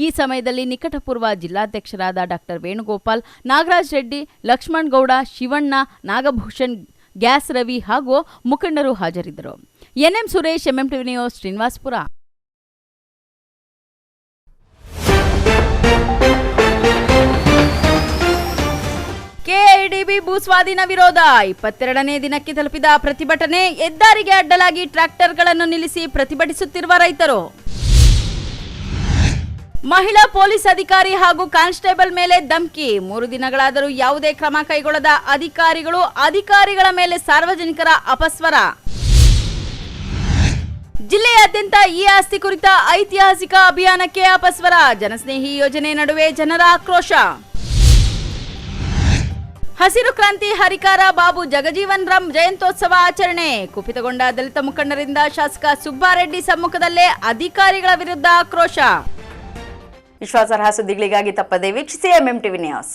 ಈ ಸಮಯದಲ್ಲಿ ನಿಕಟಪೂರ್ವ ಜಿಲ್ಲಾಧ್ಯಕ್ಷರಾದ ಡಾಕ್ಟರ್ ವೇಣುಗೋಪಾಲ್, ನಾಗರಾಜ್ ರೆಡ್ಡಿ, ಲಕ್ಷ್ಮಣ್ ಗೌಡ, ಶಿವಣ್ಣ, ನಾಗಭೂಷಣ್, ಗ್ಯಾಸ್ ರವಿ ಹಾಗೂ ಮುಖಂಡರು ಹಾಜರಿದ್ದರು. NM Suresh, MMTV news, Srinivasapura. KIDB ಭೂಸ್ವಾಧೀನ ವಿರೋಧ 22ನೇ ದಿನಕ್ಕೆ ತಲುಪಿದ ಪ್ರತಿಭಟನೆ. ಹೆದ್ದಾರಿಗೆ ಅಡ್ಡಲಾಗಿ ಟ್ರ್ಯಾಕ್ಟರ್ಗಳನ್ನು ನಿಲ್ಲಿಸಿ ಪ್ರತಿಭಟಿಸುತ್ತಿರುವ ರೈತರು. ಮಹಿಳಾ ಪೊಲೀಸ್ ಅಧಿಕಾರಿ ಹಾಗೂ ಕಾನ್ಸ್ಟೇಬಲ್ ಮೇಲೆ ಧಮಕಿ. 3 ದಿನಗಳಾದರೂ ಯಾವುದೇ ಕ್ರಮ ಕೈಗೊಳ್ಳದ ಅಧಿಕಾರಿಗಳ ಮೇಲೆ ಸಾರ್ವಜನಿಕರ ಅಪಸ್ವರ. ಜಿಲ್ಲೆಯಾದ್ಯಂತ ಈ ಆಸ್ತಿ ಕುರಿತ ಐತಿಹಾಸಿಕ ಅಭಿಯಾನಕ್ಕೆ ಅಪಸ್ವರ. ಜನಸ್ನೇಹಿ ಯೋಜನೆ ನಡುವೆ ಜನರ ಆಕ್ರೋಶ. ಹಸಿರು ಕ್ರಾಂತಿ ಹರಿಕಾರ ಬಾಬು ಜಗಜೀವನ್ ರಾಮ್ ಜಯಂತ್ಯೋತ್ಸವ ಆಚರಣೆ. ಕುಪಿತಗೊಂಡ ದಲಿತ ಮುಖಂಡರಿಂದ ಶಾಸಕ ಸುಬ್ಬಾರೆಡ್ಡಿ ಸಮ್ಮುಖದಲ್ಲೇ ಅಧಿಕಾರಿಗಳ ವಿರುದ್ಧ ಆಕ್ರೋಶ. ವಿಶ್ವಾಸಾರ್ಹ ಸುದ್ದಿಗಳಿಗಾಗಿ ತಪ್ಪದೇ ವೀಕ್ಷಿಸಿ ಎಂಎಂಟಿವಿ ನ್ಯೂಸ್.